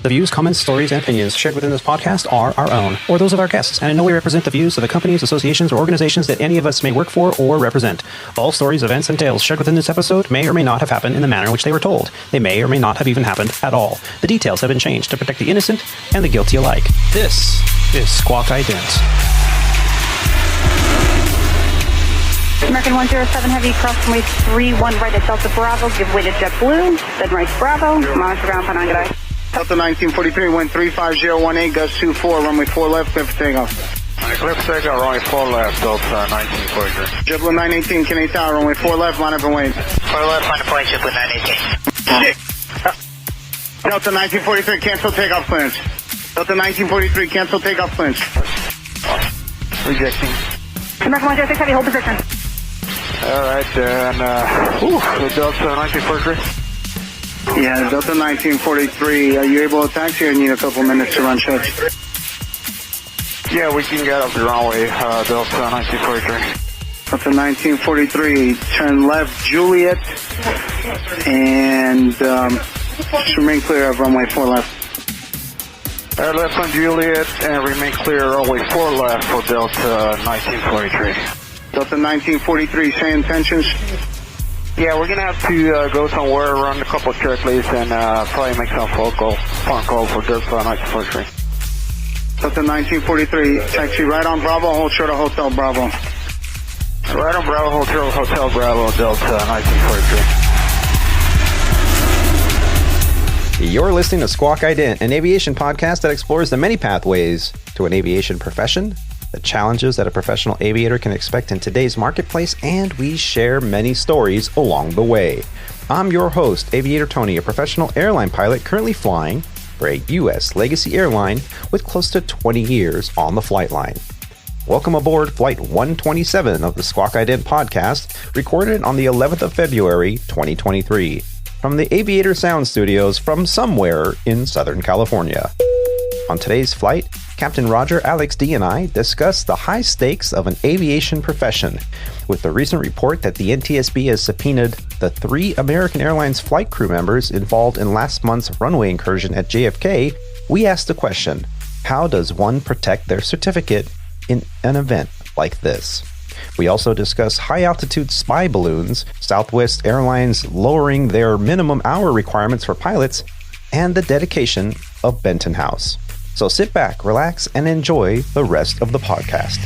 The views, comments, stories, and opinions shared within this podcast are our own, or those of our guests, and in no way represent the views of the companies, associations, or organizations that any of us may work for or represent. All stories, events, and tales shared within this episode may or may not have happened in the manner in which they were told. They may or may not have even happened at all. The details have been changed to protect the innocent and the guilty alike. This is Squawk Ident. American 107 Heavy, cross runway 31 right at Delta Bravo, give way to JetBlue, then right Bravo, monitor ground pound on good eye. Delta 1943, wind 35018, gust 24, runway 4 left, clear for takeoff. Clear for takeoff, runway 4 left, Delta 1943. JetBlue 918, Canadian Tower, runway 4 left, line up and wait. 4 left, line up and wait, JetBlue 918. Delta 1943, cancel takeoff clearance. Delta 1943, cancel takeoff clearance. Rejecting. American 106 Heavy, hold position. Alright, and Delta 1943. Yeah, Delta 1943, are you able to taxi or need a couple minutes to run checks? Yeah, we can get up the runway, Delta 1943. Delta 1943, turn left Juliet, and just remain clear of runway 4 left. Left on Juliet, and remain clear runway 4 left for Delta 1943. Delta 1943, same intentions? Yeah, we're going to have to go somewhere, run a couple of checklists, and probably make some phone call for Delta 1943. Delta 1943, taxi right on Bravo, hold short of Hotel Bravo. Right on Bravo, Hotel Bravo, Delta 1943. You're listening to Squawk Ident, an aviation podcast that explores the many pathways to an aviation profession, the challenges that a professional aviator can expect in today's marketplace, and we share many stories along the way. I'm your host, Aviator Tony, a professional airline pilot currently flying for a U.S. legacy airline with close to 20 years on the flight line. Welcome aboard Flight 127 of the Squawk Ident podcast, recorded on the 11th of February, 2023, from the Aviator Sound Studios from somewhere in Southern California. On today's flight, Captain Roger, Alex D, and I discuss the high stakes of an aviation profession. With the recent report that the NTSB has subpoenaed the 3 American Airlines flight crew members involved in last month's runway incursion at JFK, we ask the question, how does one protect their certificate in an event like this? We also discuss high-altitude spy balloons, Southwest Airlines lowering their minimum hour requirements for pilots, and the dedication of Benton House. So sit back, relax, and enjoy the rest of the podcast.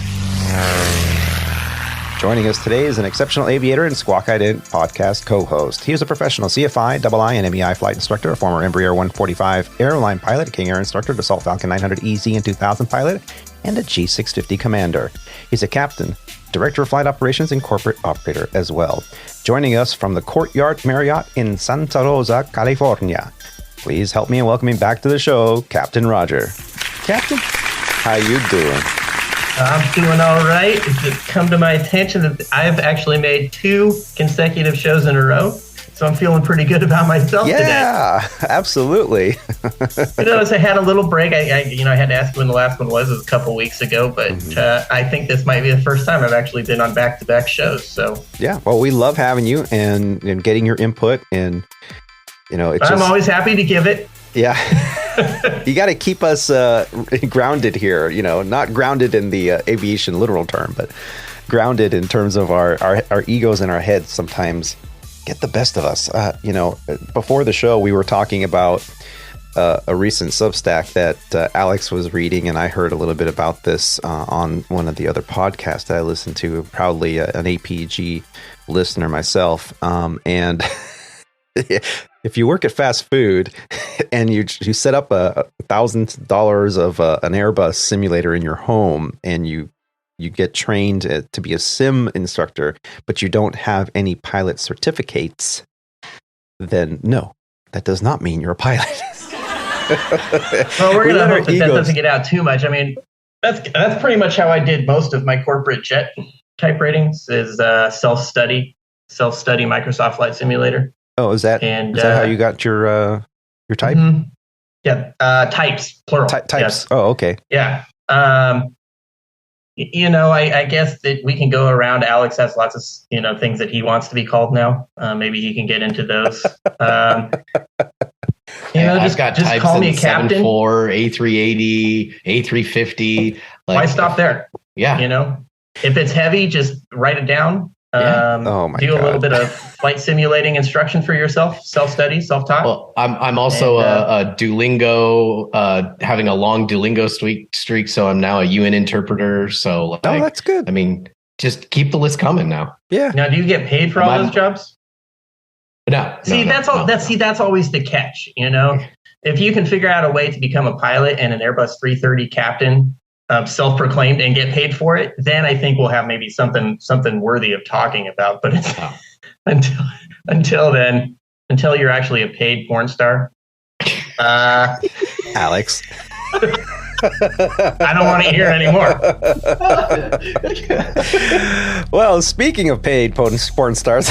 Joining us today is an exceptional aviator and Squawk Ident podcast co-host. He is a professional CFI, II, and MEI flight instructor, a former Embraer 145 airline pilot, a King Air instructor, Dassault Falcon 900 EZ and 2000 pilot, and a G650 commander. He's a captain, director of flight operations, and corporate operator as well. Joining us from the Courtyard Marriott in Santa Rosa, California. Please help me in welcoming back to the show, Captain Roger. Captain, how you doing? I'm doing all right. It's come to my attention that I've actually made 2 consecutive shows in a row, so I'm feeling pretty good about myself today. Yeah, absolutely. You notice I had a little break. I had to ask when the last one was. It was a couple weeks ago, but I think this might be the first time I've actually been on back-to-back shows. So yeah, well, we love having you and getting your input, and I'm always happy to give it. Yeah. You got to keep us grounded here, not grounded in the aviation literal term, but grounded in terms of our egos and our heads sometimes get the best of us. Before the show, we were talking about a recent Substack that Alex was reading, and I heard a little bit about this on one of the other podcasts that I listened to, proudly an APG listener myself. And if you work at fast food and you set up $1,000 of an Airbus simulator in your home, and you get trained to be a sim instructor, but you don't have any pilot certificates, then no, that does not mean you're a pilot. Well, we're going to hope that doesn't get out too much. I mean, that's pretty much how I did most of my corporate jet type ratings, is self-study Microsoft Flight Simulator. Oh, is that how you got your type? Mm-hmm. Yeah, types, plural. Types. Yes. Oh, okay. Yeah. I guess that we can go around. Alex has lots of, things that he wants to be called now. Maybe he can get into those. I've got just types call me in a captain. 7.4, A380, A350. Why stop there? Yeah. If it's heavy, just write it down. Oh my do a God. little bit of flight simulating instruction for yourself, self-study, self-taught. Well, I'm also a Duolingo, having a long Duolingo streak, so I'm now a UN interpreter. So that's good. I mean, just keep the list coming now. Yeah. Now, do you get paid for all those jobs? No. That's always the catch. If you can figure out a way to become a pilot and an Airbus 330 captain, self-proclaimed, and get paid for it, then I think we'll have maybe something worthy of talking about. But it's, until you're actually a paid porn star, Alex. I don't want to hear anymore. Well, speaking of paid porn stars,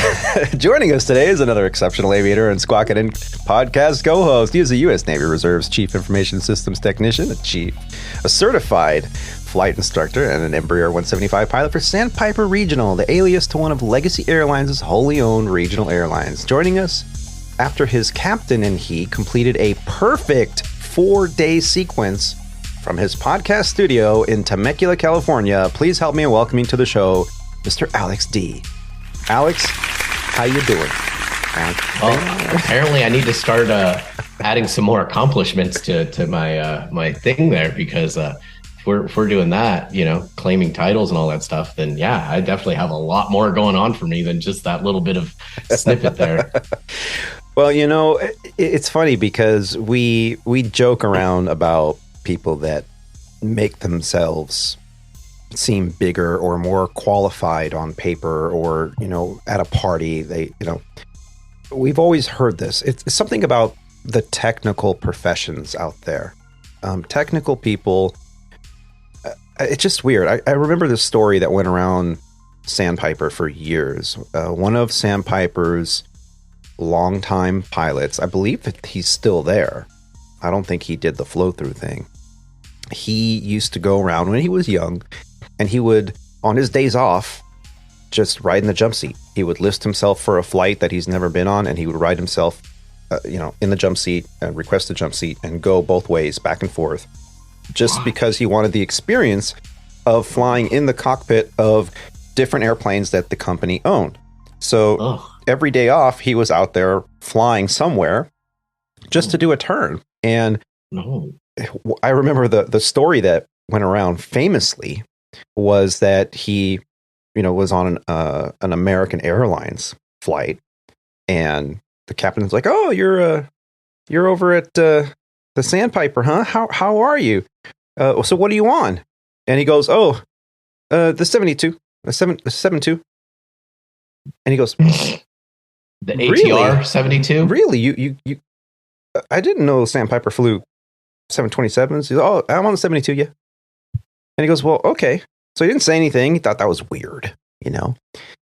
joining us today is another exceptional aviator and Squawk Ident podcast co-host. He is a U.S. Navy Reserve's Chief Information Systems Technician, a certified flight instructor, and an Embraer 175 pilot for Sandpiper Regional, the alias to one of Legacy Airlines' wholly owned regional airlines. Joining us after his captain and he completed a perfect 4-day sequence from his podcast studio in Temecula, California. Please help me in welcoming to the show, Mr. Alex D. Alex, how you doing? Well, apparently I need to start adding some more accomplishments to my thing there, because if we're doing that, claiming titles and all that stuff, then yeah, I definitely have a lot more going on for me than just that little bit of snippet there. Well, it's funny because we joke around about people that make themselves seem bigger or more qualified on paper, or at a party we've always heard this. It's something about the technical professions out there. Technical people, it's just weird. I remember this story that went around Sandpiper for years. One of Sandpiper's longtime pilots, I believe that he's still there. I don't think he did the flow-through thing. He used to go around when he was young, and he would, on his days off, just ride in the jump seat. He would list himself for a flight that he's never been on, and he would ride himself, in the jump seat and request a jump seat and go both ways, back and forth, just because he wanted the experience of flying in the cockpit of different airplanes that the company owned. So every day off, he was out there flying somewhere just to do a turn. And I remember the story that went around famously was that he, was on an American Airlines flight, and the captain was like, "Oh, you're over at the Sandpiper, huh? How are you? So what are you on?" And he goes, "Oh, the 72, the 72." And he goes, "The ATR 72? Really? You I didn't know Sandpiper flew 727s." He's, "Oh, I'm on the 72, yeah." And he goes, "Well, okay." So he didn't say anything. He thought that was weird, And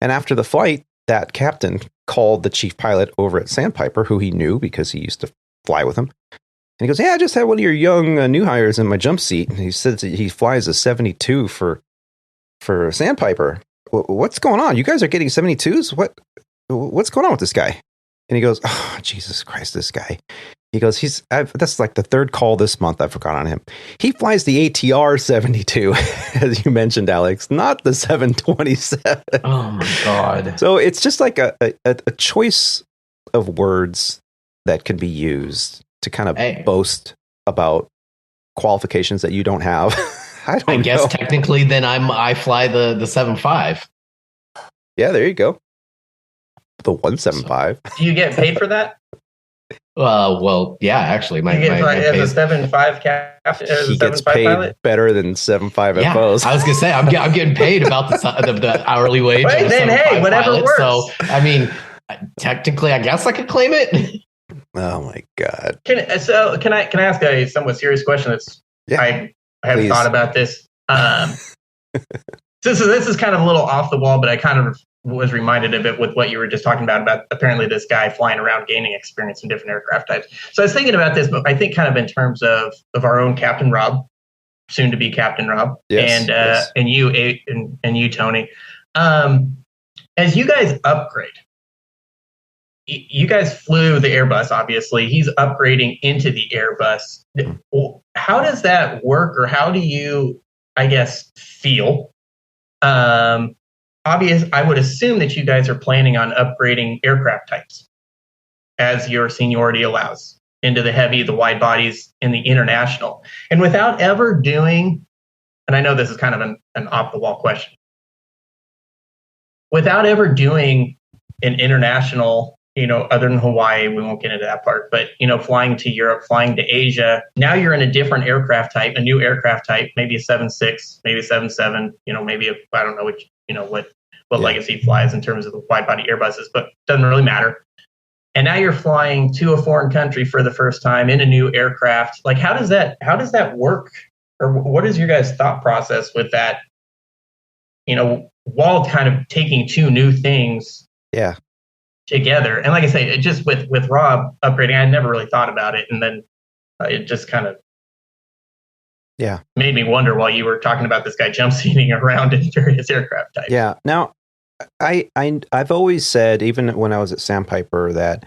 after the flight, that captain called the chief pilot over at Sandpiper, who he knew because he used to fly with him. And he goes, "Yeah, I just had one of your young new hires in my jump seat." And he says he flies a 72 for Sandpiper. "What's going on? You guys are getting 72s? What's going on with this guy?" And he goes, "Oh, Jesus Christ, this guy." He goes, that's like the third call this month I've forgotten on him. He flies the ATR 72, as you mentioned, Alex, not the 727. Oh my God. So it's just like a choice of words that can be used to kind of boast about qualifications that you don't have. I guess technically then I fly the 7.5. Yeah, there you go. The 175. Do you get paid for that? Well, yeah, actually, my as a 7.5 captain, he gets paid pilot? better than 7.5 yeah, FOs. I was gonna say I'm getting paid about the hourly wage. Right, then hey, whatever pilot, works. So I mean, technically, I guess I could claim it. Oh my God! Can I ask a somewhat serious question? I haven't thought about this. This is kind of a little off the wall, but I kind of was reminded of it with what you were just talking about apparently this guy flying around gaining experience in different aircraft types. So I was thinking about this, but I think kind of in terms of our own Captain Rob, soon to be Captain Rob, yes. and you Tony, as you guys upgrade, you guys flew the Airbus, obviously. He's upgrading into the Airbus. How does that work, or how do you, I guess, feel? I would assume that you guys are planning on upgrading aircraft types as your seniority allows into the heavy, the wide bodies, and the international. And without ever doing, and I know this is kind of an off-the-wall question, without ever doing an international, other than Hawaii, we won't get into that part, but, flying to Europe, flying to Asia, now you're in a different aircraft type, a new aircraft type, maybe a 7.6, maybe a 7.7, maybe I don't know which, what legacy flies in terms of the wide body Airbuses, but doesn't really matter. And now you're flying to a foreign country for the first time in a new aircraft. Like, how does that work? Or what is your guys' thought process with that? While kind of taking two new things together. And like I say, just with Rob upgrading, I never really thought about it. And then it just kind of made me wonder while you were talking about this guy jump seating around in various aircraft types. Yeah. Now, I've always said, even when I was at Sandpiper, that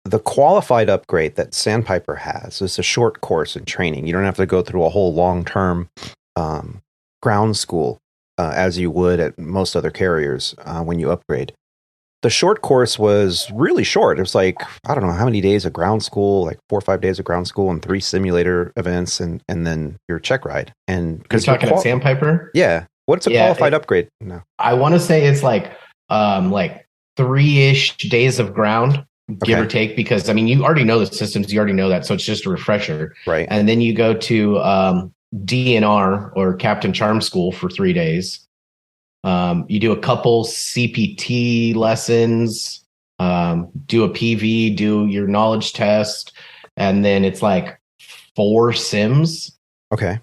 the qualified upgrade that Sandpiper has is a short course in training. You don't have to go through a whole long-term ground school as you would at most other carriers when you upgrade. The short course was really short. It was like, I don't know how many days of ground school, like 4 or 5 days of ground school and 3 simulator events and then your check ride. And because you're talking at Sandpiper? Yeah. What's a qualified upgrade? No. I want to say it's like 3-ish days of ground, give or take, because you already know the systems, you already know that, so it's just a refresher. Right. And then you go to DNR or Captain Charm School for 3 days. You do a couple CPT lessons, do a PV, do your knowledge test, and then it's like 4 sims. Okay.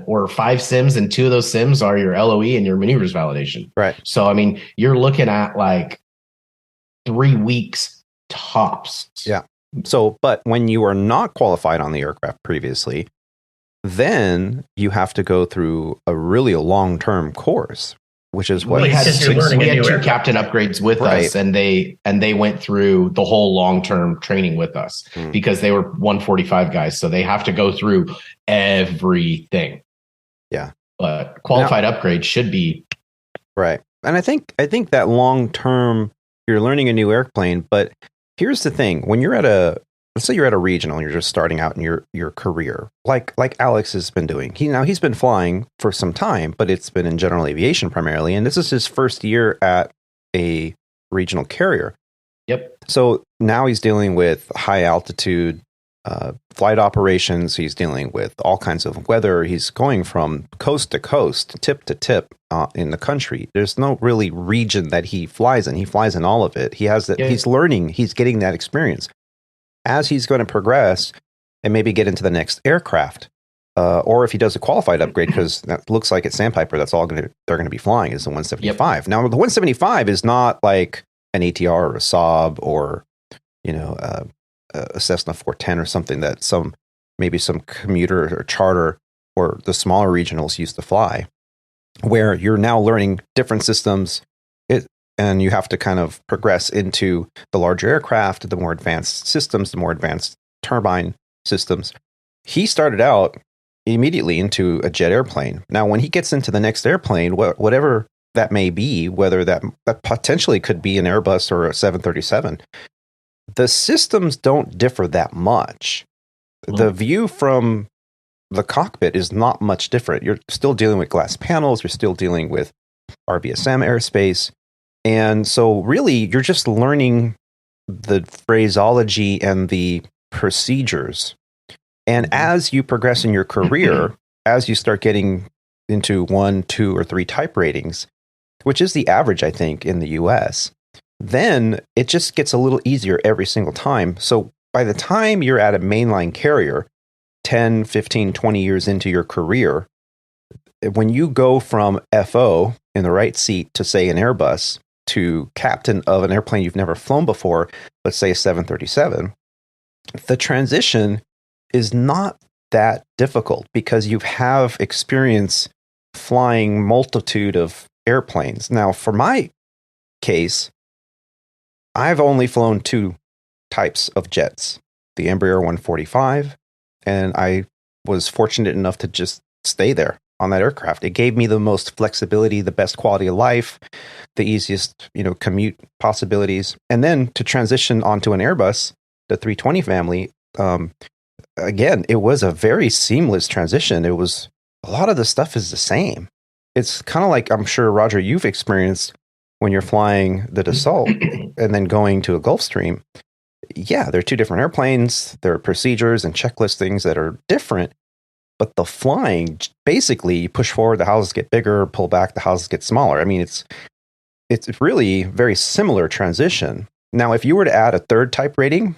Or 5 sims, and 2 of those sims are your LOE and your maneuvers validation. Right. So, you're looking at like 3 weeks tops. Yeah. So, but when you are not qualified on the aircraft previously, then you have to go through a long-term course, which is what we had 2 captain upgrades with us, and they went through the whole long-term training with us because they were 145 guys, so they have to go through everything. Yeah, but qualified upgrade should be right. And I think that long-term, you're learning a new airplane. But here's the thing: when you're let's say you're at a regional and you're just starting out in your career, like Alex has been doing. He's been flying for some time, but it's been in general aviation primarily. And this is his first year at a regional carrier. Yep. So now he's dealing with high altitude flight operations. He's dealing with all kinds of weather. He's going from coast to coast, tip to tip in the country. There's no really region that he flies in. He flies in all of it. He has that. Yeah. He's learning. He's getting that experience. As he's going to progress and maybe get into the next aircraft, or if he does a qualified upgrade, because that looks like at Sandpiper, that's all they're going to be flying is the 175. Yep. Now, the 175 is not like an ATR or a Saab or a Cessna 410 or something that some commuter or charter or the smaller regionals used to fly, where you're now learning different systems. And you have to kind of progress into the larger aircraft, the more advanced systems, the more advanced turbine systems. He started out immediately into a jet airplane. Now, when he gets into the next airplane, whatever that may be, whether that potentially could be an Airbus or a 737, the systems don't differ that much. The view from the cockpit is not much different. You're still dealing with glass panels. You're still dealing with RBSM airspace. And so really, you're just learning the phraseology and the procedures. And as you progress in your career, as you start getting into 1, 2, or 3 type ratings, which is the average, I think, in the US, then it just gets a little easier every single time. So by the time you're at a mainline carrier, 10, 15, 20 years into your career, when you go from FO in the right seat to, say, an Airbus, to captain of an airplane you've never flown before, let's say a 737, the transition is not that difficult because you have experience flying multitude of airplanes. Now, for my case, I've only flown two types of jets, the Embraer 145, and I was fortunate enough to just stay there on that aircraft. It gave me the most flexibility, the best quality of life, the easiest, commute possibilities. And then to transition onto an Airbus, the 320 family, again, it was a very seamless transition. It was, a lot of the stuff is the same. It's kind of like, I'm sure, Roger, you've experienced when you're flying the Dassault and then going to a Gulfstream. Yeah, they're two different airplanes. There are procedures and checklist things that are different. But the flying, basically, you push forward, the houses get bigger, pull back, the houses get smaller. I mean, it's really very similar transition. Now, if you were to add a third type rating,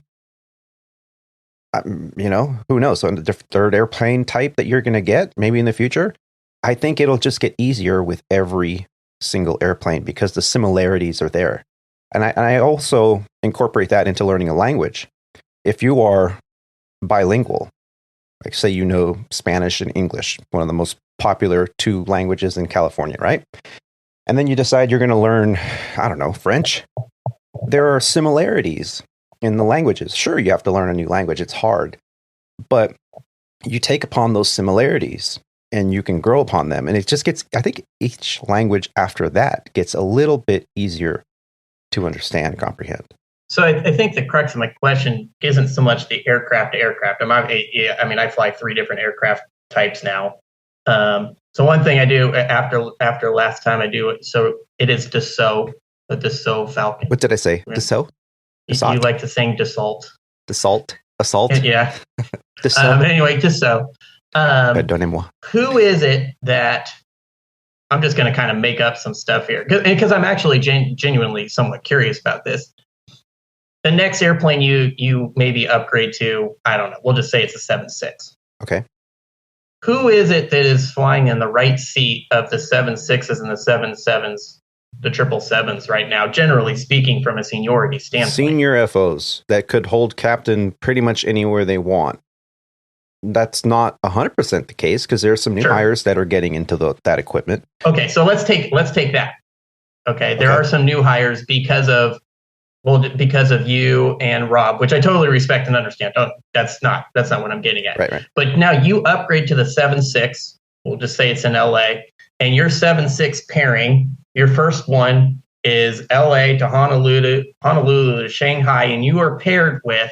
who knows? So the third airplane type that you're going to get, maybe in the future, I think it'll just get easier with every single airplane because the similarities are there. And I also incorporate that into learning a language. If you are bilingual, like say you know Spanish and English, one of the most popular two languages in California, right? And then you decide you're going to learn, I don't know, French. There are similarities in the languages. Sure, you have to learn a new language. It's hard. But you take upon those similarities and you can grow upon them. And it just gets, I think each language after that gets a little bit easier to understand and comprehend. So I think the crux of my question isn't so much the aircraft to aircraft. I fly three different aircraft types now. So one thing I do after last time I do it, so it is Dassault, the Dassault Falcon. What did I say? Dassault? You like to sing Dassault. Dassault? Assault? Yeah. Dassault. Anyway, Dassault. Pardonnez-moi. Who is it that, I'm just going to kind of make up some stuff here, because I'm actually genuinely somewhat curious about this. The next airplane you maybe upgrade to, I don't know, we'll just say it's a 7.6. Okay. Who is it that is flying in the right seat of the 7.6s and the 7.7s, the 777s right now, generally speaking, from a seniority standpoint? Senior FOs that could hold captain pretty much anywhere they want. That's not 100% the case because there are some new hires that are getting into that equipment. Okay, so let's take that. Okay, there are some new hires because of you and Rob, which I totally respect and understand. Oh, that's not what I'm getting at. Right. But now you upgrade to the 7.6. We'll just say it's in LA, and your 7.6 pairing, your first one is LA to Honolulu to Shanghai, and you are paired with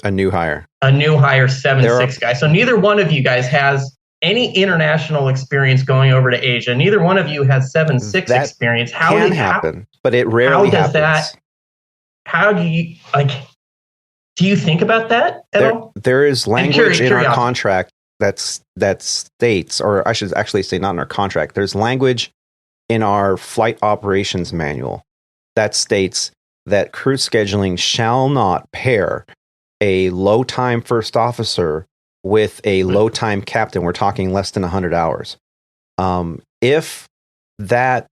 a new hire 7.6 guy. So neither one of you guys has any international experience going over to Asia. Neither one of you has 7.6 experience. How can happen, but it rarely happens. How do you do you think about that at all? There is language in our contract that states, or I should actually say not in our contract, there's language in our flight operations manual that states that crew scheduling shall not pair a low time first officer with a low time captain. We're talking less than 100 hours. If that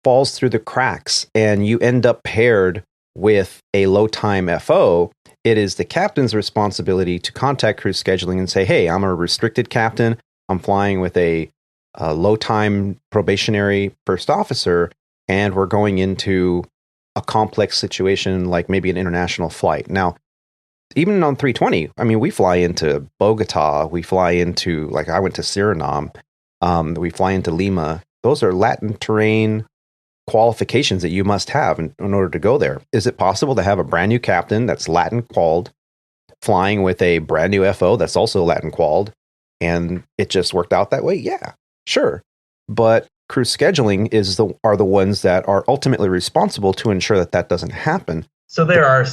falls through the cracks and you end up paired with a low time FO, it is the captain's responsibility to contact crew scheduling and say, hey, I'm a restricted captain. I'm flying with a low time probationary first officer, and we're going into a complex situation like maybe an international flight. Now, even on 320, I mean, we fly into Bogota, we fly into, like I went to Suriname, we fly into Lima. Those are Latin terrain qualifications that you must have in order to go there. Is it possible to have a brand new captain that's Latin qualified flying with a brand new FO that's also Latin qualified, and it just worked out that way? Yeah, sure. But crew scheduling are the ones that are ultimately responsible to ensure that doesn't happen. So there are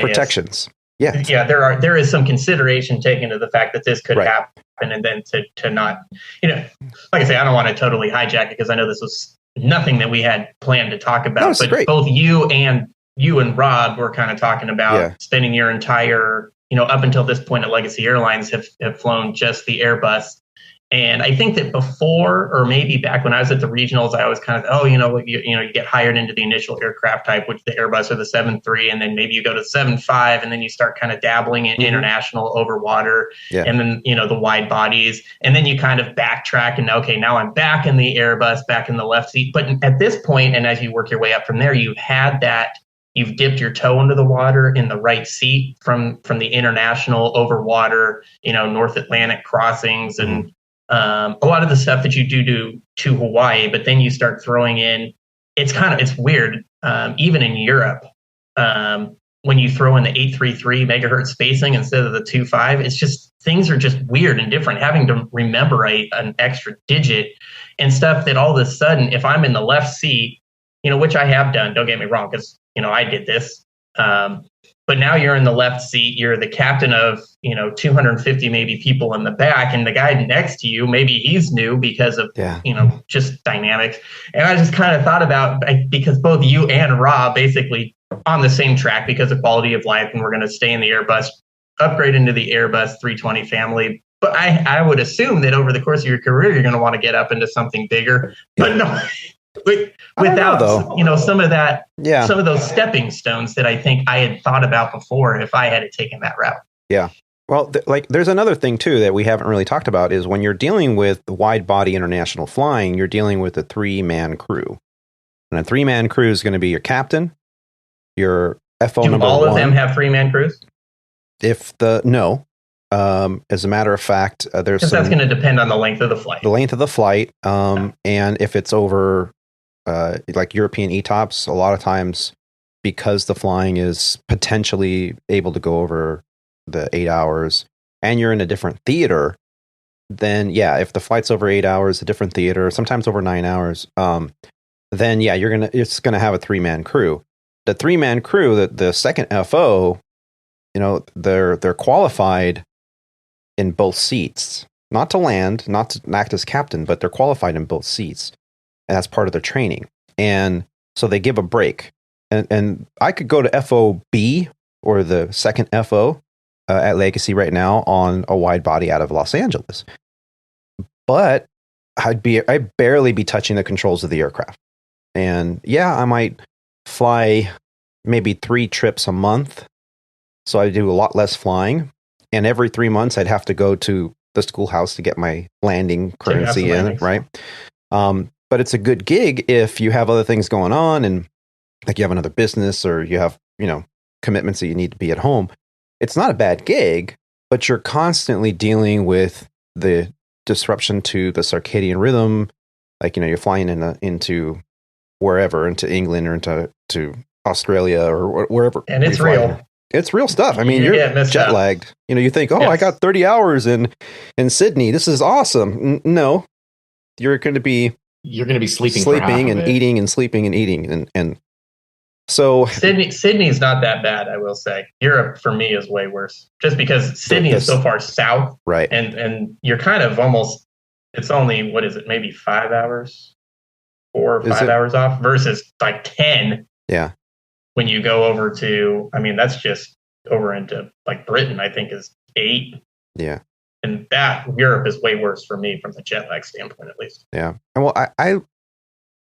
protections. Yeah. Yeah, there is some consideration taken to the fact that this could happen, and then to not, like I say, I don't want to totally hijack it because I know this was nothing that we had planned to talk about. No, but great. Both you and Rob were kind of talking about spending your entire, up until this point at Legacy Airlines have flown just the Airbus. And I think that before, or maybe back when I was at the regionals, I always kind of, you get hired into the initial aircraft type, which the Airbus or the 7.3, and then maybe you go to 7.5, and then you start kind of dabbling in international over water, and then, the wide bodies, and then you kind of backtrack and, okay, now I'm back in the Airbus, back in the left seat. But at this point, and as you work your way up from there, you've had that you've dipped your toe into the water in the right seat from the international over water, North Atlantic crossings and a lot of the stuff that you do to Hawaii, but then you start throwing in, it's weird. Even in Europe, when you throw in the 833 megahertz spacing instead of the 2.5, it's just, things are just weird and different. Having to remember an extra digit and stuff that all of a sudden, if I'm in the left seat, which I have done, don't get me wrong, because, I did this. But now you're in the left seat, you're the captain of, 250 maybe people in the back, and the guy next to you, maybe he's new because of, just dynamics. And I just kind of thought about, because both you and Rob basically on the same track because of quality of life, and we're going to stay in the Airbus, upgrade into the Airbus 320 family. But I would assume that over the course of your career, you're going to want to get up into something bigger. But no, without some of that, some of those stepping stones that I think I had thought about before if I had taken that route. Yeah. Well, there's another thing too that we haven't really talked about is when you're dealing with wide body international flying, you're dealing with a 3-man crew, and a 3-man crew is going to be your captain, your FO number 1. All of them have 3-man crews? As a matter of fact, there's because that's going to depend on the length of the flight. The length of the flight, and if it's over like European ETOPS, a lot of times because the flying is potentially able to go over the 8 hours, and you're in a different theater, then if the flight's over 8 hours, a different theater, sometimes over 9 hours, then it's gonna have a 3-man crew. The 3-man crew, the second FO, they're qualified in both seats, not to land, not to act as captain, but they're qualified in both seats, and that's part of their training. And so they give a break. And I could go to FOB or the second FO at Legacy right now on a wide body out of Los Angeles, but I'd barely be touching the controls of the aircraft. And I might fly maybe 3 trips a month, so I do a lot less flying. And every 3 months, I'd have to go to the schoolhouse to get my landing currency in, right? But it's a good gig if you have other things going on, and like you have another business or you have, commitments that you need to be at home. It's not a bad gig, but you're constantly dealing with the disruption to the circadian rhythm. Like, you're flying into wherever, into England or into Australia or wherever. And it's real. It's real stuff. I mean, you're jet lagged. You think, I got 30 hours in Sydney. This is awesome. No, you're going to be sleeping and eating and sleeping and eating. And so Sydney's not that bad, I will say. Europe for me is way worse just because Sydney is so far south. Right. And you're kind of almost, it's only, what is it? Maybe 5 hours, 4 or 5 hours off versus like 10. Yeah. When you go over to, that's just over into like Britain, I think is 8. Yeah. And that Europe is way worse for me from the jet lag standpoint, at least. Yeah. And well,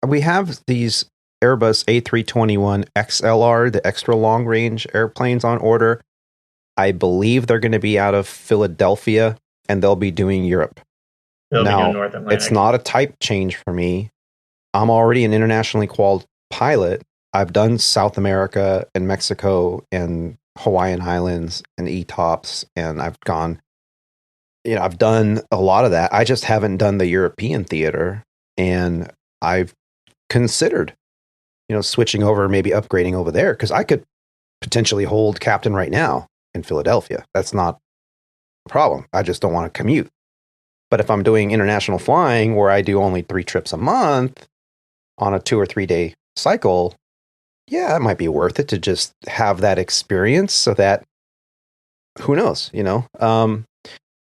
we have these Airbus A321 XLR, the extra long range airplanes on order. I believe they're going to be out of Philadelphia and they'll be doing Europe. They'll be doing North Atlantic. It's not a type change for me. I'm already an internationally qualified pilot. I've done South America and Mexico and Hawaiian Islands and ETOPS, and I've done a lot of that. I just haven't done the European theater, and I've considered, switching over, maybe upgrading over there, because I could potentially hold captain right now in Philadelphia. That's not a problem. I just don't want to commute. But if I'm doing international flying where I do only 3 trips a month on a 2 or 3 day cycle, it might be worth it to just have that experience so that, who knows,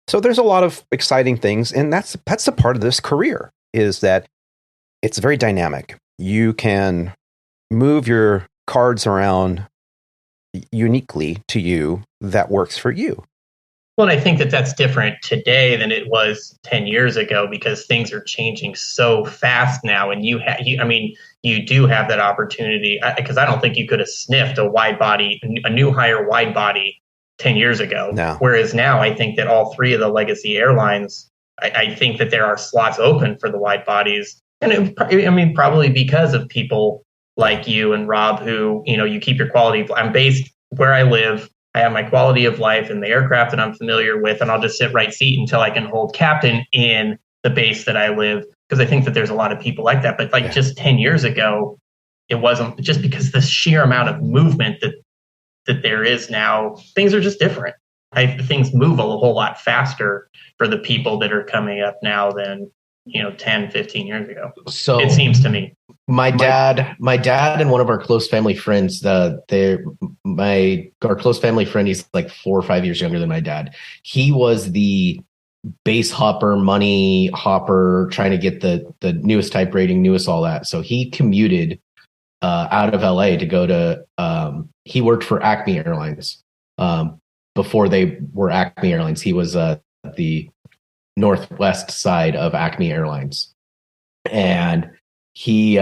So there's a lot of exciting things, and that's the part of this career, is that it's very dynamic. You can move your cards around uniquely to you that works for you. Well, I think that's different today than it was 10 years ago because things are changing so fast now. And you do have that opportunity, because I don't think you could have sniffed a new higher wide body 10 years ago. No. Whereas now I think that all 3 of the legacy airlines, I think that there are slots open for the wide bodies. And probably because of people like you and Rob, who, you keep your quality. I'm based where I live. I have my quality of life in the aircraft that I'm familiar with, and I'll just sit right seat until I can hold captain in the base that I live. Because I think that there's a lot of people like that. But just 10 years ago, it wasn't, just because the sheer amount of movement that there is now, things are just different. Things move a whole lot faster for the people that are coming up now than 10, 15 years ago. So it seems to me. My dad and one of our close family friends, our close family friend, he's like 4 or 5 years younger than my dad. He was the base hopper, money hopper, trying to get the newest type rating, newest all that. So he commuted out of LA to go to, he worked for Acme Airlines. Before they were Acme Airlines, he was the northwest side of Acme Airlines. And he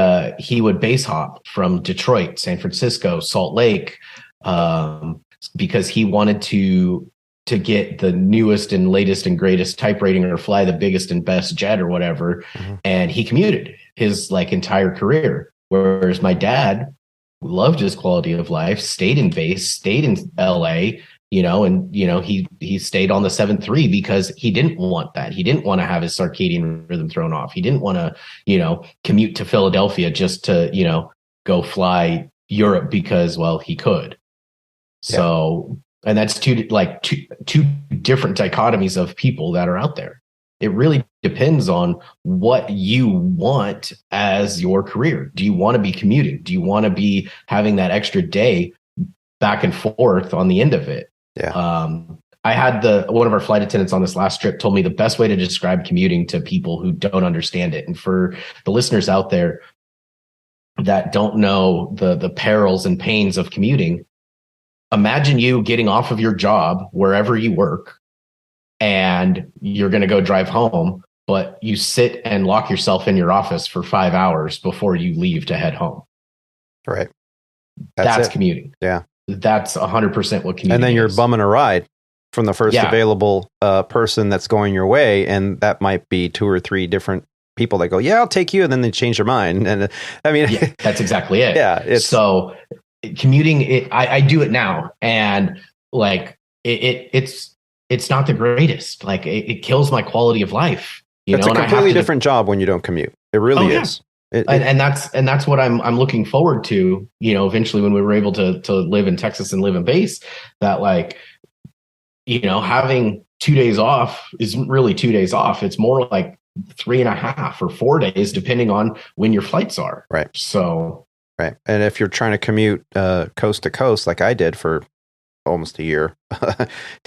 would base hop from Detroit, San Francisco, Salt Lake, because he wanted to get the newest and latest and greatest type rating or fly the biggest and best jet or whatever. Mm-hmm. And he commuted his entire career. Whereas my dad loved his quality of life, stayed in base, stayed in LA, he stayed on the 7-3 because he didn't want that. He didn't want to have his circadian rhythm thrown off. He didn't want to, commute to Philadelphia just to, go fly Europe because, well, he could. So, and that's two different dichotomies of people that are out there. It really depends on what you want as your career. Do you want to be commuting? Do you want to be having that extra day back and forth on the end of it? Yeah. I had one of our flight attendants on this last trip told me the best way to describe commuting to people who don't understand it. And for the listeners out there that don't know the perils and pains of commuting, imagine you getting off of your job wherever you work and you're going to go drive home, but you sit and lock yourself in your office for 5 hours before you leave to head home. Right. That's commuting. Yeah. That's 100% what commuting is. And then you're bumming a ride from the first available person that's going your way. And that might be 2 or 3 different people that go, yeah, I'll take you. And then they change their mind. And I mean, that's exactly it. Yeah. So commuting, I do it now. And it's not the greatest. It kills my quality of life. It's a completely different job when you don't commute. It really is. And that's what I'm looking forward to, eventually when we were able to live in Texas and live in base, that having 2 days off isn't really 2 days off. It's more like 3.5 or 4 days, depending on when your flights are. Right. So. Right. And if you're trying to commute coast to coast, like I did for almost a year,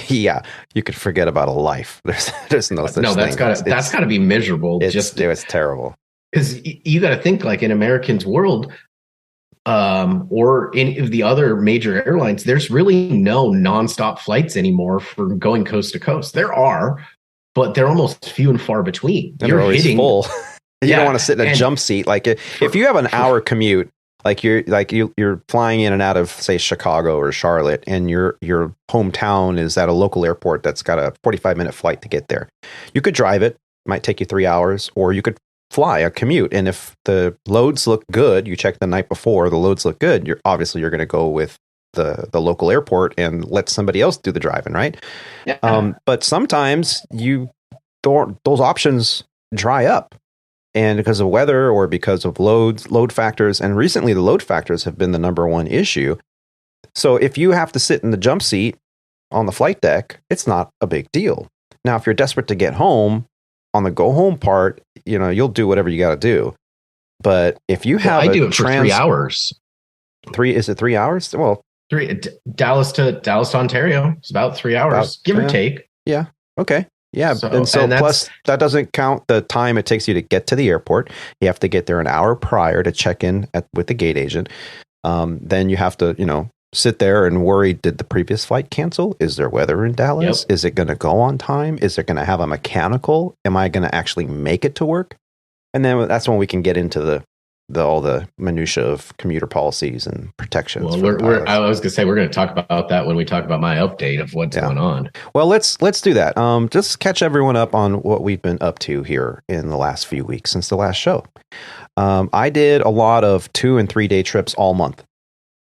you could forget about a life. There's no such thing. That's got to be miserable. It's terrible. Because you got to think, in American's world, or any of the other major airlines, there's really no nonstop flights anymore for going coast to coast. There are, but they're almost few and far between. And they're always full. You don't want to sit in a jump seat. If you have an hour commute, you're flying in and out of, say, Chicago or Charlotte, and your hometown is at a local airport that's got a 45-minute flight to get there. You could drive it. It might take you 3 hours, or you could fly a commute. And if the loads look good, you check the night before, the loads look good, you're going to go with the local airport and let somebody else do the driving, right? Yeah. But sometimes those options dry up, and because of weather or because of load factors. And recently the load factors have been the number one issue. So if you have to sit in the jump seat on the flight deck, it's not a big deal. Now, if you're desperate to get home, on the go home part, you'll do whatever you got to do. But if you have, I do it for 3 hours. Is it 3 hours? Well, Dallas to Ontario. It's about 3 hours, give or take. Yeah. Okay. Yeah. So plus that doesn't count the time it takes you to get to the airport. You have to get there an hour prior to check in with the gate agent. Then you have to, sit there and worry, did the previous flight cancel? Is there weather in Dallas? Yep. Is it going to go on time? Is it going to have a mechanical? Am I going to actually make it to work? And then that's when we can get into all the minutia of commuter policies and protections. Well, I was going to say, we're going to talk about that when we talk about my update of what's going on. Well, let's do that. Just catch everyone up on what we've been up to here in the last few weeks since the last show. I did a lot of 2 and 3 day trips all month.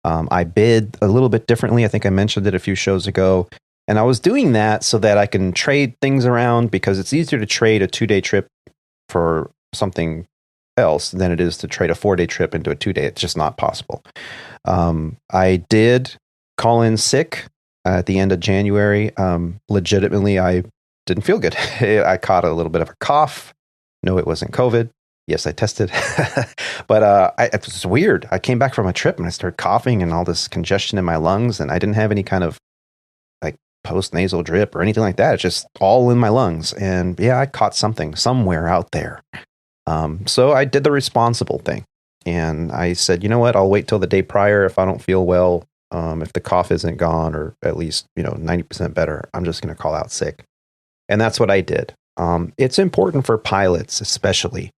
I bid a little bit differently. I think I mentioned it a few shows ago. And I was doing that so that I can trade things around, because it's easier to trade a 2 day trip for something else than it is to trade a 4 day trip into a 2 day. It's just not possible. I did call in sick at the end of January. Legitimately, I didn't feel good. I caught a little bit of a cough. No, it wasn't COVID. Yes, I tested, but it was weird. I came back from a trip and I started coughing and all this congestion in my lungs, and I didn't have any kind of like post-nasal drip or anything like that. It's just all in my lungs. And yeah, I caught something somewhere out there. So I did the responsible thing. And I said, you know what, I'll wait till the day prior. If I don't feel well, if the cough isn't gone, or at least, 90% better, I'm just going to call out sick. And that's what I did. It's important for pilots, especially,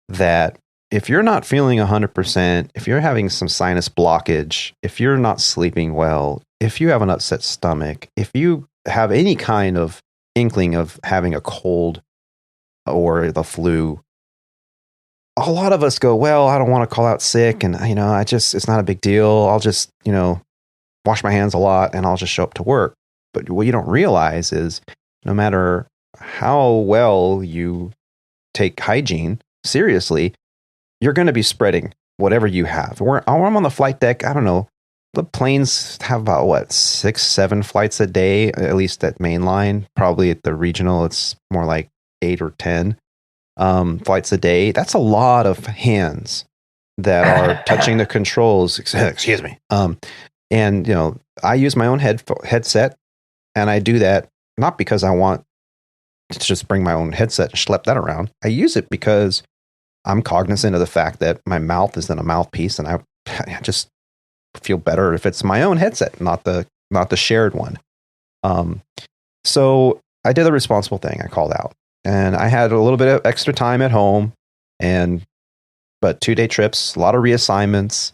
that if you're not feeling 100%, if you're having some sinus blockage, if you're not sleeping well, if you have an upset stomach, if you have any kind of inkling of having a cold or the flu, a lot of us go, well, I don't want to call out sick. And, it's not a big deal. I'll just, wash my hands a lot and I'll just show up to work. But what you don't realize is no matter how well you take hygiene seriously, you're going to be spreading whatever you have. I'm on the flight deck. I don't know. The planes have about 6-7 flights a day, at least at mainline. Probably at the regional, it's more like 8 or 10 flights a day. That's a lot of hands that are touching the controls. Excuse me. And I use my own headset, and I do that not because I want to just bring my own headset and schlep that around. I use it because I'm cognizant of the fact that my mouth is in a mouthpiece, and I just feel better if it's my own headset, not the shared one. So I did the responsible thing. I called out, and I had a little bit of extra time at home, but 2 day trips, a lot of reassignments.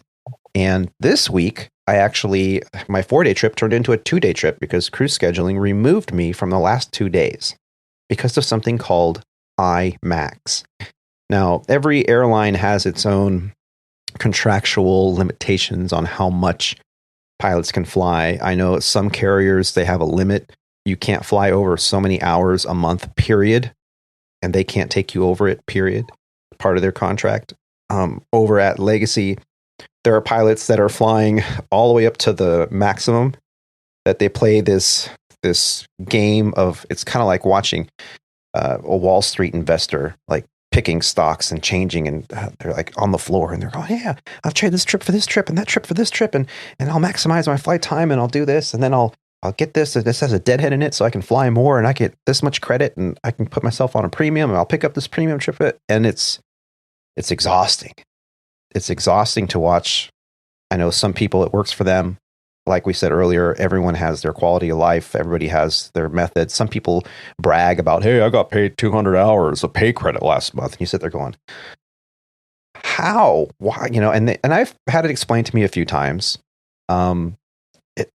And this week, my 4 day trip turned into a 2 day trip because cruise scheduling removed me from the last 2 days because of something called IMAX. Now, every airline has its own contractual limitations on how much pilots can fly. I know some carriers, they have a limit. You can't fly over so many hours a month, period. And they can't take you over it, period. Part of their contract. Over at Legacy, there are pilots that are flying all the way up to the maximum, that they play this game of, it's kind of like watching a Wall Street investor, like picking stocks and changing, and they're like on the floor and they're going, yeah, I'll trade this trip for this trip and that trip for this trip, and I'll maximize my flight time, and I'll do this, and then I'll get this, and this has a deadhead in it so I can fly more, and I get this much credit, and I can put myself on a premium, and I'll pick up this premium trip, and it's exhausting. It's exhausting to watch. I know some people, it works for them. Like we said earlier, everyone has their quality of life. Everybody has their method. Some people brag about, hey, I got paid 200 hours of pay credit last month. And you sit there going, how? Why? And I've had it explained to me a few times. And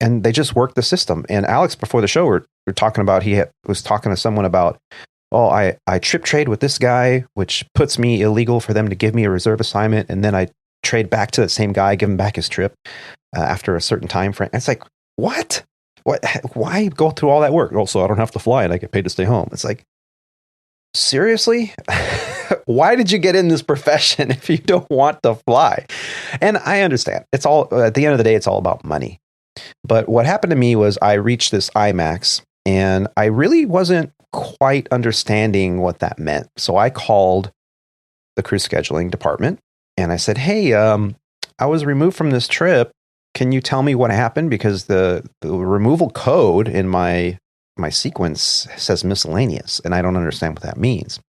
they just work the system. And Alex, before the show, we're talking about, was talking to someone about, I trip trade with this guy, which puts me illegal for them to give me a reserve assignment. And then I trade back to the same guy, give him back his trip after a certain time frame. And it's like, what? Why go through all that work? Also, I don't have to fly and I get paid to stay home. It's like, seriously? Why did you get in this profession if you don't want to fly? And I understand. It's all, at the end of the day, it's all about money. But what happened to me was I reached this IMAX, and I really wasn't quite understanding what that meant. So I called the cruise scheduling department and I said, hey, I was removed from this trip. Can you tell me what happened? Because the removal code in my sequence says miscellaneous, and I don't understand what that means.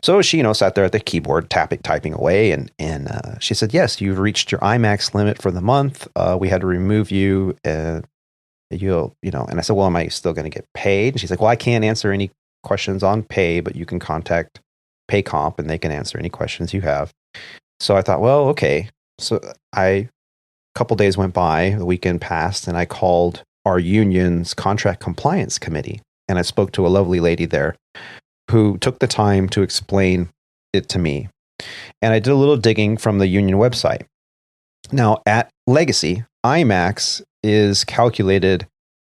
So she, sat there at the keyboard typing away, and she said, yes, you've reached your IMAX limit for the month. We had to remove you. And I said, well, am I still going to get paid? And she's like, well, I can't answer any questions on pay, but you can contact PayComp and they can answer any questions you have. So I thought, well, okay. So a couple days went by, the weekend passed, and I called our union's contract compliance committee. And I spoke to a lovely lady there who took the time to explain it to me. And I did a little digging from the union website. Now, at Legacy, IMAX is calculated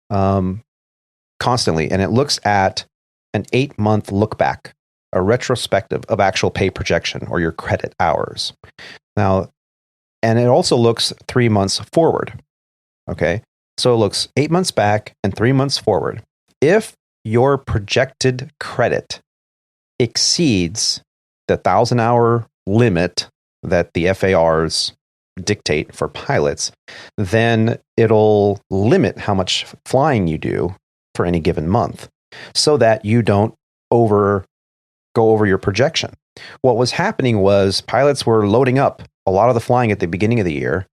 constantly, and it looks at an 8-month look back, a retrospective of actual pay projection or your credit hours. Now, and it also looks 3 months forward. Okay. So it looks 8 months back and 3 months forward. If your projected credit exceeds the 1,000-hour limit that the FARs dictate for pilots, then it'll limit how much flying you do for any given month so that you don't go over your projection. What was happening was pilots were loading up a lot of the flying at the beginning of the year.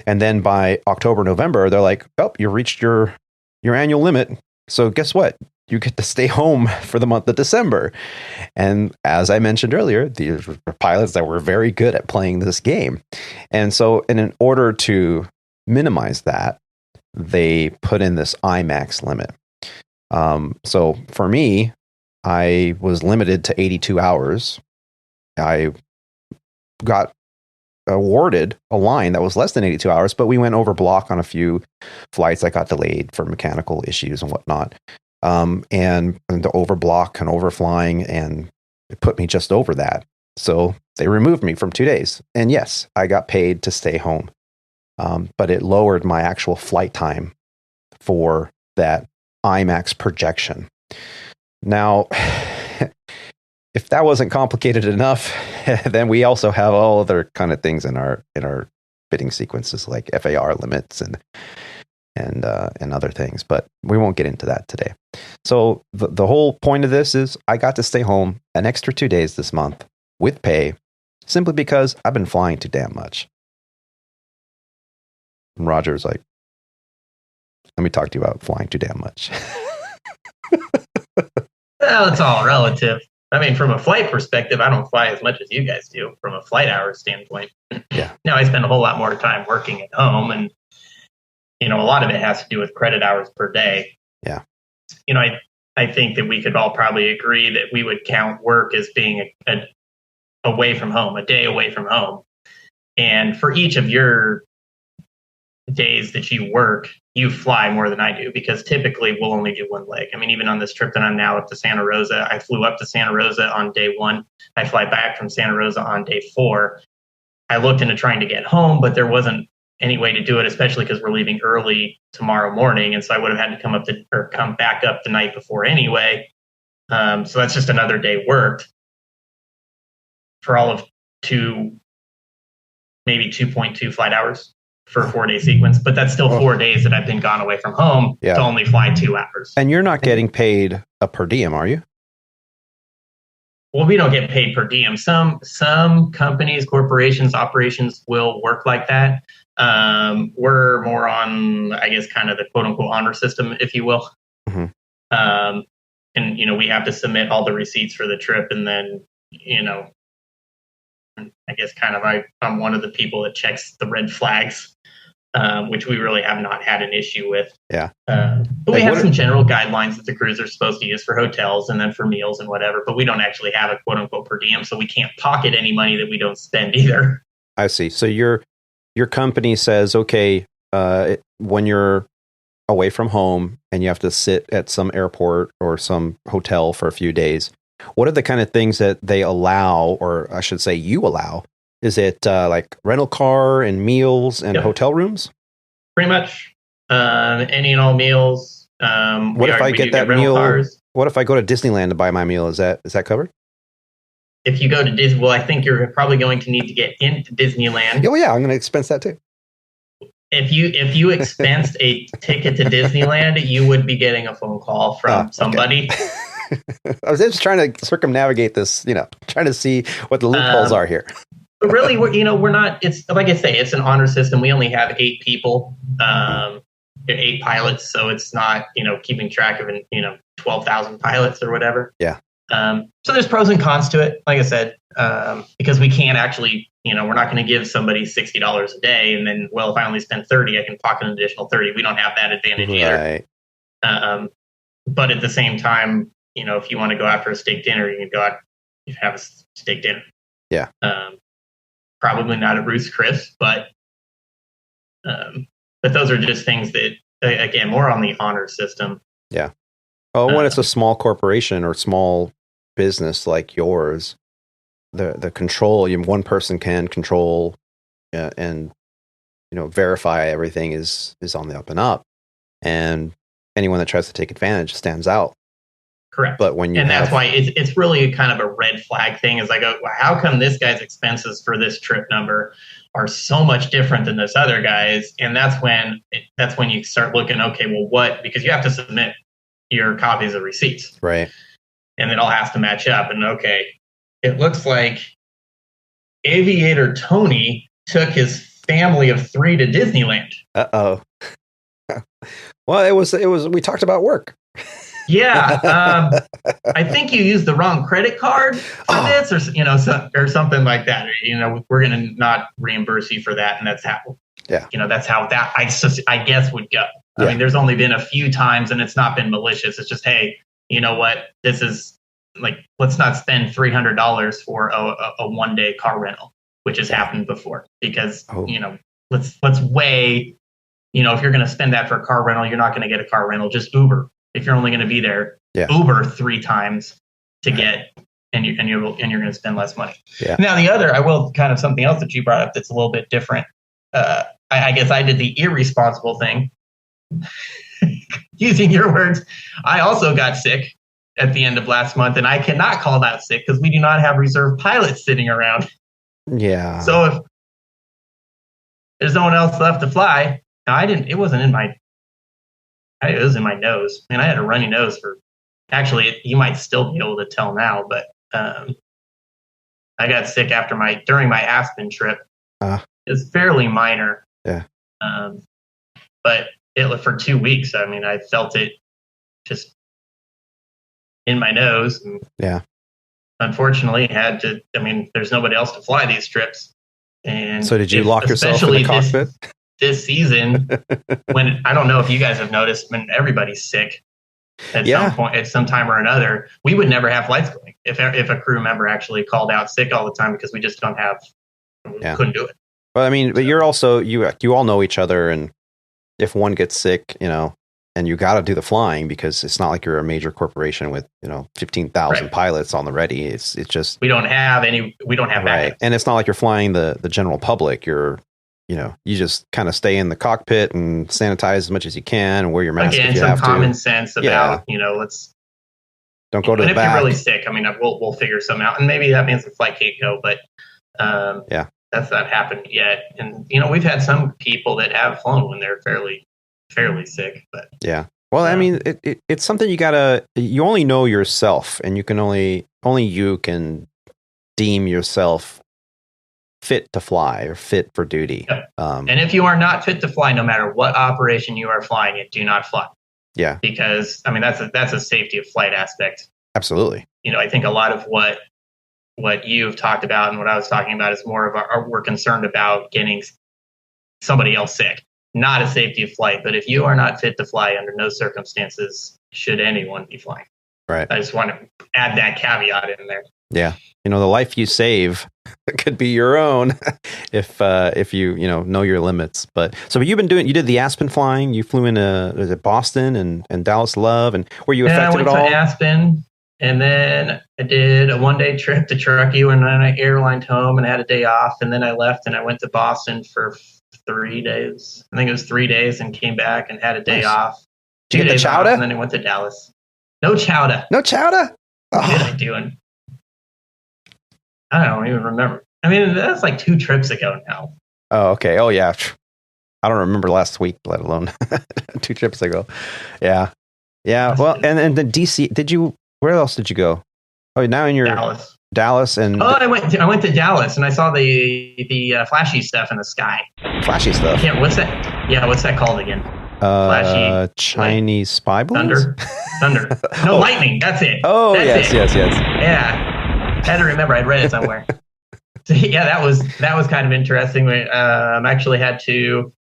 And then by October, November, they're like, oh, you reached your annual limit. So guess what? You get to stay home for the month of December. And as I mentioned earlier, these were pilots that were very good at playing this game. And so in order to minimize that, they put in this IMAX limit. So for me, I was limited to 82 hours. I got awarded a line that was less than 82 hours, but we went over block on a few flights that got delayed for mechanical issues and whatnot. And the over block and overflying, and it put me just over that. So they removed me from 2 days. And yes, I got paid to stay home. But it lowered my actual flight time for that IMAX projection. Now, if that wasn't complicated enough, then we also have all other kind of things in our bidding sequences, like FAR limits and other things. But we won't get into that today. So the whole point of this is I got to stay home an extra 2 days this month with pay, simply because I've been flying too damn much. And Roger's like, let me talk to you about flying too damn much. Well, it's all relative. I mean, from a flight perspective, I don't fly as much as you guys do from a flight hours standpoint. Yeah. Now, I spend a whole lot more time working at home, and, a lot of it has to do with credit hours per day. Yeah. I think that we could all probably agree that we would count work as being away from home, a day away from home. And for each of your days that you work, you fly more than I do, because typically we'll only do one leg. I mean, even on this trip that I'm now up to Santa Rosa, I flew up to Santa Rosa on day 1. I fly back from Santa Rosa on day 4. I looked into trying to get home, but there wasn't any way to do it, especially because we're leaving early tomorrow morning. And so I would have had to come back up the night before anyway. So that's just another day worked for all of maybe 2.2 flight hours for a 4-day sequence, but that's still 4 days that I've been gone away from home to only fly 2 hours. And you're not getting paid a per diem, are you? Well, we don't get paid per diem. Some companies, corporations, operations will work like that. We're more on, I guess, kind of the quote unquote honor system, if you will. Mm-hmm. And, we have to submit all the receipts for the trip. And then, I guess kind of I'm one of the people that checks the red flags, which we really have not had an issue with. Yeah. But we have some general guidelines that the crews are supposed to use for hotels and then for meals and whatever, but we don't actually have a quote unquote per diem, so we can't pocket any money that we don't spend either. I see. So your company says, okay, when you're away from home and you have to sit at some airport or some hotel for a few days, what are the kind of things that they allow, or I should say you allow? Is it like rental car and meals and hotel rooms? Pretty much. Any and all meals. What if I get that meal? Cars. What if I go to Disneyland to buy my meal? Is that covered? If you go to Disney, well, I think you're probably going to need to get into Disneyland. Oh yeah, I'm going to expense that too. If you expensed a ticket to Disneyland, you would be getting a phone call from somebody. I was just trying to circumnavigate this, trying to see what the loopholes are here. But really, we're not. It's like I say, it's an honor system. We only have 8 people, 8 pilots, so it's not keeping track of 12,000 pilots or whatever. Yeah. So there's pros and cons to it. Like I said, because we can't actually, we're not going to give somebody $60 a day, and then, well, if I only spend 30, I can pocket an additional 30. We don't have that advantage either. But at the same time, if you want to go out for a steak dinner, you can go out, you have a steak dinner. Yeah. Probably not a Ruth's Chris, but those are just things that, again, more on the honor system. Yeah. Oh, when it's a small corporation or small business like yours, the control, one person can control and verify everything is on the up and up, and anyone that tries to take advantage stands out. Correct. But when that's why it's really kind of a red flag thing. Is like, how come this guy's expenses for this trip number are so much different than this other guy's? And that's when you start looking, okay, well, what? Because you have to submit your copies of receipts, right? And it all has to match up. And okay, it looks like Aviator Tony took his family of 3 to Disneyland. Uh-oh. Well, it was we talked about work. Yeah, I think you used the wrong credit card for this, or something like that. We're going to not reimburse you for that, and that's how. Yeah. That's how that I guess would go. Yeah. I mean, there's only been a few times, and it's not been malicious. It's just, hey, you know what? This is like, let's not spend $300 for a 1-day car rental, which has happened before. Because let's weigh. If you're going to spend that for a car rental, you're not going to get a car rental. Just Uber. If you're only going to be there, Uber 3 times to get, and you're going to spend less money. Yeah. Now something else that you brought up that's a little bit different. I guess I did the irresponsible thing. Using your words, I also got sick at the end of last month, and I cannot call that sick because we do not have reserve pilots sitting around. Yeah. So if there's no one else left to fly, it was in my nose, and I had a runny nose for. Actually, you might still be able to tell now, but I got sick during my Aspen trip. It's fairly minor. Yeah. But for 2 weeks, I mean, I felt it just in my nose. And unfortunately, there's nobody else to fly these trips. And so did you lock yourself in the cockpit? This season, when I don't know if you guys have noticed, when everybody's sick at some point, at some time or another, we would never have flights going if a crew member actually called out sick all the time, because we just couldn't do it. Well, I mean, but you're also you all know each other, and if one gets sick, and you got to do the flying, because it's not like you're a major corporation with 15,000 pilots on the ready. It's just we don't have right, and it's not like you're flying the general public. You're you just kind of stay in the cockpit and sanitize as much as you can and wear your mask if you have to. Some common sense about, let's don't go to the back. If you're really sick, I mean, we'll figure some out, and maybe that means the flight can't go, but that's not happened yet. And we've had some people that have flown when they're fairly sick, but well, I mean, it's something you only know yourself, and you can only you can deem yourself fit to fly or fit for duty. And if you are not fit to fly, no matter what operation you are flying it, do not fly. Yeah. Because that's a safety of flight aspect. Absolutely. I think a lot of what you've talked about and what I was talking about is more of we're concerned about getting somebody else sick, not a safety of flight. But if you are not fit to fly, under no circumstances should anyone be flying. Right. I just want to add that caveat in there. Yeah. The life you save could be your own if you know your limits. But so you did the Aspen flying. You flew into Boston and Dallas Love, and were you affected at all? I went to Aspen, and then I did a 1-day trip to Truckee, and then I airlined home and had a day off, and then I left and I went to Boston for 3 days. I think it was 3 days, and came back and had a day off. Did you get the chowder? And then I went to Dallas. No chowder. No chowder? What did I do? I don't even remember. I mean, that's like 2 trips ago now. Oh, okay. Oh, yeah. I don't remember last week, let alone 2 trips ago. Yeah. Yeah. Well, and then DC, where else did you go? Oh, now in your Dallas and. Oh, I went to Dallas, and I saw the flashy stuff in the sky. Flashy stuff? Yeah. What's that? Yeah. What's that called again? Flashy. Chinese spy balloons? Thunder. No, lightning. That's it. Oh, that's yes. Yeah. I had to remember. I'd read it somewhere. So, yeah, that was kind of interesting. Actually had to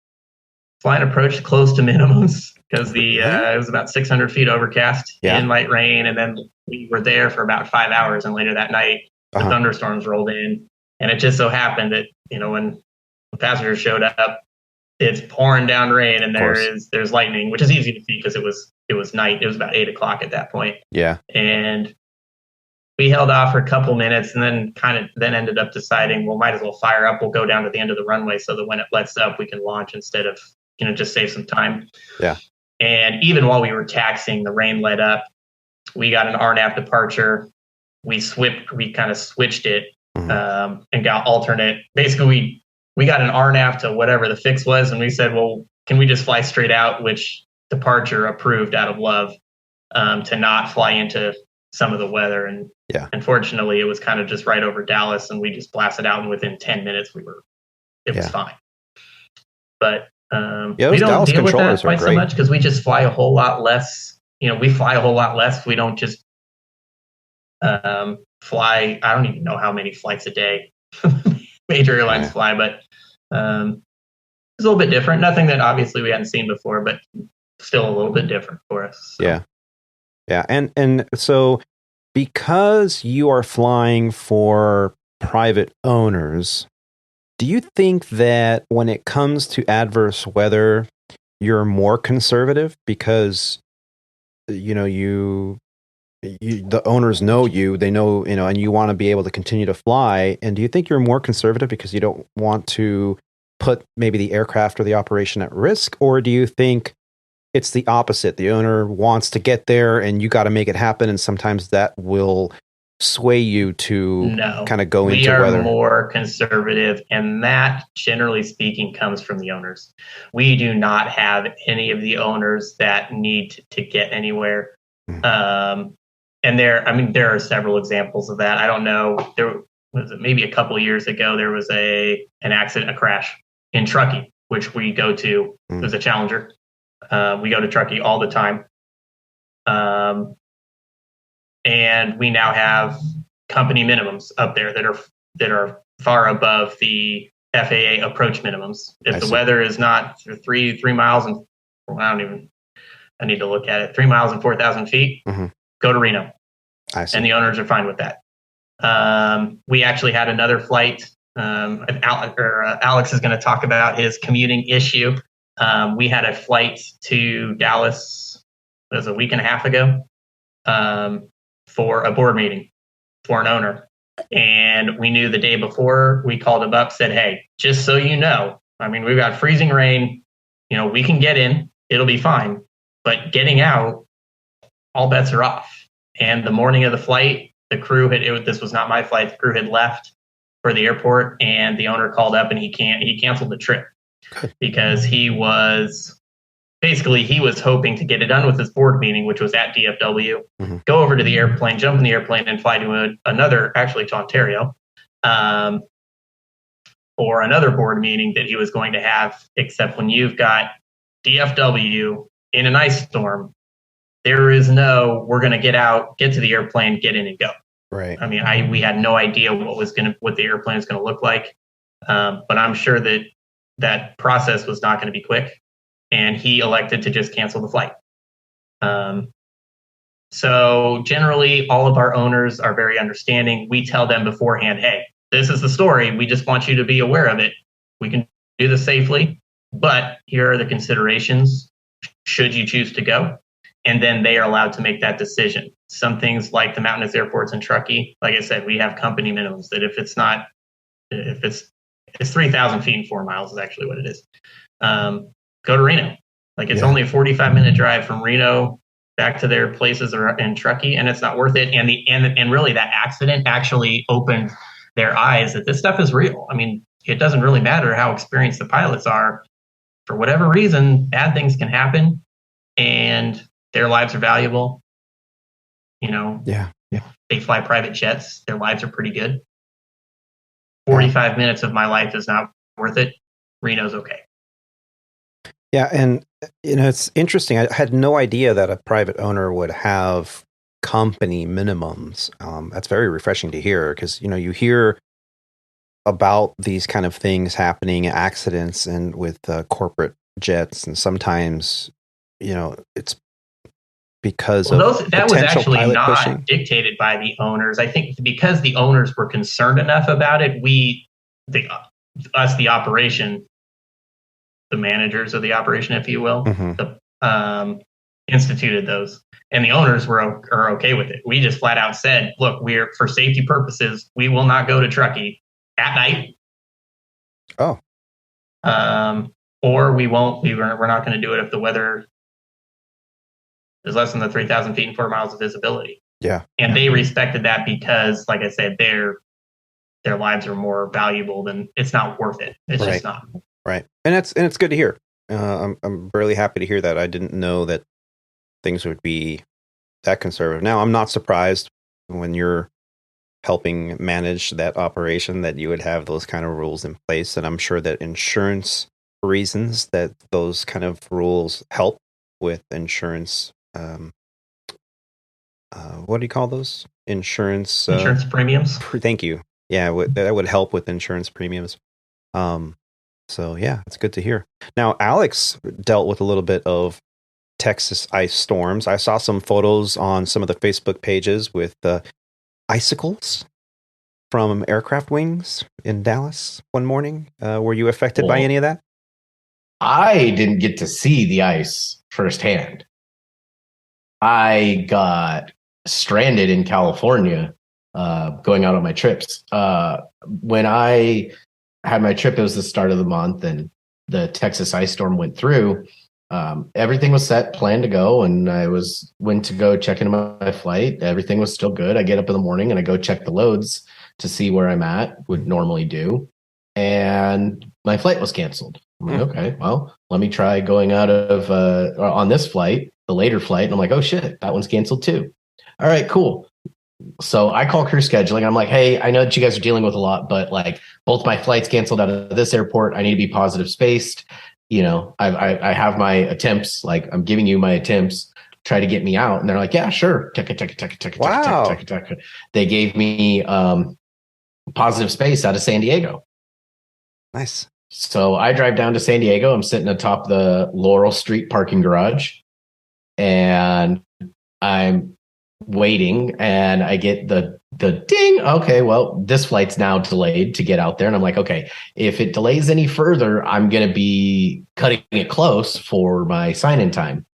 fly an approach close to minimums because it was about 600 feet overcast in light rain, and then we were there for about 5 hours, and later that night the thunderstorms rolled in. And it just so happened that, when the passengers showed up, it's pouring down rain and there's lightning, which is easy to see because it was night. It was about 8:00 at that point. Yeah. And we held off for a couple minutes and then ended up deciding, well, might as well fire up. We'll go down to the end of the runway so that when it lets up, we can launch instead of, just save some time. Yeah. And even while we were taxiing, the rain let up. We got an RNAV departure. We kind of switched it and got alternate. Basically, we got an RNAV to whatever the fix was, and we said, well, can we just fly straight out, which departure approved out of love to not fly into some of the weather. And unfortunately, it was kind of just right over Dallas, and we just blasted out, and within 10 minutes, it was fine. But we don't deal with that quite so much because we just fly a whole lot less. We fly a whole lot less. We don't just fly. I don't even know how many flights a day major airlines fly, but it's a little bit different. Nothing that obviously we hadn't seen before, but still a little bit different for us. So. Yeah. Yeah. And so because you are flying for private owners, do you think that when it comes to adverse weather, you're more conservative because, the owners know they know, and you want to be able to continue to fly? And do you think you're more conservative because you don't want to put maybe the aircraft or the operation at risk? Or do you think it's the opposite? The owner wants to get there and you got to make it happen. And sometimes that will sway you to kind of go into weather. We are more conservative, and that, generally speaking, comes from the owners. We do not have any of the owners that need to get anywhere. And there are several examples of that. I don't know. There was maybe a couple of years ago, there was an accident, a crash in Truckee, which we go to. It was a Challenger. We go to Truckee all the time. And we now have company minimums up there that are far above the FAA approach minimums. If the weather is not 3 miles and I need to look at it, 3 miles and 4,000 feet, go to Reno. And the owners are fine with that. We actually had another flight. Alex is going to talk about his commuting issue. We had a flight to Dallas, it was a week and a half ago, for a board meeting for an owner. And we knew the day before, we called him up, said, hey, just so you know, we've got freezing rain, we can get in, it'll be fine. But getting out, all bets are off. And the morning of the flight, the crew this was not my flight, the crew had left for the airport, and the owner called up and he canceled the trip because he was hoping to get it done with his board meeting, which was at DFW, go over to the airplane, jump in the airplane, and fly to to Ontario, for another board meeting that he was going to have. Except when you've got DFW in an ice storm, there is we're going to get out, get to the airplane, get in and go. Right. We had no idea what the airplane is going to look like. But I'm sure that process was not going to be quick. And he elected to just cancel the flight. So generally, all of our owners are very understanding. We tell them beforehand, hey, this is the story. We just want you to be aware of it. We can do this safely, but here are the considerations should you choose to go. And then they are allowed to make that decision. Some things like the mountainous airports in Truckee, like I said, we have company minimums that if it's 3,000 feet and 4 miles is actually what it is. Go to Reno. It's only a 45-minute drive from Reno back to their places in Truckee, and it's not worth it. And really that accident actually opened their eyes that this stuff is real. It doesn't really matter how experienced the pilots are. For whatever reason, bad things can happen, and their lives are valuable. They fly private jets. Their lives are pretty good. 45 minutes of my life is not worth it. Reno's okay. Yeah, and it's interesting. I had no idea that a private owner would have company minimums. That's very refreshing to hear because you hear about these kind of things happening, accidents, and with corporate jets, and sometimes it's because that of was potential actually pilot not pushing? dictated by the owners. I think because the owners were concerned enough about it, the operation, the managers of the operation, if you will, instituted those, and the owners are okay with it. We just flat out said, look, we're, for safety purposes, we will not go to Truckee at night. Oh. Or we won't. We're not going to do it if the weather is less than the 3,000 feet and 4 miles of visibility. Yeah. And they respected that because, like I said, their lives are more valuable than, it's not worth it. It's just not. Right. And it's good to hear. I'm really happy to hear that. I didn't know that things would be that conservative. Now, I'm not surprised when you're helping manage that operation that you would have those kind of rules in place. And I'm sure that insurance reasons that those kind of rules help with insurance. What do you call those? Insurance premiums. Thank you. Yeah, that would help with insurance premiums. So yeah, it's good to hear. Now, Alex dealt with a little bit of Texas ice storms. I saw some photos on some of the Facebook pages with icicles from aircraft wings in Dallas one morning. Were you affected by any of that? I didn't get to see the ice firsthand. I got stranded in California going out on my trips. When I had my trip, it was the start of the month, and the Texas ice storm went through. Everything was set, planned to go, and I went to go check into my flight. Everything was still good. I get up in the morning and I go check the loads to see where I'm at, would normally do, and my flight was canceled. I'm like, okay, well, let me try going out of on this flight, the later flight, and I'm like, oh shit, that one's canceled too. All right, cool. So I call crew scheduling. I'm like, hey, I know that you guys are dealing with a lot, but like both my flights canceled out of this airport. I need to be positive spaced. You know, I have my attempts. Like, I'm giving you my attempts. Try to get me out. And they're like, yeah, sure. Wow. They gave me positive space out of San Diego. Nice. So I drive down to San Diego. I'm sitting atop the Laurel Street parking garage, and I'm waiting, and I get the ding. Okay, well, this flight's now delayed to get out there. And I'm like, okay, if it delays any further, I'm going to be cutting it close for my sign-in time.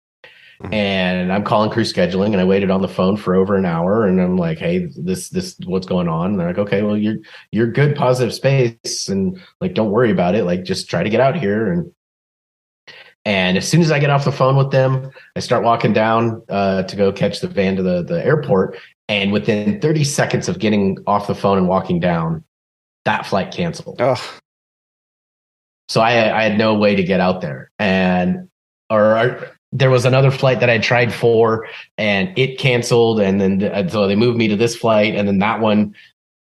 And I'm calling crew scheduling, and I waited on the phone for over an hour, and I'm like, hey, this what's going on? And they're like, okay, well, you're good, positive space, and like, don't worry about it. Like, just try to get out here. And as soon as I get off the phone with them, I start walking down to go catch the van to the airport. And within 30 seconds of getting off the phone and walking down, that flight canceled. Oh. So I had no way to get out there. There was another flight that I tried for, and it canceled. And then so they moved me to this flight, and then that one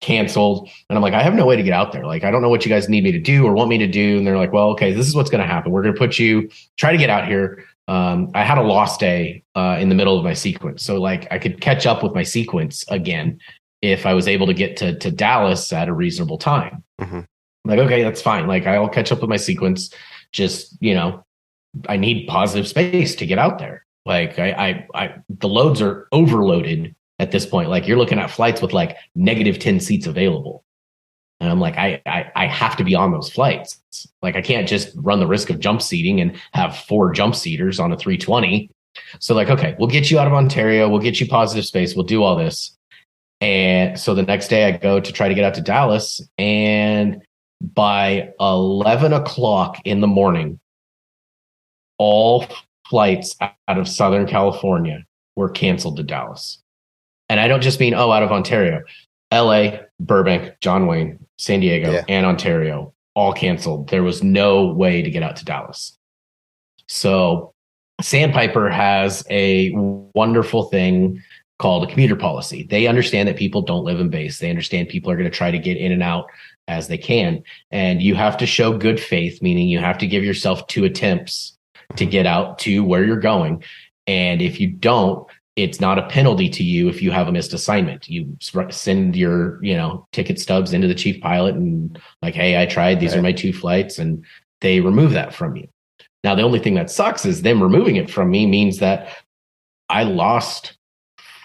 canceled. And I'm like, I have no way to get out there. Like, I don't know what you guys need me to do or want me to do. And they're like, well, okay, this is what's going to happen. We're going to try to get out here. I had a lost day in the middle of my sequence. So like, I could catch up with my sequence again if I was able to get to Dallas at a reasonable time. I'm like, okay, that's fine. Like, I'll catch up with my sequence. Just, you know, I need positive space to get out there. Like, the loads are overloaded at this point. Like, you're looking at flights with like -10 seats available. And I'm like, I have to be on those flights. Like, I can't just run the risk of jump seating and have 4 jump seaters on a 320. So like, okay, we'll get you out of Ontario. We'll get you positive space. We'll do all this. And so the next day I go to try to get out to Dallas. And by 11 o'clock in the morning, all flights out of Southern California were canceled to Dallas. And I don't just mean, out of Ontario, LA, Burbank, John Wayne, San Diego, and Ontario, all canceled. There was no way to get out to Dallas. So Sandpiper has a wonderful thing called a commuter policy. They understand that people don't live in base. They understand people are going to try to get in and out as they can. And you have to show good faith, meaning you have to give yourself 2 attempts to get out to where you're going. And if you don't, it's not a penalty to you if you have a missed assignment. You send your, ticket stubs into the chief pilot and like, hey, I tried, these are my 2 flights, and they remove that from you. Now, the only thing that sucks is them removing it from me means that I lost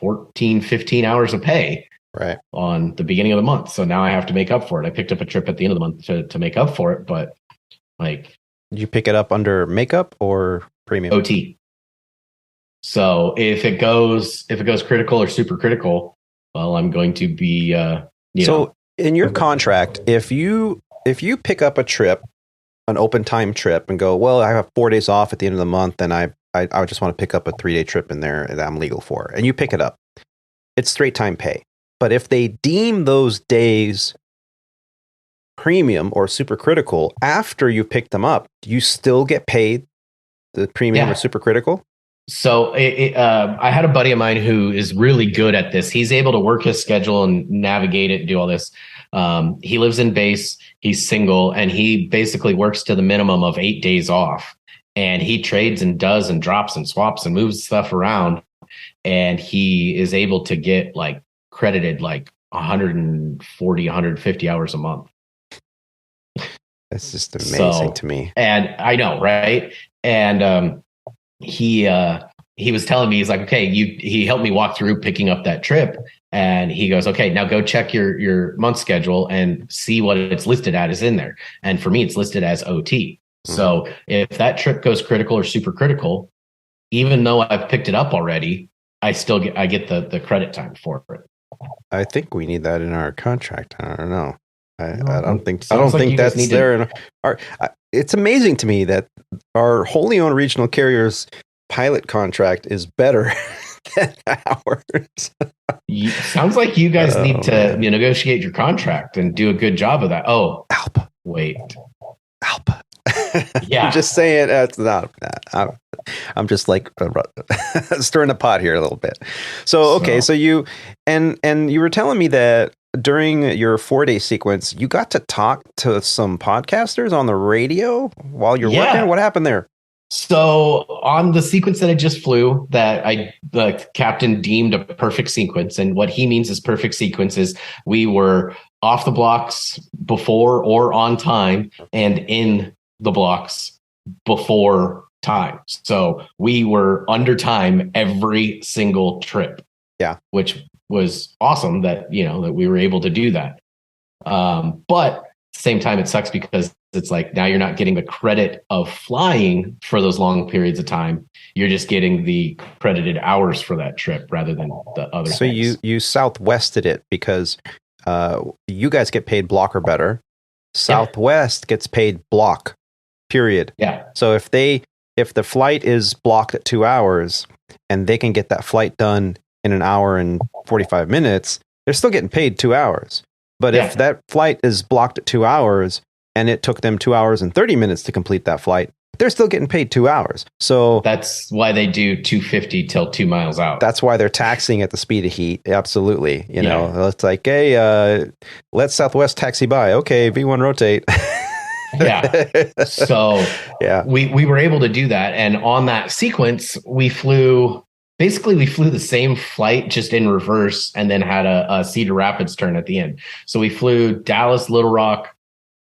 14, 15 hours of pay right on the beginning of the month. So now I have to make up for it. I picked up a trip at the end of the month to make up for it, but like, did you pick it up under makeup or premium? OT. So if it goes critical or super critical, well, I'm going to be in your contract, if you pick up a trip, an open time trip, and go, well, I have 4 days off at the end of the month, and I just want to pick up a 3-day trip in there that I'm legal for, and you pick it up, it's straight time pay. But if they deem those days premium or super critical after you pick them up, do you still get paid the premium or super critical? So I had a buddy of mine who is really good at this. He's able to work his schedule and navigate it and do all this. He lives in base. He's single, and he basically works to the minimum of 8 days off. And he trades and does and drops and swaps and moves stuff around. And he is able to get like credited like 140, 150 hours a month. That's just amazing to me. And I know, right? And he was telling me, he's like, okay, he helped me walk through picking up that trip. And he goes, okay, now go check your month schedule and see what it's listed at is in there. And for me, it's listed as OT. Mm-hmm. So if that trip goes critical or super critical, even though I've picked it up already, I get the credit time for it. I think we need that in our contract. I don't know. I don't think that's there. It's amazing to me that our wholly owned regional carriers pilot contract is better than ours. Sounds like you guys need to negotiate your contract and do a good job of that. Oh, ALPA. Wait. ALPA. Yeah. I'm just saying. I'm just like stirring the pot here a little bit. So okay, so you and you were telling me that during your 4-day sequence, you got to talk to some podcasters on the radio while you're working. What happened there? So on the sequence that I just flew, that the captain deemed a perfect sequence, and what he means is perfect sequence is we were off the blocks before or on time, and in the blocks before time. So we were under time every single trip. Yeah, which was awesome that we were able to do that. But at the same time, it sucks because it's like now you're not getting the credit of flying for those long periods of time. You're just getting the credited hours for that trip rather than the other. So things. you Southwested it because you guys get paid block or better. Southwest gets paid block, period. Yeah. So if the flight is blocked at 2 hours and they can get that flight done in an hour and 45 minutes, they're still getting paid 2 hours. But if that flight is blocked at 2 hours and it took them 2 hours and 30 minutes to complete that flight, they're still getting paid 2 hours. So that's why they do 250 till 2 miles out. That's why they're taxiing at the speed of heat. Absolutely. You know, it's like, hey, let Southwest taxi by. Okay, V1 rotate. Yeah. So we were able to do that. And on that sequence, we flew the same flight, just in reverse, and then had a Cedar Rapids turn at the end. So we flew Dallas, Little Rock,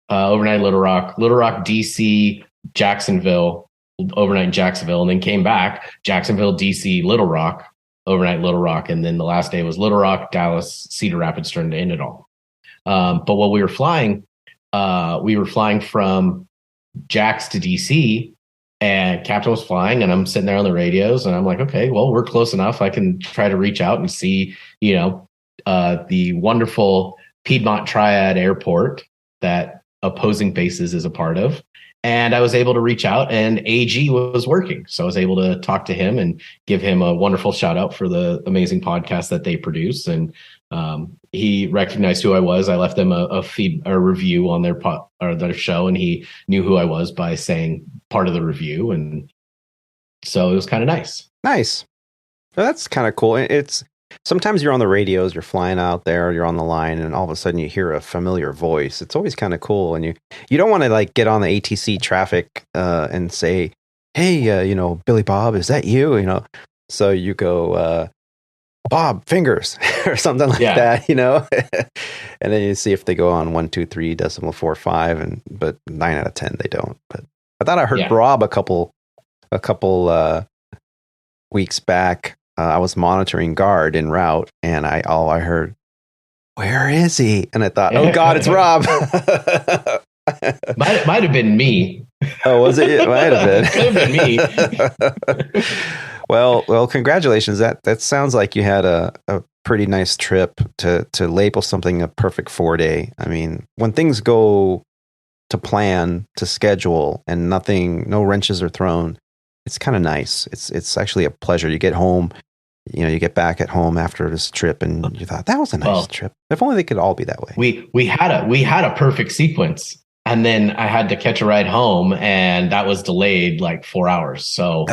overnight Little Rock, DC, Jacksonville, overnight in Jacksonville, and then came back, Jacksonville, DC, Little Rock, overnight Little Rock. And then the last day was Little Rock, Dallas, Cedar Rapids turn to end it all. But while we were flying from Jax to DC, and captain was flying, and I'm sitting there on the radios, and I'm like, okay, well, we're close enough. I can try to reach out and see, the wonderful Piedmont Triad Airport that opposing bases is a part of. And I was able to reach out, and AG was working. So I was able to talk to him and give him a wonderful shout out for the amazing podcast that they produce. And he recognized who I was. I left them a review on their show, and he knew who I was by saying part of the review. And so it was kind of nice. Nice. Well, that's kind of cool. It's sometimes you're on the radios, you're flying out there, you're on the line, and all of a sudden you hear a familiar voice. It's always kind of cool. And you don't want to like get on the ATC traffic and say, hey, Billy Bob, is that you? So you go, Bob Fingers or something like that, and then you see if they go on 123.45, but 9 out of 10 they don't. But I thought I heard Rob a couple weeks back I was monitoring guard en route, and all I heard, "Where is he?" And I thought, "Oh God, it's Rob." might have been me. Oh, was it? It might have been. Could have been me. Well, congratulations. That sounds like you had a pretty nice trip to label something a perfect 4-day. I mean, when things go to plan, to schedule, and no wrenches are thrown, it's kind of nice. It's actually a pleasure. You get home, you get back at home after this trip, and you thought that was a nice trip. If only they could all be that way. We had a perfect sequence. And then I had to catch a ride home, and that was delayed like 4 hours. So,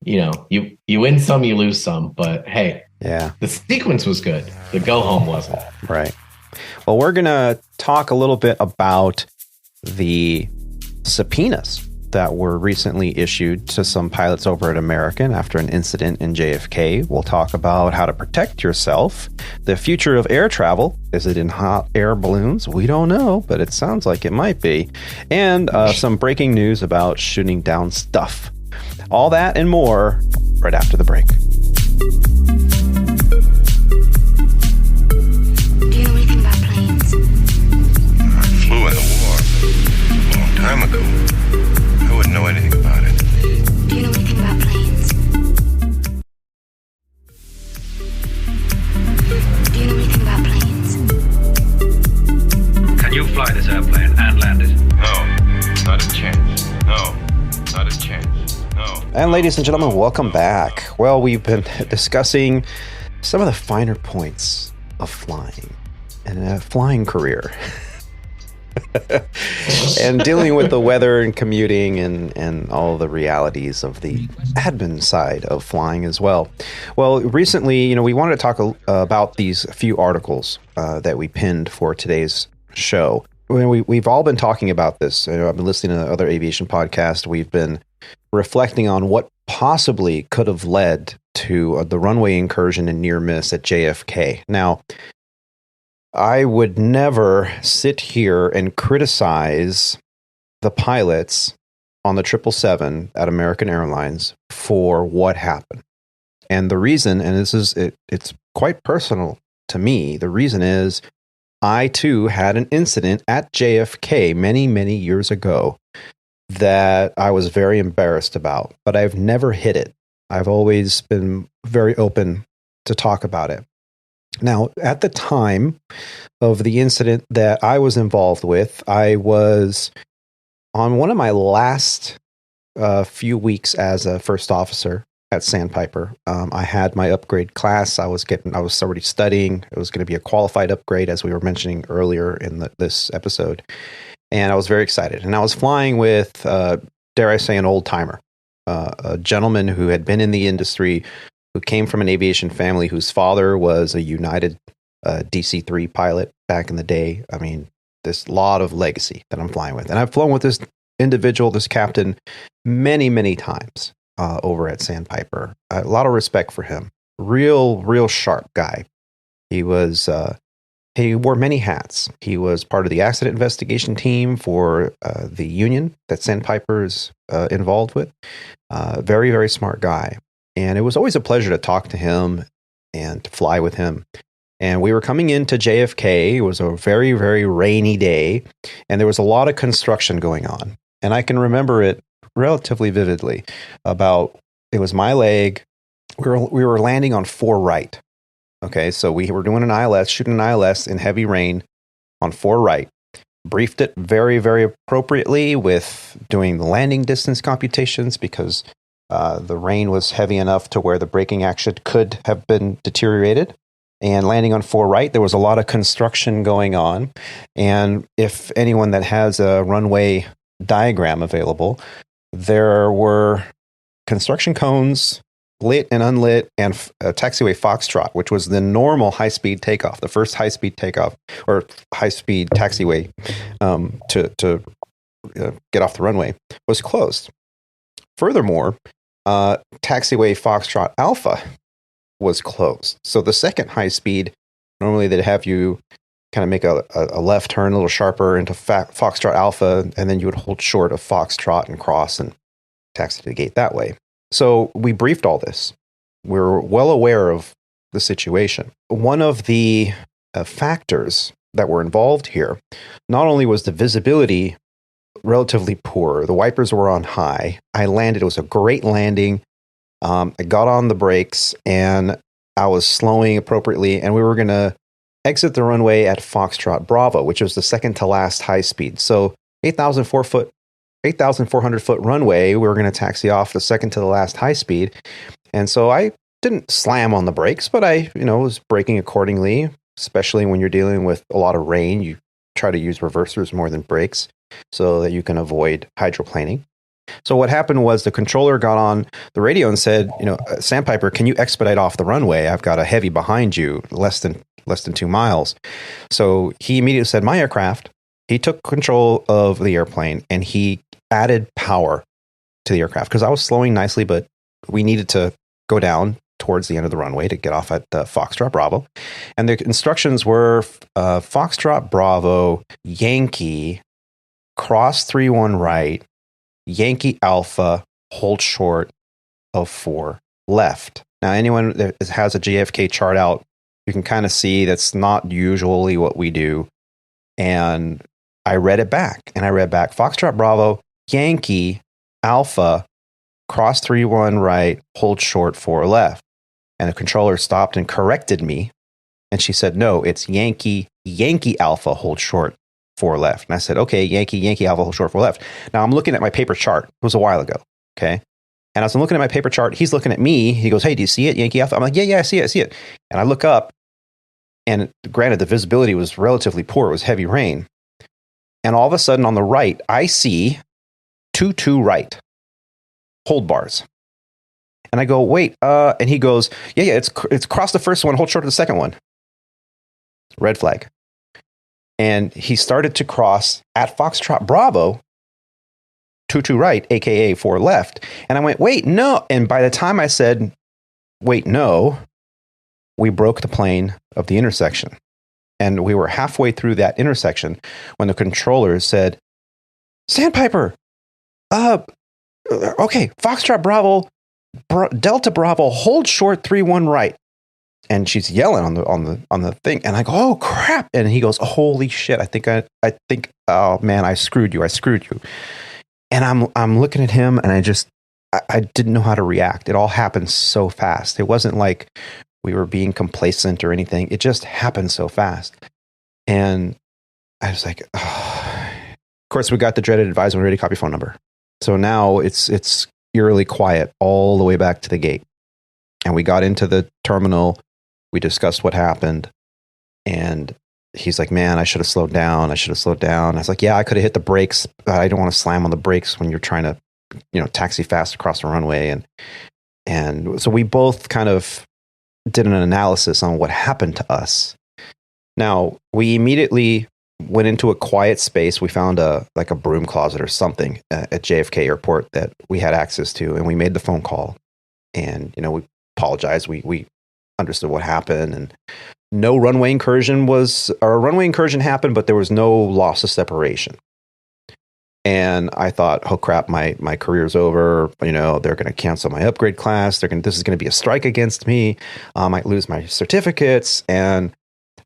you win some, you lose some. But hey, yeah, the sequence was good. The go home wasn't. Right. Well, we're going to talk a little bit about the subpoenas that were recently issued to some pilots over at American after an incident in JFK. We'll talk about how to protect yourself, the future of air travel. Is it in hot air balloons? We don't know, but it sounds like it might be. And some breaking news about shooting down stuff. All that and more right after the break. Do you know anything about planes? I flew in the war a long time ago. I wouldn't know anything about it. Do you know anything about planes? Do you know anything about planes? Can you fly this airplane and land it? No, not a chance. No, not a chance. No. And ladies and gentlemen, welcome back. Well, we've been discussing some of the finer points of flying and a flying career. And dealing with the weather and commuting and all the realities of the admin side of flying as well. Well, recently, we wanted to talk about these few articles that we pinned for today's show. We've all been talking about this. I've been listening to other aviation podcasts. We've been reflecting on what possibly could have led to the runway incursion and near miss at JFK. Now, I would never sit here and criticize the pilots on the 777 at American Airlines for what happened. And the reason, and it's quite personal to me, the reason is I too had an incident at JFK many, many years ago that I was very embarrassed about, but I've never hid it. I've always been very open to talk about it. Now, at the time of the incident that I was involved with, I was on one of my last few weeks as a first officer at Sandpiper. I had my upgrade class. I was already studying. It was going to be a qualified upgrade, as we were mentioning earlier in this episode. And I was very excited. And I was flying with, dare I say, an old timer, a gentleman who had been in the industry, who came from an aviation family whose father was a United DC-3 pilot back in the day. I mean, this lot of legacy that I'm flying with. And I've flown with this individual, this captain, many, many times over at Sandpiper. A lot of respect for him. Real sharp guy. He wore many hats. He was part of the accident investigation team for the union that Sandpiper is involved with. Very, very smart guy. And it was always a pleasure to talk to him and to fly with him. And we were coming into JFK. It was a very, very rainy day, and there was a lot of construction going on. And I can remember it relatively vividly. It was my leg. We were landing on 4 right. Okay, so we were doing an ILS, shooting an ILS in heavy rain on 4 right. Briefed it very, very appropriately with doing the landing distance computations because the rain was heavy enough to where the braking action could have been deteriorated. And landing on 4 right, there was a lot of construction going on. And if anyone that has a runway diagram available, there were construction cones, lit and unlit, and taxiway Foxtrot, which was the normal high-speed takeoff, the first high-speed takeoff or high-speed taxiway to get off the runway, was closed. Furthermore, taxiway Foxtrot Alpha was closed. So the second high speed, normally they'd have you kind of make a left turn a little sharper into Foxtrot Alpha, and then you would hold short of Foxtrot and cross and taxi to the gate that way. So we briefed all this. we're well aware of the situation. One of the factors that were involved here, not only was the visibility relatively poor, the wipers were on high. I landed, it was a great landing. I got on the brakes and I was slowing appropriately, and we were going to exit the runway at Foxtrot Bravo, which was the second to last high speed. So 8,400 foot runway, we were going to taxi off the second to the last high speed. And so I didn't slam on the brakes, but I, was braking accordingly, especially when you're dealing with a lot of rain. You try to use reversers more than brakes so that you can avoid hydroplaning. So what happened was the controller got on the radio and said, Sandpiper, can you expedite off the runway? I've got a heavy behind you, less than 2 miles. So he immediately said, my aircraft. He took control of the airplane and he added power to the aircraft because I was slowing nicely, but we needed to go down towards the end of the runway to get off at Foxtrot Bravo. And the instructions were Foxtrot Bravo, Yankee, cross 31 right, Yankee Alpha, hold short of 4 left. Now, anyone that has a JFK chart out, you can kind of see that's not usually what we do. And I read it back, Foxtrot Bravo, Yankee Alpha, cross 31 right, hold short 4 left. And the controller stopped and corrected me. And she said, no, it's Yankee Alpha, hold short 4 left. And I said, okay, Yankee Alpha, hold short 4 left. Now I'm looking at my paper chart. It was a while ago. Okay. And as I'm looking at my paper chart, he's looking at me. He goes, hey, do you see it? Yankee Alpha. I'm like, yeah, I see it. And I look up, and granted, the visibility was relatively poor. It was heavy rain. And all of a sudden on the right, I see 22 right, hold bars. And I go, wait, and he goes, yeah, it's crossed the first one, hold short of the second one. Red flag. And he started to cross at Foxtrot Bravo, 22 right, aka 4 left. And I went, wait, no. And by the time I said, wait, no, we broke the plane of the intersection. And we were halfway through that intersection when the controller said, Sandpiper, okay, Foxtrot Bravo, Delta Bravo, hold short 31 right. And she's yelling on the thing, and I go, oh crap! And he goes, holy shit! I think, oh man, I screwed you. And I'm looking at him, and I didn't know how to react. It all happened so fast. It wasn't like we were being complacent or anything. It just happened so fast, and I was like, oh. Of course, we got the dreaded advise when ready copy phone number. So now it's eerily quiet all the way back to the gate, and we got into the terminal. We discussed what happened, and he's like, man, I should have slowed down. I was like, yeah, I could have hit the brakes, but I don't want to slam on the brakes when you're trying to, taxi fast across the runway. And so we both kind of did an analysis on what happened to us. Now, we immediately went into a quiet space. We found a broom closet or something at JFK Airport that we had access to, and we made the phone call. And, we apologized. We understood what happened, and no runway incursion happened, but there was no loss of separation. And I thought, oh crap, my career's over. They're going to cancel my upgrade class. This is going to be a strike against me. I might lose my certificates. And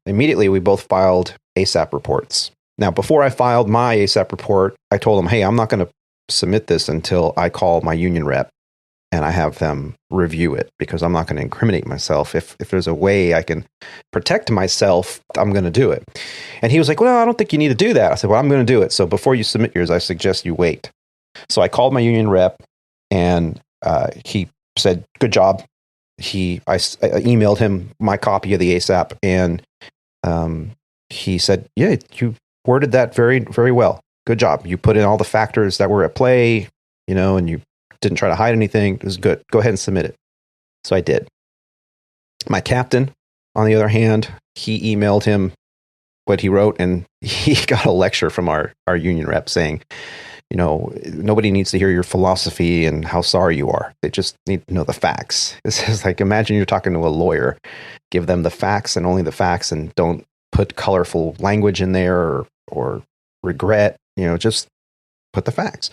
immediately we both filed ASAP reports. Now, before I filed my ASAP report, I told them, hey, I'm not going to submit this until I call my union rep and I have them review it, because I'm not going to incriminate myself. If there's a way I can protect myself, I'm going to do it. And he was like, well, I don't think you need to do that. I said, well, I'm going to do it. So before you submit yours, I suggest you wait. So I called my union rep, and he said, good job. I emailed him my copy of the ASAP, and he said, yeah, you worded that very, very well. Good job. You put in all the factors that were at play, and you didn't try to hide anything. It was good. Go ahead and submit it. So I did. My captain, on the other hand, he emailed him what he wrote, and he got a lecture from our union rep saying, nobody needs to hear your philosophy and how sorry you are. They just need to know the facts. This is like, imagine you're talking to a lawyer. Give them the facts and only the facts, and don't put colorful language in there or regret. Just put the facts.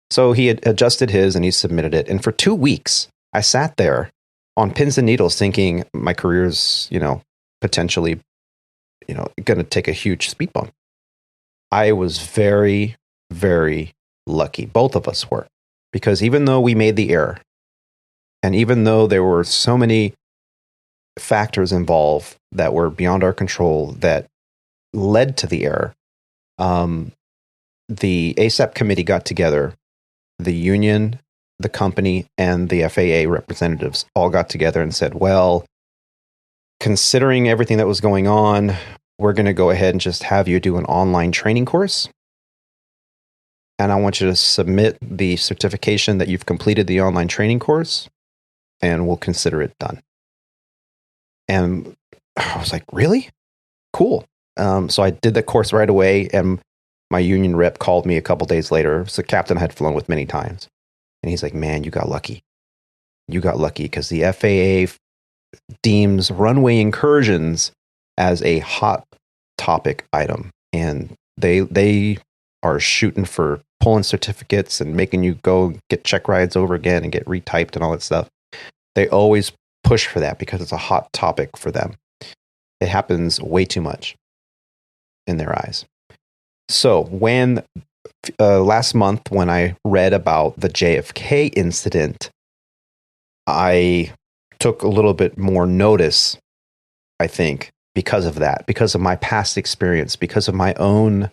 So he had adjusted his, and he submitted it. And for 2 weeks, I sat there on pins and needles thinking my career's, potentially, going to take a huge speed bump. I was very, very lucky. Both of us were, because even though we made the error, and even though there were so many factors involved that were beyond our control that led to the error, the ASAP committee got together, the union, the company, and the FAA representatives all got together and said, well, considering everything that was going on, we're going to go ahead and just have you do an online training course. And I want you to submit the certification that you've completed the online training course, and we'll consider it done. And I was like, really? Cool. So I did the course right away, and my union rep called me a couple days later. So captain I had flown with many times. And he's like, man, you got lucky. You got lucky because the FAA deems runway incursions as a hot topic item. And they are shooting for pulling certificates and making you go get check rides over again and get retyped and all that stuff. They always push for that because it's a hot topic for them. It happens way too much in their eyes. So when last month, when I read about the JFK incident, I took a little bit more notice, I think, because of that, because of my past experience, because of my own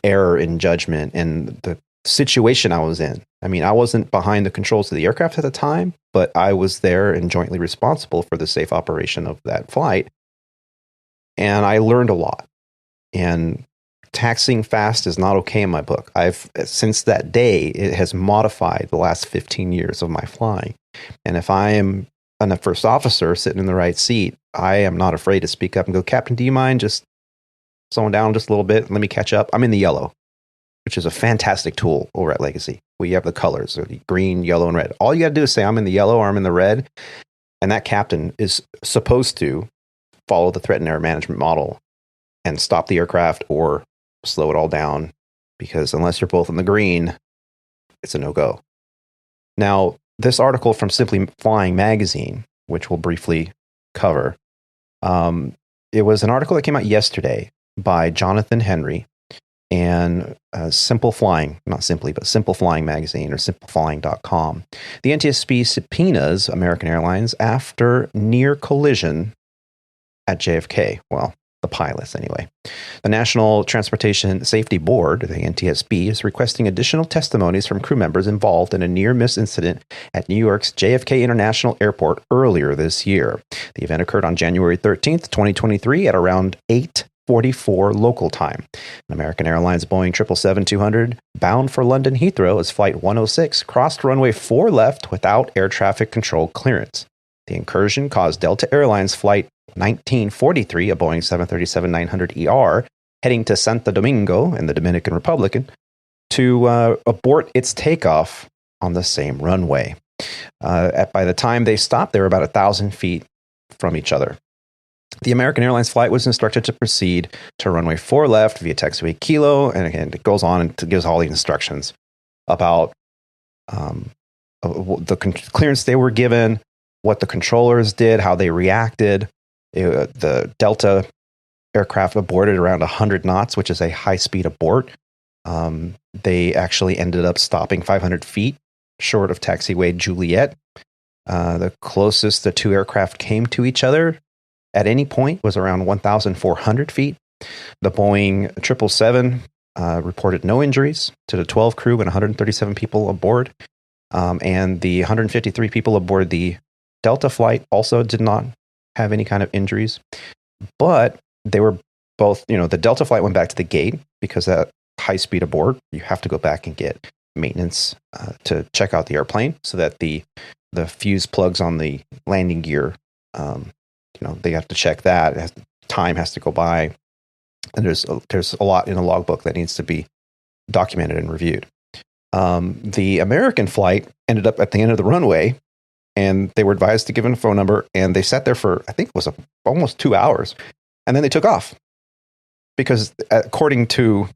error in judgment and the situation I was in. I mean, I wasn't behind the controls of the aircraft at the time, but I was there and jointly responsible for the safe operation of that flight. And I learned a lot. And taxiing fast is not okay in my book. Since that day, it has modified the last 15 years of my flying. And if I am a first officer sitting in the right seat, I am not afraid to speak up and go, Captain, do you mind just slowing down just a little bit? Let me catch up. I'm in the yellow, which is a fantastic tool over at Legacy. We have the colors, the green, yellow, and red. All you got to do is say, I'm in the yellow or I'm in the red. And that captain is supposed to follow the threat and error management model and stop the aircraft or slow it all down, because unless you're both in the green, it's a no-go. Now, this article from Simply Flying magazine, which we'll briefly cover, it was an article that came out yesterday by Jonathan Henry and Simple Flying, not simply, but Simple Flying magazine or simpleflying.com. The NTSB subpoenas American Airlines after near collision at JFK. Well, the pilots anyway. The National Transportation Safety Board, the NTSB, is requesting additional testimonies from crew members involved in a near-miss incident at New York's JFK International Airport earlier this year. The event occurred on January 13th, 2023 at around 8:44 local time. An American Airlines Boeing 777-200 bound for London Heathrow as Flight 106 crossed runway 4 left without air traffic control clearance. The incursion caused Delta Airlines Flight 1943, a Boeing 737-900ER, heading to Santo Domingo in the Dominican Republic, to abort its takeoff on the same runway. By the time they stopped, they were about 1,000 feet from each other. The American Airlines flight was instructed to proceed to runway 4 left via taxiway Kilo, and again, it goes on and gives all the instructions about the clearance they were given, what the controllers did, how they reacted. The Delta aircraft aborted around 100 knots, which is a high-speed abort. They actually ended up stopping 500 feet short of taxiway Juliet. The closest the two aircraft came to each other at any point was around 1,400 feet. The Boeing 777 reported no injuries to the 12 crew and 137 people aboard. And the 153 people aboard the Delta flight also did not have any kind of injuries. But they were both, the Delta flight went back to the gate because that high-speed abort, you have to go back and get maintenance to check out the airplane so that the fuse plugs on the landing gear, they have to check that. Time has to go by. And there's a lot in the logbook that needs to be documented and reviewed. The American flight ended up at the end of the runway, and they were advised to give in a phone number, and they sat there for, I think it was almost 2 hours, and then they took off because according to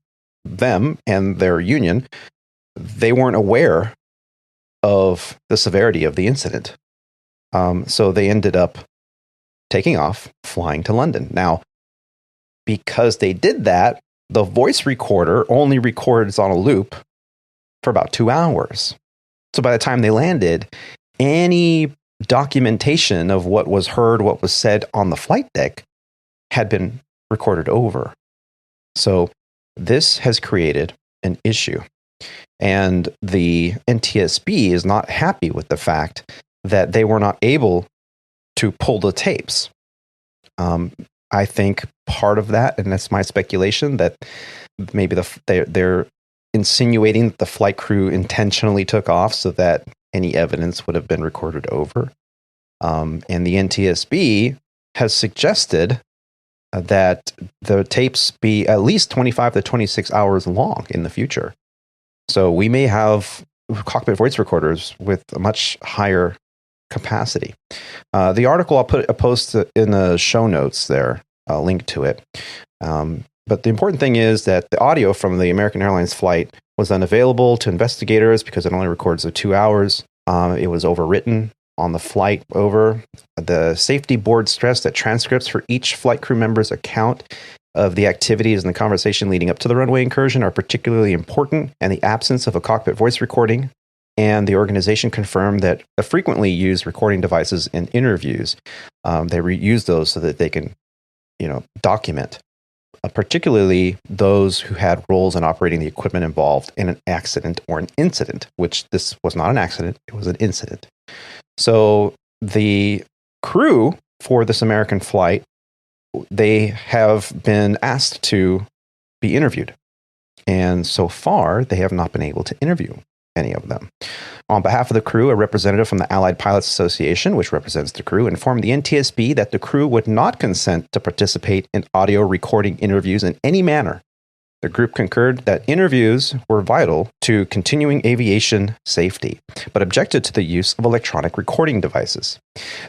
them and their union, they weren't aware of the severity of the incident. So they ended up taking off, flying to London. Now, because they did that, the voice recorder only records on a loop for about 2 hours. So by the time they landed, any documentation of what was heard, what was said on the flight deck had been recorded over. So this has created an issue. And the NTSB is not happy with the fact that they were not able to pull the tapes. I think part of that, and that's my speculation, that maybe they're insinuating that the flight crew intentionally took off so that any evidence would have been recorded over. And the NTSB has suggested that the tapes be at least 25 to 26 hours long in the future. So we may have cockpit voice recorders with a much higher capacity. The article, I'll put a post in the show notes there, a link to it. But the important thing is that the audio from the American Airlines flight was unavailable to investigators because it only records the 2 hours. It was overwritten on the flight over. The safety board stressed that transcripts for each flight crew member's account of the activities and the conversation leading up to the runway incursion are particularly important, and the absence of a cockpit voice recording. And the organization confirmed that the frequently used recording devices in interviews, they reuse those so that they can, document, particularly those who had roles in operating the equipment involved in an accident or an incident, which this was not an accident, it was an incident. So the crew for this American flight, they have been asked to be interviewed. And so far, they have not been able to interview any of them. On behalf of the crew, a representative from the Allied Pilots Association, which represents the crew, informed the NTSB that the crew would not consent to participate in audio recording interviews in any manner. The group concurred that interviews were vital to continuing aviation safety, but objected to the use of electronic recording devices.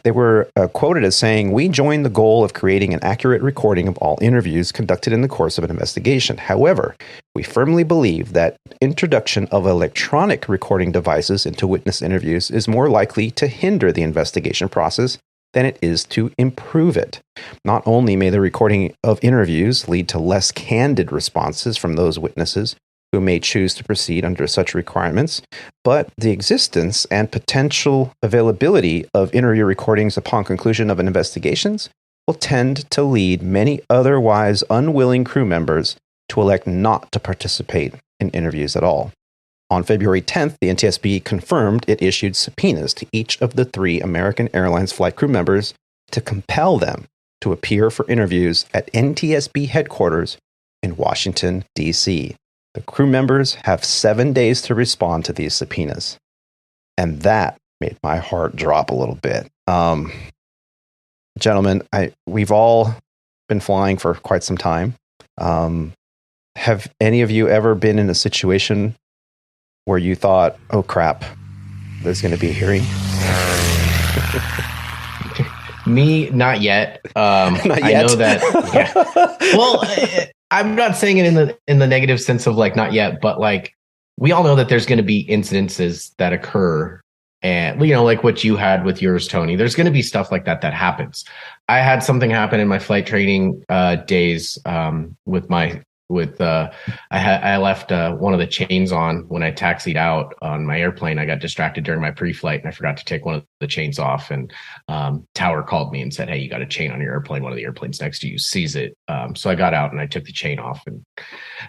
They were quoted as saying, "We join the goal of creating an accurate recording of all interviews conducted in the course of an investigation. However, we firmly believe that introduction of electronic recording devices into witness interviews is more likely to hinder the investigation process than it is to improve it. Not only may the recording of interviews lead to less candid responses from those witnesses who may choose to proceed under such requirements, but the existence and potential availability of interview recordings upon conclusion of an investigations will tend to lead many otherwise unwilling crew members to elect not to participate in interviews at all." On February 10th, the NTSB confirmed it issued subpoenas to each of the 3 American Airlines flight crew members to compel them to appear for interviews at NTSB headquarters in Washington, D.C. The crew members have 7 days to respond to these subpoenas. And that made my heart drop a little bit. Gentlemen, we've all been flying for quite some time. Have any of you ever been in a situation where you thought, oh crap, there's going to be a hearing? Me, not yet. Not yet. I know that. Yeah. Well, I'm not saying it in the negative sense of like not yet, but like we all know that there's going to be incidences that occur, and like what you had with yours, Tony. There's going to be stuff like that happens. I had something happen in my flight training days I left one of the chains on when I taxied out on my airplane. I got distracted during my pre-flight and I forgot to take one of the chains off, and Tower called me and said, "Hey, you got a chain on your airplane. One of the airplanes next to you sees it." So I got out and I took the chain off, and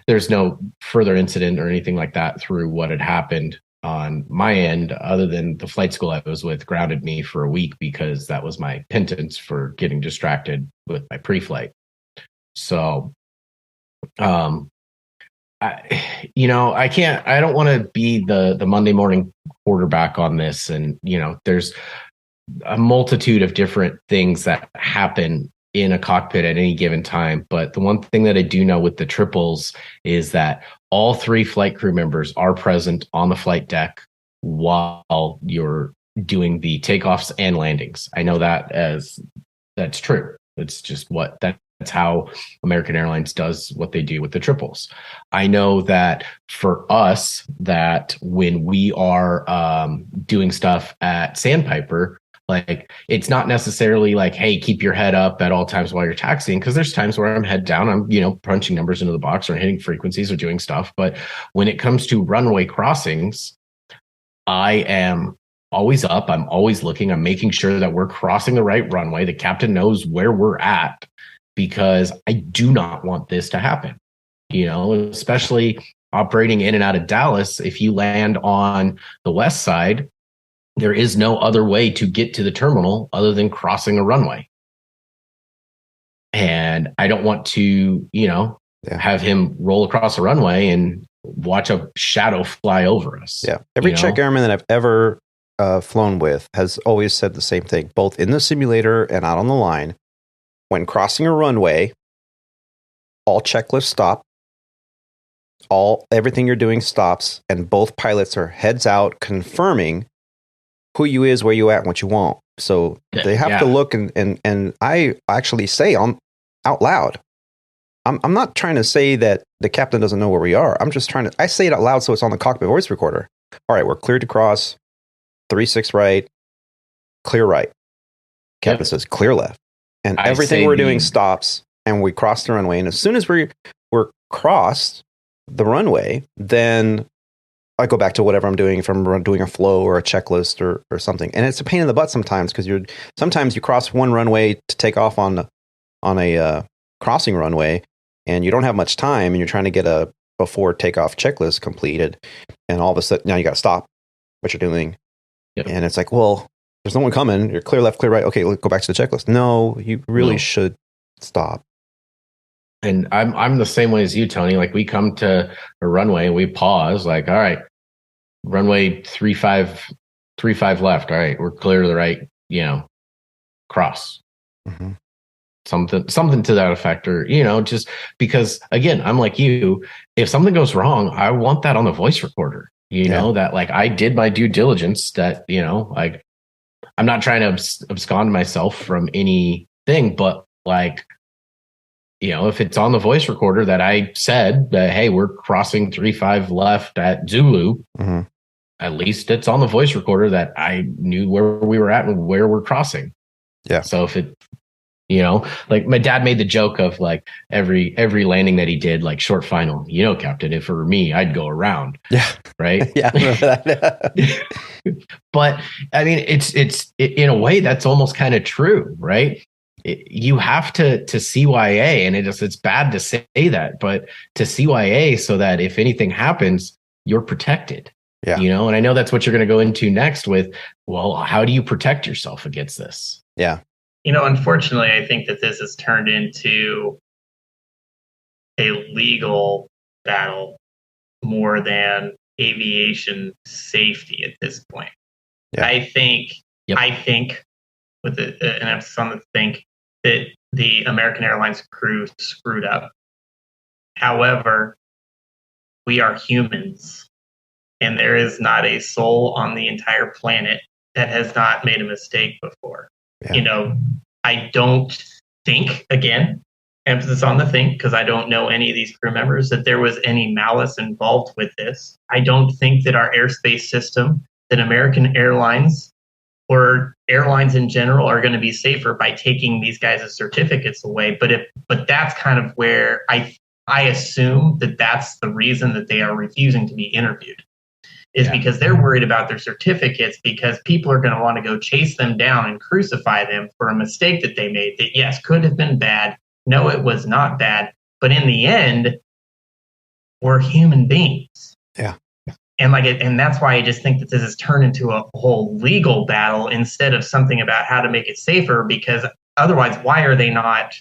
there's no further incident or anything like that through what had happened on my end, other than the flight school I was with grounded me for a week because that was my penance for getting distracted with my pre-flight. So I don't want to be the Monday morning quarterback on this. And, there's a multitude of different things that happen in a cockpit at any given time. But the one thing that I do know with the triples is that all 3 flight crew members are present on the flight deck while you're doing the takeoffs and landings. I know that's true. It's just that's how American Airlines does what they do with the triples. I know that for us, that when we are doing stuff at Sandpiper, Like, it's not necessarily like, hey, keep your head up at all times while you're taxiing, because there's times where I'm head down, I'm, punching numbers into the box or hitting frequencies or doing stuff. But when it comes to runway crossings, I am always up. I'm always looking. I'm making sure that we're crossing the right runway. The captain knows where we're at, because I do not want this to happen. Especially operating in and out of Dallas. If you land on the west side, there is no other way to get to the terminal other than crossing a runway. And I don't want to, have him roll across a runway and watch a shadow fly over us. Yeah. Every check airman that I've ever flown with has always said the same thing, both in the simulator and out on the line. When crossing a runway, all checklists stop. Everything you're doing stops, and both pilots are heads out confirming who you is, where you at, and what you want. So they have to look, and I actually say out loud, I'm not trying to say that the captain doesn't know where we are. I'm just I say it out loud so it's on the cockpit voice recorder. All right, we're cleared to cross, 36 right, clear right. Captain says clear left. And everything we're doing stops, and we cross the runway. And as soon as we're crossed the runway, then I go back to whatever I'm doing, if I'm doing a flow or a checklist or something. And it's a pain in the butt sometimes, because sometimes you cross one runway to take off on a crossing runway, and you don't have much time, and you're trying to get a before takeoff checklist completed, and all of a sudden now you got to stop what you're doing. Yep. And it's like, well, there's no one coming. You're clear left, clear right. Okay, let's go back to the checklist. No, you really should stop. And I'm the same way as you, Tony. Like, we come to a runway, we pause, like, all right, runway 35 left. All right, we're clear to the right, cross. Mm-hmm. Something to that effect, or, just because, again, I'm like you, if something goes wrong, I want that on the voice recorder, that like I did my due diligence, that, like, I'm not trying to abscond myself from anything, but like, if it's on the voice recorder that I said that, hey, we're crossing 35 left at Zulu, mm-hmm. At least it's on the voice recorder that I knew where we were at and where we're crossing. Yeah. So if it, like my dad made the joke of like every landing that he did, like short final, Captain, if it were me, I'd go around. Yeah. Right. Yeah. I remember that. But I mean, it's in a way that's almost kind of true, right? You have to CYA, and it's bad to say that, but to CYA so that if anything happens, you're protected. Yeah. And I know that's what you're going to go into next with, well, how do you protect yourself against this? Yeah. Unfortunately, I think that this has turned into a legal battle more than aviation safety at this point. Yeah. I think with an emphasis on the think, that the American Airlines crew screwed up. However, we are humans, and there is not a soul on the entire planet that has not made a mistake before. Yeah. I don't think, again, emphasis on the think, because I don't know any of these crew members, that there was any malice involved with this. I don't think that our airspace system, that American Airlines or airlines in general are going to be safer by taking these guys' certificates away. But that's kind of where I assume that that's the reason that they are refusing to be interviewed, is because they're worried about their certificates, because people are going to want to go chase them down and crucify them for a mistake that they made that, yes, could have been bad. No, it was not bad. But in the end, we're human beings. Yeah. And that's why I just think that this has turned into a whole legal battle instead of something about how to make it safer, because otherwise, why are they not?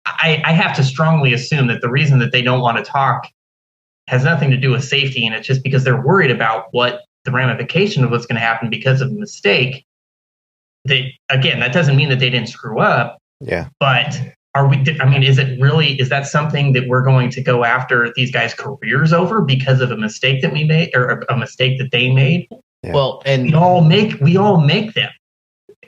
I have to strongly assume that the reason that they don't want to talk has nothing to do with safety, and it's just because they're worried about what the ramification of what's going to happen because of a mistake. That doesn't mean that they didn't screw up. Yeah. But is that something that we're going to go after these guys' careers over because of a mistake that we made, or a mistake that they made? Yeah. Well, and we all make them.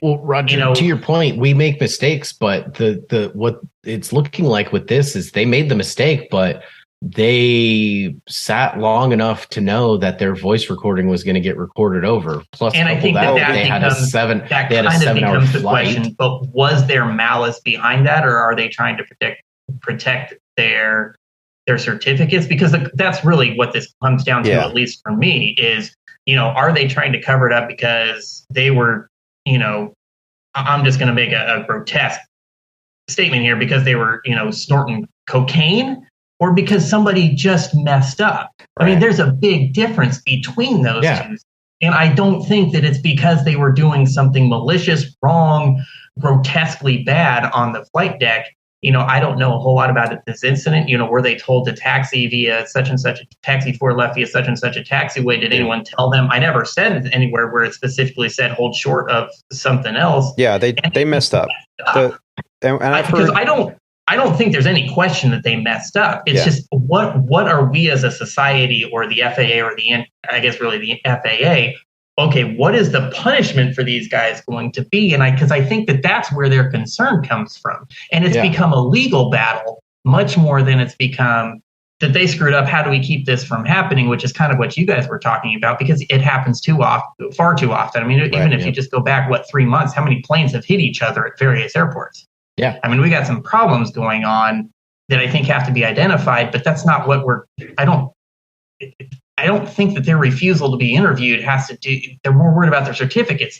Well, Roger, to your point, we make mistakes, but the what it's looking like with this is they made the mistake, but they sat long enough to know that their voice recording was going to get recorded over. Plus, and I think that they had a 7 hour becomes the flight. question. But was there malice behind that, or are they trying to protect their certificates? Because that's really what this comes down to, at least for me, is, are they trying to cover it up because they were, I'm just going to make a grotesque statement here, because they were, snorting cocaine, or because somebody just messed up. Right. I mean, there's a big difference between those two. And I don't think that it's because they were doing something malicious, wrong, grotesquely bad on the flight deck. I don't know a whole lot about this incident. Were they told to taxi via such and such a taxi 4 left via such and such a taxiway? Did anyone tell them? I never said anywhere where it specifically said hold short of something else. Yeah, they messed up. Because I don't think there's any question that they messed up. It's just what are we as a society, or the FAA, or I guess really the FAA? Okay, what is the punishment for these guys going to be? And because I think that that's where their concern comes from. And it's become a legal battle much more than it's become that they screwed up. How do we keep this from happening? Which is kind of what you guys were talking about, because it happens far too often. I mean, even if you just go back, 3 months, how many planes have hit each other at various airports? Yeah. I mean, we got some problems going on that I think have to be identified, but that's not what I don't think that their refusal to be interviewed has to do. They're more worried about their certificates,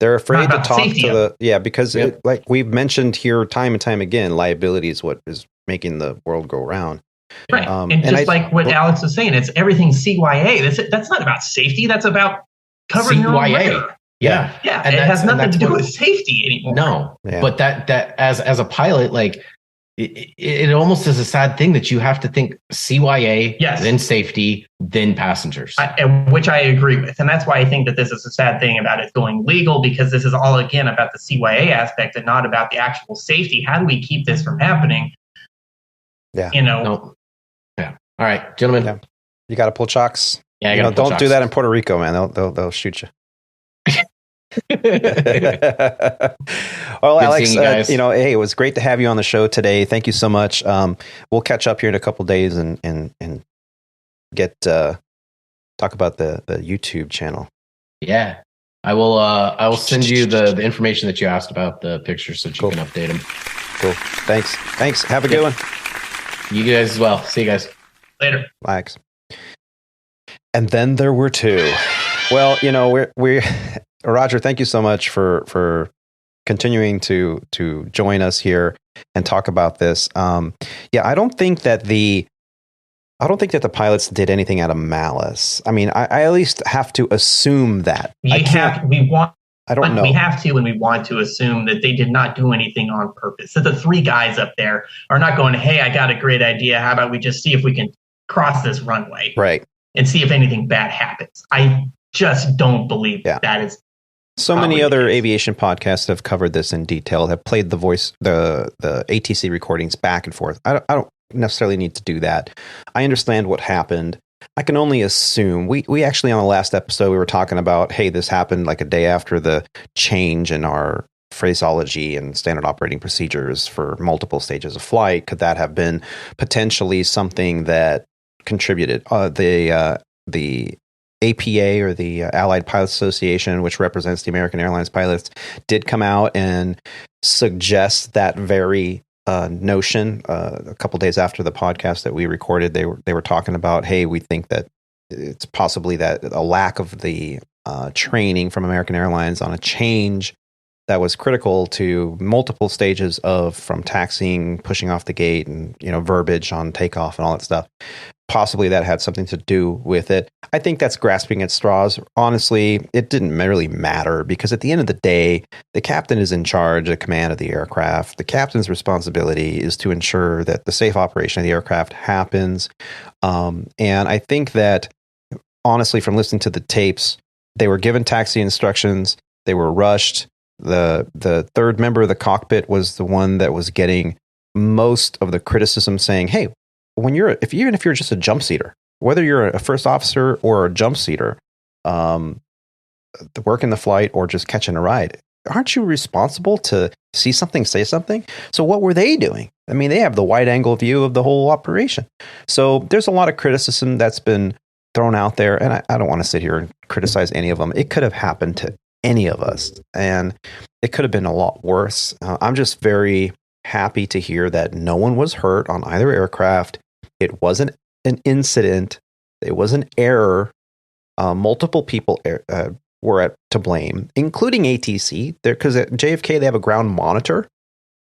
They're afraid to talk to because like we've mentioned here time and time again, liability is what is making the world go round. Right. And just like what Alex was saying, it's everything CYA. That's not about safety. That's about covering your own rear. Yeah. And it has nothing to do with safety anymore. No. Yeah. But that as a pilot, like it almost is a sad thing that you have to think CYA, then safety, then passengers. Which I agree with. And that's why I think that this is a sad thing about it going legal, because this is all, again, about the CYA aspect and not about the actual safety. How do we keep this from happening? Yeah. No. Yeah. All right, gentlemen. Yeah. You got to pull chocks. Yeah, don't do that in Puerto Rico, man. They'll shoot you. Well, Alex, hey, it was great to have you on the show today. Thank you so much. We'll catch up here in a couple days and get talk about the YouTube channel. Yeah, I will send you the information that you asked about the pictures so that you can update them. Cool. Thanks. Have a good one. You guys as well. See you guys later. Thanks. And then there were two. Well, we're Roger, thank you so much for continuing to join us here and talk about this. I don't think that the pilots did anything out of malice. I mean, I at least have to assume that. We have to, and we want to assume that they did not do anything on purpose. So the 3 guys up there are not going, hey, I got a great idea. How about we just see if we can cross this runway? Right. And see if anything bad happens. I just don't believe that is. So many other aviation podcasts have covered this in detail, have played the ATC recordings back and forth. I don't necessarily need to do that. I understand what happened. I can only assume. We actually, on the last episode, we were talking about, hey, this happened like a day after the change in our phraseology and standard operating procedures for multiple stages of flight. Could that have been potentially something that contributed? The APA, or the Allied Pilots Association, which represents the American Airlines pilots, did come out and suggest that very notion a couple days after the podcast that we recorded. They were talking about, hey, we think that it's possibly that a lack of the training from American Airlines on a change that was critical to multiple stages from taxiing, pushing off the gate, and verbiage on takeoff and all that stuff. Possibly that had something to do with it. I think that's grasping at straws. Honestly, it didn't really matter, because at the end of the day, the captain is in charge of command of the aircraft. The captain's responsibility is to ensure that the safe operation of the aircraft happens. And I think that, honestly, from listening to the tapes, they were given taxi instructions. They were rushed. The third member of the cockpit was the one that was getting most of the criticism, saying, hey, even if you're just a jump seater, whether you're a first officer or a jump seater, working the flight or just catching a ride, aren't you responsible to see something, say something? So what were they doing? I mean, they have the wide angle view of the whole operation. So there's a lot of criticism that's been thrown out there, and I don't want to sit here and criticize any of them. It could have happened to any of us, and it could have been a lot worse. I'm just very happy to hear that no one was hurt on either aircraft. It wasn't an incident. It was an error. Multiple people were to blame, including ATC. Because at JFK, they have a ground monitor.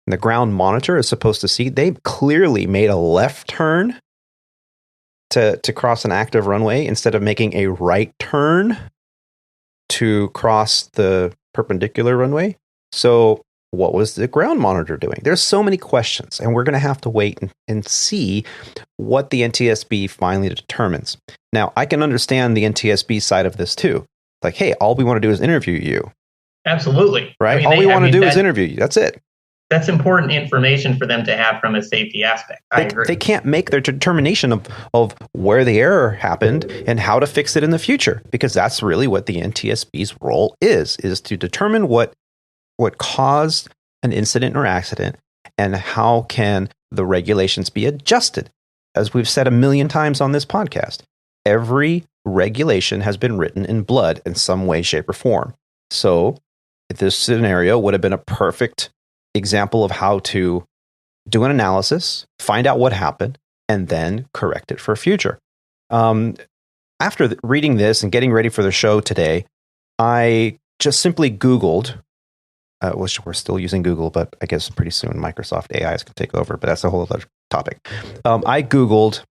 And the ground monitor is supposed to see. They clearly made a left turn to cross an active runway instead of making a right turn to cross the perpendicular runway. So what was the ground monitor doing? There's so many questions, and we're going to have to wait and see what the NTSB finally determines. Now, I can understand the NTSB side of this too. Like, hey, all we want to do is interview you. Absolutely. Right? I mean, all we want to do is interview you. That's it. That's important information for them to have from a safety aspect. I agree. They can't make their determination of where the error happened and how to fix it in the future, because that's really what the NTSB's role is to determine what caused an incident or accident and how can the regulations be adjusted. As we've said a million times on this podcast, every regulation has been written in blood in some way, shape, or form. So this scenario would have been a perfect example of how to do an analysis, find out what happened, and then correct it for future. After reading this and getting ready for the show today, I just simply Googled, which we're still using Google, but I guess pretty soon Microsoft AIs can take over, but that's a whole other topic. I Googled,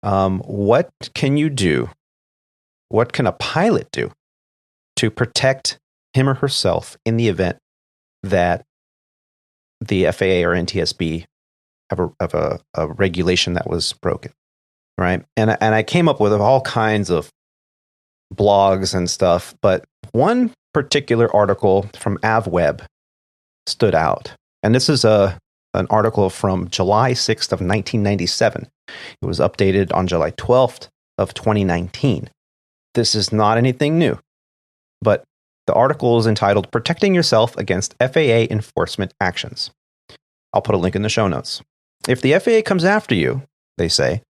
what can you do? What can a pilot do to protect him or herself in the event that the FAA or NTSB have a regulation that was broken, right? And I came up with all kinds of blogs and stuff, but one particular article from AvWeb stood out. And this is an article from July 6th of 1997. It was updated on July 12th of 2019. This is not anything new, but the article is entitled Protecting Yourself Against FAA Enforcement Actions. I'll put a link in the show notes. If the FAA comes after you, they say,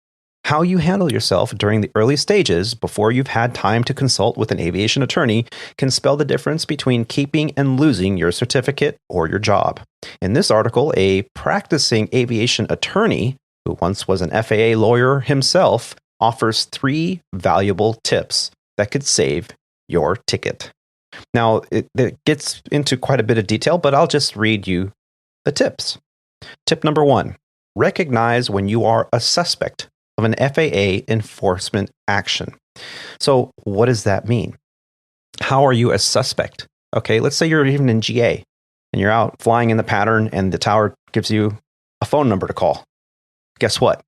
how you handle yourself during the early stages before you've had time to consult with an aviation attorney can spell the difference between keeping and losing your certificate or your job. In this article, a practicing aviation attorney, who once was an FAA lawyer himself, offers 3 valuable tips that could save your ticket. Now, it gets into quite a bit of detail, but I'll just read you the tips. Tip number 1, recognize when you are a suspect of an FAA enforcement action. So what does that mean? How are you a suspect? Okay, let's say you're even in GA and you're out flying in the pattern and the tower gives you a phone number to call. Guess what?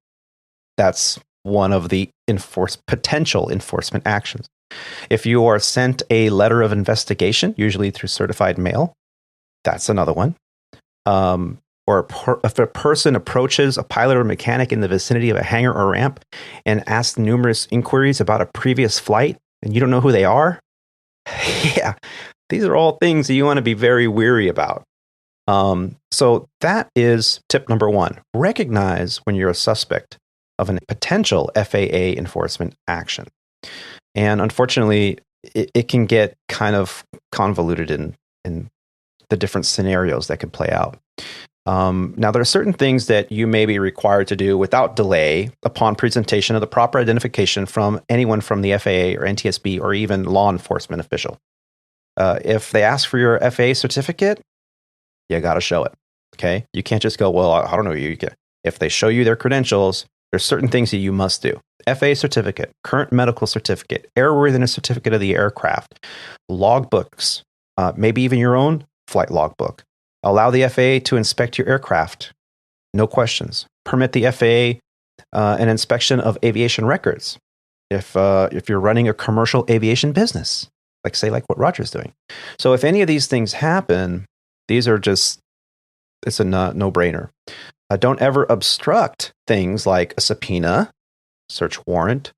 That's one of the potential enforcement actions. If you are sent a letter of investigation, usually through certified mail, that's another one. Or if a person approaches a pilot or mechanic in the vicinity of a hangar or ramp and asks numerous inquiries about a previous flight and you don't know who they are, yeah, these are all things that you want to be very weary about. So that is tip number 1. Recognize when you're a suspect of a potential FAA enforcement action. And unfortunately, it can get kind of convoluted in the different scenarios that could play out. Now, there are certain things that you may be required to do without delay upon presentation of the proper identification from anyone from the FAA or NTSB or even law enforcement official. If they ask for your FAA certificate, you got to show it. Okay, you can't just go, well, I don't know you. If they show you their credentials, there's certain things that you must do. FAA certificate, current medical certificate, airworthiness certificate of the aircraft, logbooks, maybe even your own flight logbook. Allow the FAA to inspect your aircraft. No questions. Permit the FAA an inspection of aviation records. If you're running a commercial aviation business, like what Roger's doing. So if any of these things happen, these are it's a no-brainer. Don't ever obstruct things like a subpoena, search warrant,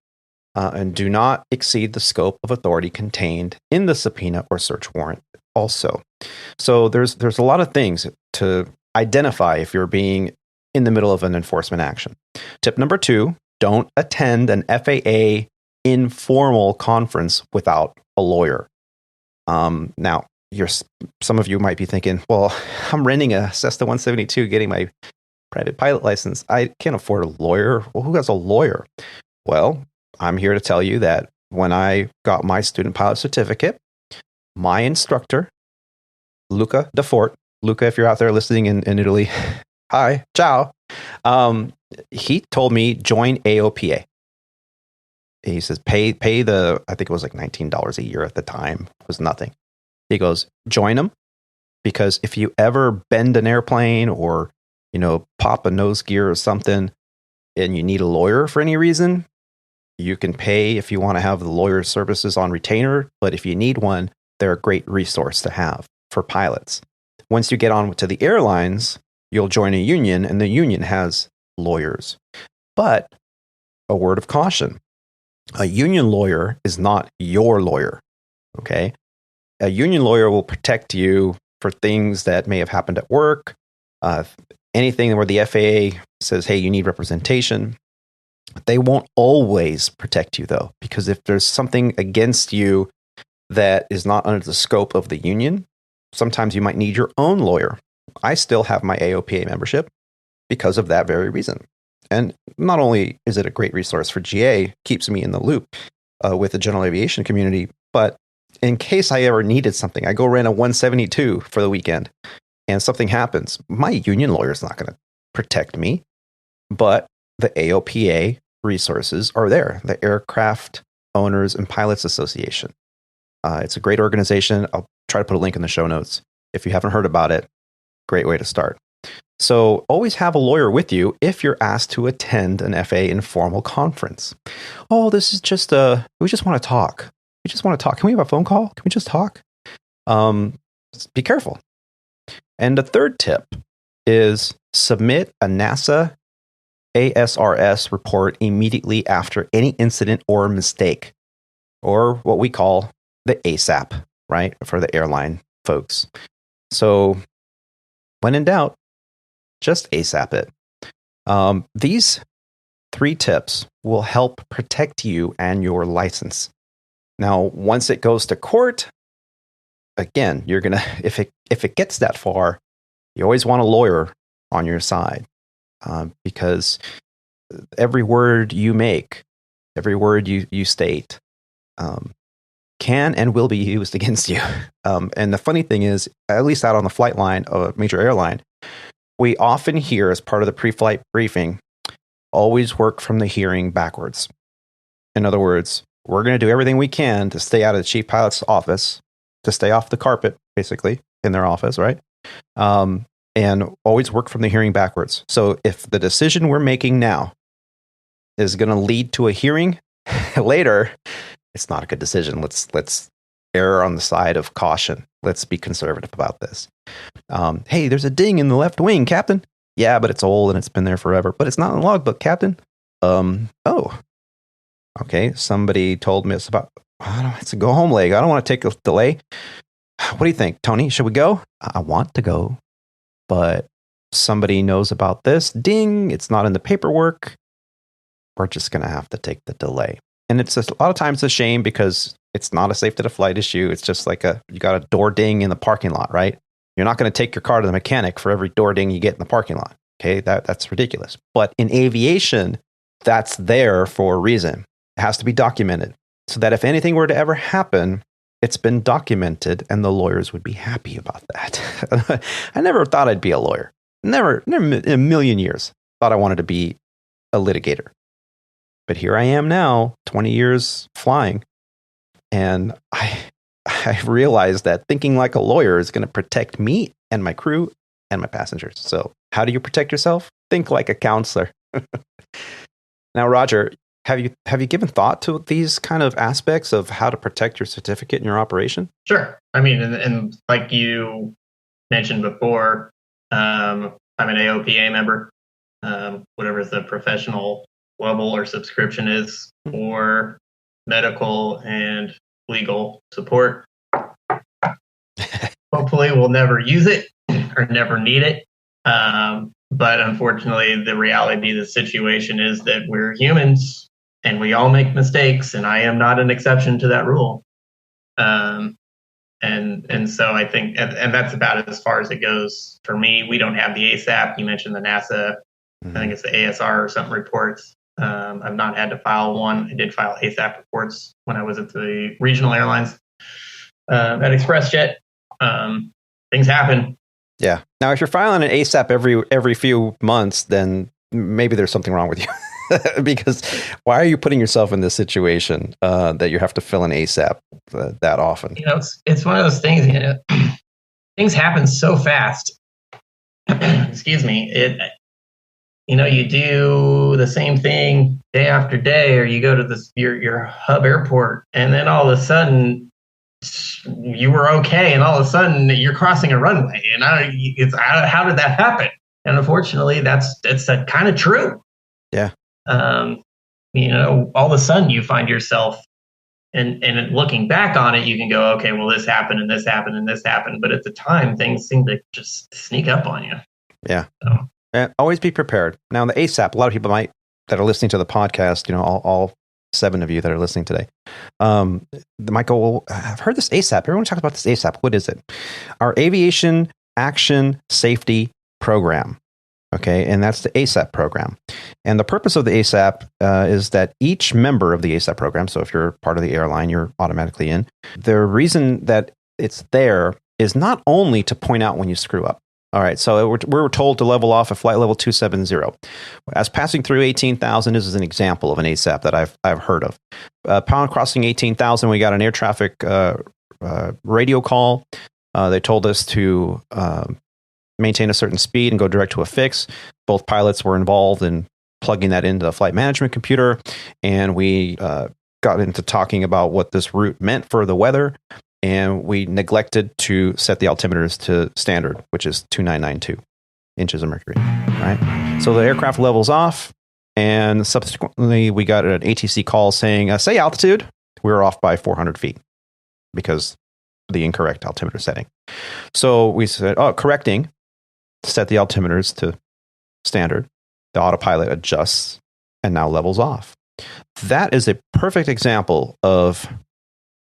and do not exceed the scope of authority contained in the subpoena or search warrant also. So there's a lot of things to identify if you're being in the middle of an enforcement action. Tip number 2, don't attend an FAA informal conference without a lawyer. Now, some of you might be thinking, well, I'm renting a Cessna 172, getting my private pilot license. I can't afford a lawyer. Well, who has a lawyer? Well, I'm here to tell you that when I got my student pilot certificate, my instructor, Luca DeFort, Luca, if you're out there listening in Italy, hi, ciao. He told me join AOPA. He says pay the, I think it was like $19 a year at the time. It was nothing. He goes, join them, because if you ever bend an airplane or, pop a nose gear or something and you need a lawyer for any reason, you can pay if you want to have the lawyer's services on retainer. But if you need one, they're a great resource to have for pilots. Once you get on to the airlines, you'll join a union, and the union has lawyers. But a word of caution, a union lawyer is not your lawyer, okay? A union lawyer will protect you for things that may have happened at work, anything where the FAA says, hey, you need representation. They won't always protect you, though, because if there's something against you that is not under the scope of the union, sometimes you might need your own lawyer. I still have my AOPA membership because of that very reason. And not only is it a great resource for GA, keeps me in the loop with the general aviation community, but in case I ever needed something, I go rent a 172 for the weekend and something happens, my union lawyer is not going to protect me, but the AOPA resources are there, the Aircraft Owners and Pilots Association. It's a great organization. I'll try to put a link in the show notes. If you haven't heard about it, great way to start. So always have a lawyer with you if you're asked to attend an FAA informal conference. Oh, this is just we just want to talk. We just want to talk. Can we have a phone call? Can we just talk? Be careful. And the third tip is submit a NASA ASRS report immediately after any incident or mistake, or what we call the ASAP, right? For the airline folks. So when in doubt, just ASAP it. These 3 tips will help protect you and your license. Now, once it goes to court, again, you're going to, if it gets that far, you always want a lawyer on your side, because every word you make, every word you state, can and will be used against you. And the funny thing is, at least out on the flight line of a major airline, we often hear as part of the pre-flight briefing, always work from the hearing backwards. In other words, we're going to do everything we can to stay out of the chief pilot's office, to stay off the carpet, basically, in their office, right? And always work from the hearing backwards. So if the decision we're making now is going to lead to a hearing later, it's not a good decision. Let's err on the side of caution. Let's be conservative about this. Hey, there's a ding in the left wing, Captain. Yeah, but it's old and it's been there forever. But it's not in the logbook, Captain. Oh. Okay, somebody told me it's a go home leg. I don't want to take a delay. What do you think, Tony? Should we go? I want to go, but somebody knows about this. Ding, it's not in the paperwork. We're just going to have to take the delay. And it's a lot of times a shame because it's not a safety to flight issue. It's just like you got a door ding in the parking lot, right? You're not going to take your car to the mechanic for every door ding you get in the parking lot. Okay, that's ridiculous. But in aviation, that's there for a reason. It has to be documented so that if anything were to ever happen, it's been documented and the lawyers would be happy about that. I never thought I'd be a lawyer. Never in a million years thought I wanted to be a litigator. But here I am now, 20 years flying. And I realized that thinking like a lawyer is going to protect me and my crew and my passengers. So how do you protect yourself? Think like a counselor. Now, Roger, have you given thought to these kind of aspects of how to protect your certificate in your operation? Sure. I mean, and like you mentioned before, I'm an AOPA member, whatever the professional level or subscription is for medical and legal support. Hopefully we'll never use it or never need it. But unfortunately, the reality of the situation is that we're humans and we all make mistakes, and I am not an exception to that rule. And so I think, and that's about as far as it goes for me. We don't have the ASAP. You mentioned the NASA, I think it's the ASR or something reports. I've not had to file one. I did file ASAP reports when I was at the regional airlines at ExpressJet. Things happen. Yeah. Now, if you're filing an ASAP every few months, then maybe there's something wrong with you. Because why are you putting yourself in this situation that you have to fill an ASAP that often? It's one of those things. Things happen so fast. Excuse me. You do the same thing day after day, or you go to your hub airport, and then all of a sudden you were okay, and all of a sudden you're crossing a runway, and how did that happen? And unfortunately, that's kind of true. Yeah. All of a sudden you find yourself, and looking back on it, you can go, okay, well, this happened and this happened and this happened. But at the time, things seem to just sneak up on you. Yeah. So. Always be prepared. Now, the ASAP, a lot of people that are listening to the podcast, all 7 of you that are listening today, they might go, well, I've heard this ASAP. Everyone talks about this ASAP. What is it? Our Aviation Action Safety Program. Okay, and that's the ASAP program. And the purpose of the ASAP is that each member of the ASAP program, so if you're part of the airline, you're automatically in. The reason that it's there is not only to point out when you screw up. All right, so we're told to level off at flight level 270. As passing through 18,000, this is an example of an ASAP that I've heard of. Upon crossing 18,000, we got an air traffic radio call. They told us to maintain a certain speed and go direct to a fix. Both pilots were involved in plugging that into the flight management computer, and we got into talking about what this route meant for the weather, and we neglected to set the altimeters to standard, which is 2992 inches of mercury. Right. So the aircraft levels off, and subsequently we got an ATC call saying, say altitude. We were off by 400 feet because of the incorrect altimeter setting. So we said, correcting. Set the altimeters to standard. The autopilot adjusts and now levels off. That is a perfect example of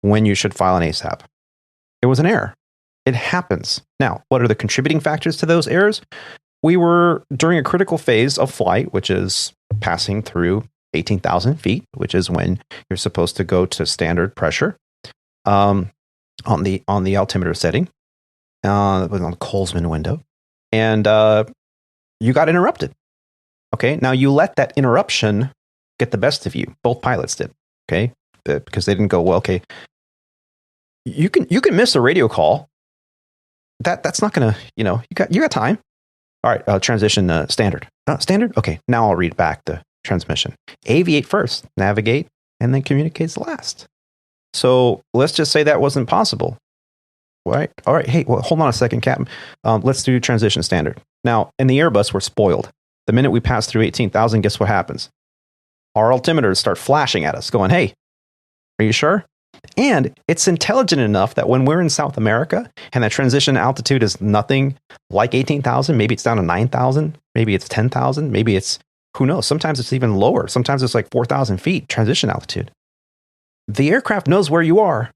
when you should file an ASAP. It was an error. It happens. Now, what are the contributing factors to those errors? We were during a critical phase of flight, which is passing through 18,000 feet, which is when you're supposed to go to standard pressure on the altimeter setting. It was on the Colesman window. And you got interrupted. Okay, now you let that interruption get the best of you. Both pilots did. Okay, because they didn't go, well, okay, you can miss a radio call. That's not gonna, you got time. All right, transition standard. Standard. Okay, now I'll read back the transmission. Aviate first, navigate, and then communicates last. So let's just say that wasn't possible. Right. All right. Hey, well, hold on a second, Captain. Let's do transition standard. Now, in the Airbus, we're spoiled. The minute we pass through 18,000, guess what happens? Our altimeters start flashing at us, going, hey, are you sure? And it's intelligent enough that when we're in South America and that transition altitude is nothing like 18,000, maybe it's down to 9,000, maybe it's 10,000, maybe it's, who knows? Sometimes it's even lower. Sometimes it's like 4,000 feet transition altitude. The aircraft knows where you are.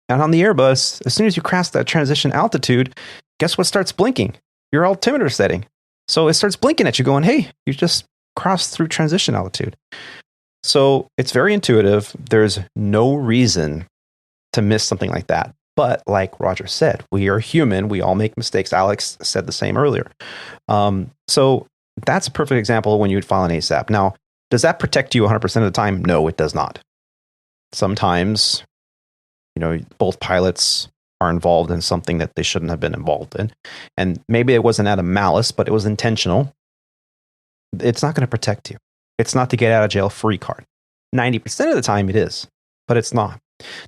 And on the Airbus, as soon as you cross that transition altitude, guess what starts blinking? Your altimeter setting. So it starts blinking at you going, hey, you just crossed through transition altitude. So it's very intuitive. There's no reason to miss something like that. But like Roger said, we are human. We all make mistakes. Alex said the same earlier. So that's a perfect example of when you would file an ASAP. Now, does that protect you 100% of the time? No, it does not. Sometimes both pilots are involved in something that they shouldn't have been involved in. And maybe it wasn't out of malice, but it was intentional. It's not going to protect you. It's not the get out of jail free card. 90% of the time it is, but it's not.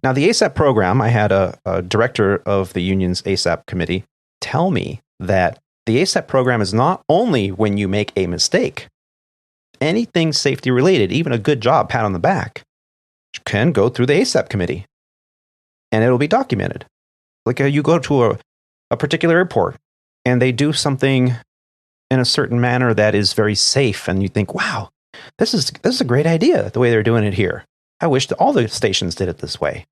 Now, the ASAP program, I had a director of the union's ASAP committee tell me that the ASAP program is not only when you make a mistake, anything safety related, even a good job, pat on the back, can go through the ASAP committee, and it'll be documented. Like you go to a particular airport, and they do something in a certain manner that is very safe, and you think, wow, this is a great idea, the way they're doing it here. I wish that all the stations did it this way.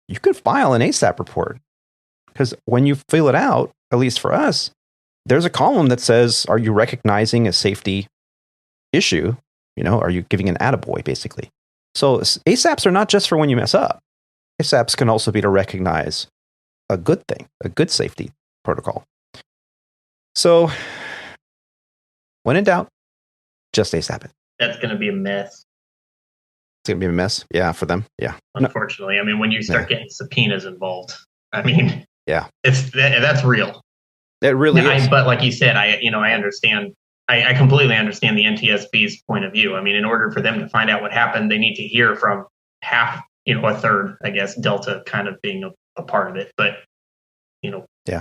You could file an ASAP report, because when you fill it out, at least for us, there's a column that says, are you recognizing a safety issue? You know, are you giving an attaboy, basically? So ASAPs are not just for when you mess up. ASAPs can also be to recognize a good thing, a good safety protocol. So when in doubt, just ASAP it. That's going to be a mess. It's going to be a mess. Yeah, for them. Yeah. Unfortunately. I mean, when you start getting subpoenas involved, I mean, yeah, that's real. It really is. But like you said, I understand. I completely understand the NTSB's point of view. I mean, in order for them to find out what happened, they need to hear from half, a third, I guess, Delta kind of being a part of it. But,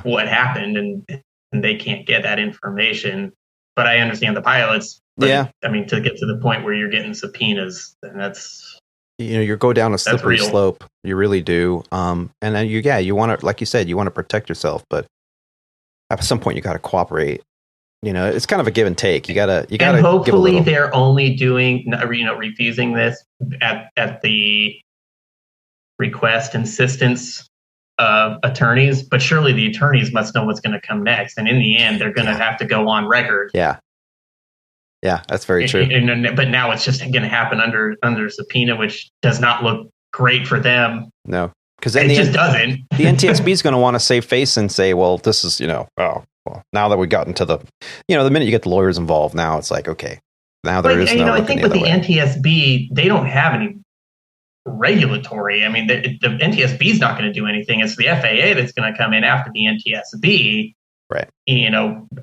what happened, and they can't get that information. But I understand the pilots. But, yeah. I mean, to get to the point where you're getting subpoenas, then that's... you go down a slippery slope. You really do. And then you want to, like you said, you want to protect yourself, but at some point you got to cooperate. It's kind of a give and take. You gotta. And hopefully they're only doing, refusing this at the request, insistence of attorneys. But surely the attorneys must know what's going to come next, and in the end, they're going to have to go on record. Yeah, that's very true. But now it's just going to happen under subpoena, which does not look great for them. No, because it just doesn't. The NTSB is going to want to save face and say, well, this is, well, now that we've gotten to the minute you get the lawyers involved, now it's like, okay, now there is no. I think with the NTSB, they don't have any regulatory. I mean, the NTSB is not going to do anything. It's the FAA that's going to come in after the NTSB. Right.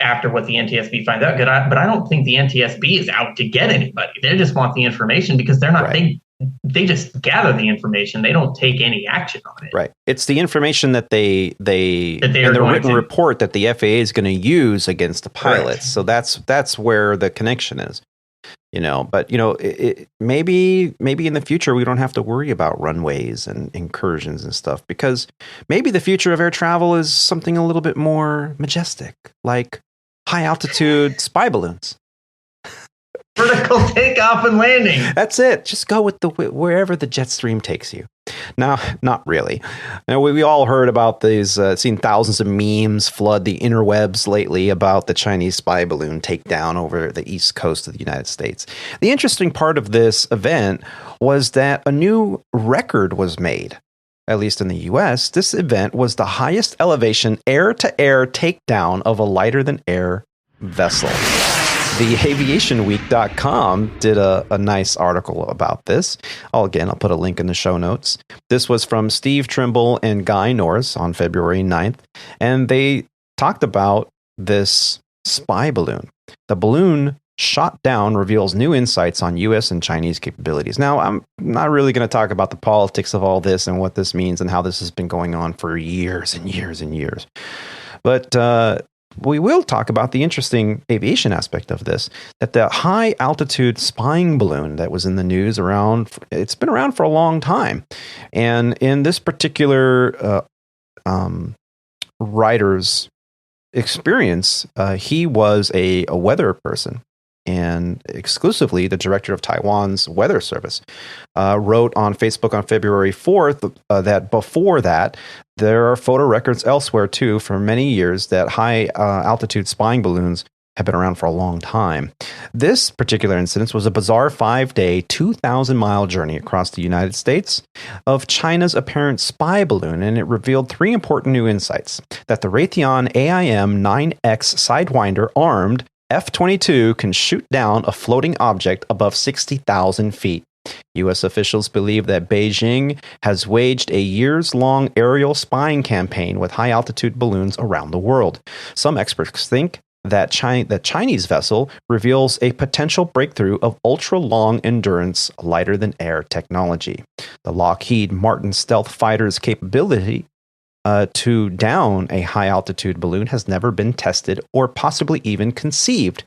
After what the NTSB finds out. But I don't think the NTSB is out to get anybody. They just want the information because they're not. Right. They just gather the information. They don't take any action on it. Right. It's the information that they in the written report that the FAA is going to use against the pilots. Right. So that's where the connection is. But maybe in the future we don't have to worry about runways and incursions and stuff, because maybe the future of air travel is something a little bit more majestic, like high altitude spy balloons. Vertical takeoff and landing. That's it. Just go with wherever the jet stream takes you. No, not really. We all heard about these, seen thousands of memes flood the interwebs lately about the Chinese spy balloon takedown over the east coast of the United States. The interesting part of this event was that a new record was made. At least in the U.S., this event was the highest elevation air-to-air takedown of a lighter-than-air vessel. The aviationweek.com did a nice article about this. I'll put a link in the show notes. This was from Steve Trimble and Guy Norris on February 9th, and they talked about this spy balloon. The balloon shot down reveals new insights on U.S. and Chinese capabilities. Now, I'm not really going to talk about the politics of all this and what this means and how this has been going on for years and years and years. But we will talk about the interesting aviation aspect of this, that the high altitude spying balloon that was in the news it's been around for a long time. And in this particular writer's experience, he was a weather person, and exclusively the director of Taiwan's weather service, wrote on Facebook on February 4th that before that, there are photo records elsewhere too for many years that high altitude spying balloons have been around for a long time. This particular incident was a bizarre 5-day, 2,000-mile journey across the United States of China's apparent spy balloon, and it revealed three important new insights: that the Raytheon AIM-9X Sidewinder armed F-22 can shoot down a floating object above 60,000 feet. U.S. officials believe that Beijing has waged a years-long aerial spying campaign with high-altitude balloons around the world. Some experts think that the Chinese vessel reveals a potential breakthrough of ultra-long endurance, lighter-than-air technology. The Lockheed Martin stealth fighter's capability to down a high altitude balloon has never been tested or possibly even conceived.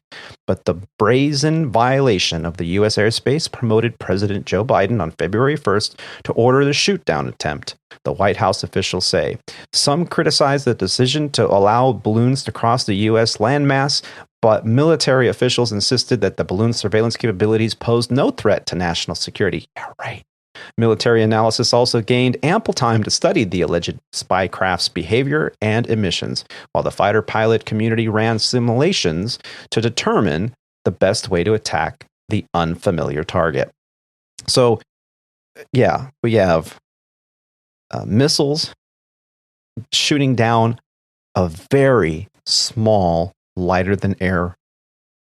But the brazen violation of the U.S. airspace promoted President Joe Biden on February 1st to order the shoot down attempt, the White House officials say. Some criticize the decision to allow balloons to cross the U.S. landmass, but military officials insisted that the balloon's surveillance capabilities posed no threat to national security. Yeah, right. Military analysis also gained ample time to study the alleged spy craft's behavior and emissions, while the fighter pilot community ran simulations to determine the best way to attack the unfamiliar target. So, yeah, we have missiles shooting down a very small, lighter-than-air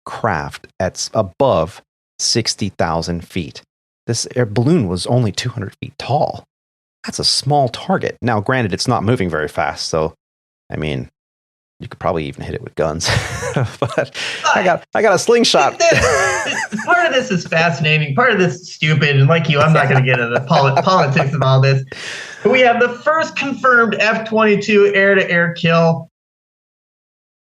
craft at above 60,000 feet. This air balloon was only 200 feet tall. That's a small target. Now, granted, it's not moving very fast, so, I mean, you could probably even hit it with guns. But I got a slingshot. Part of this is fascinating. Part of this is stupid. And like you, I'm not going to get into the politics of all this. But we have the first confirmed F-22 air-to-air kill,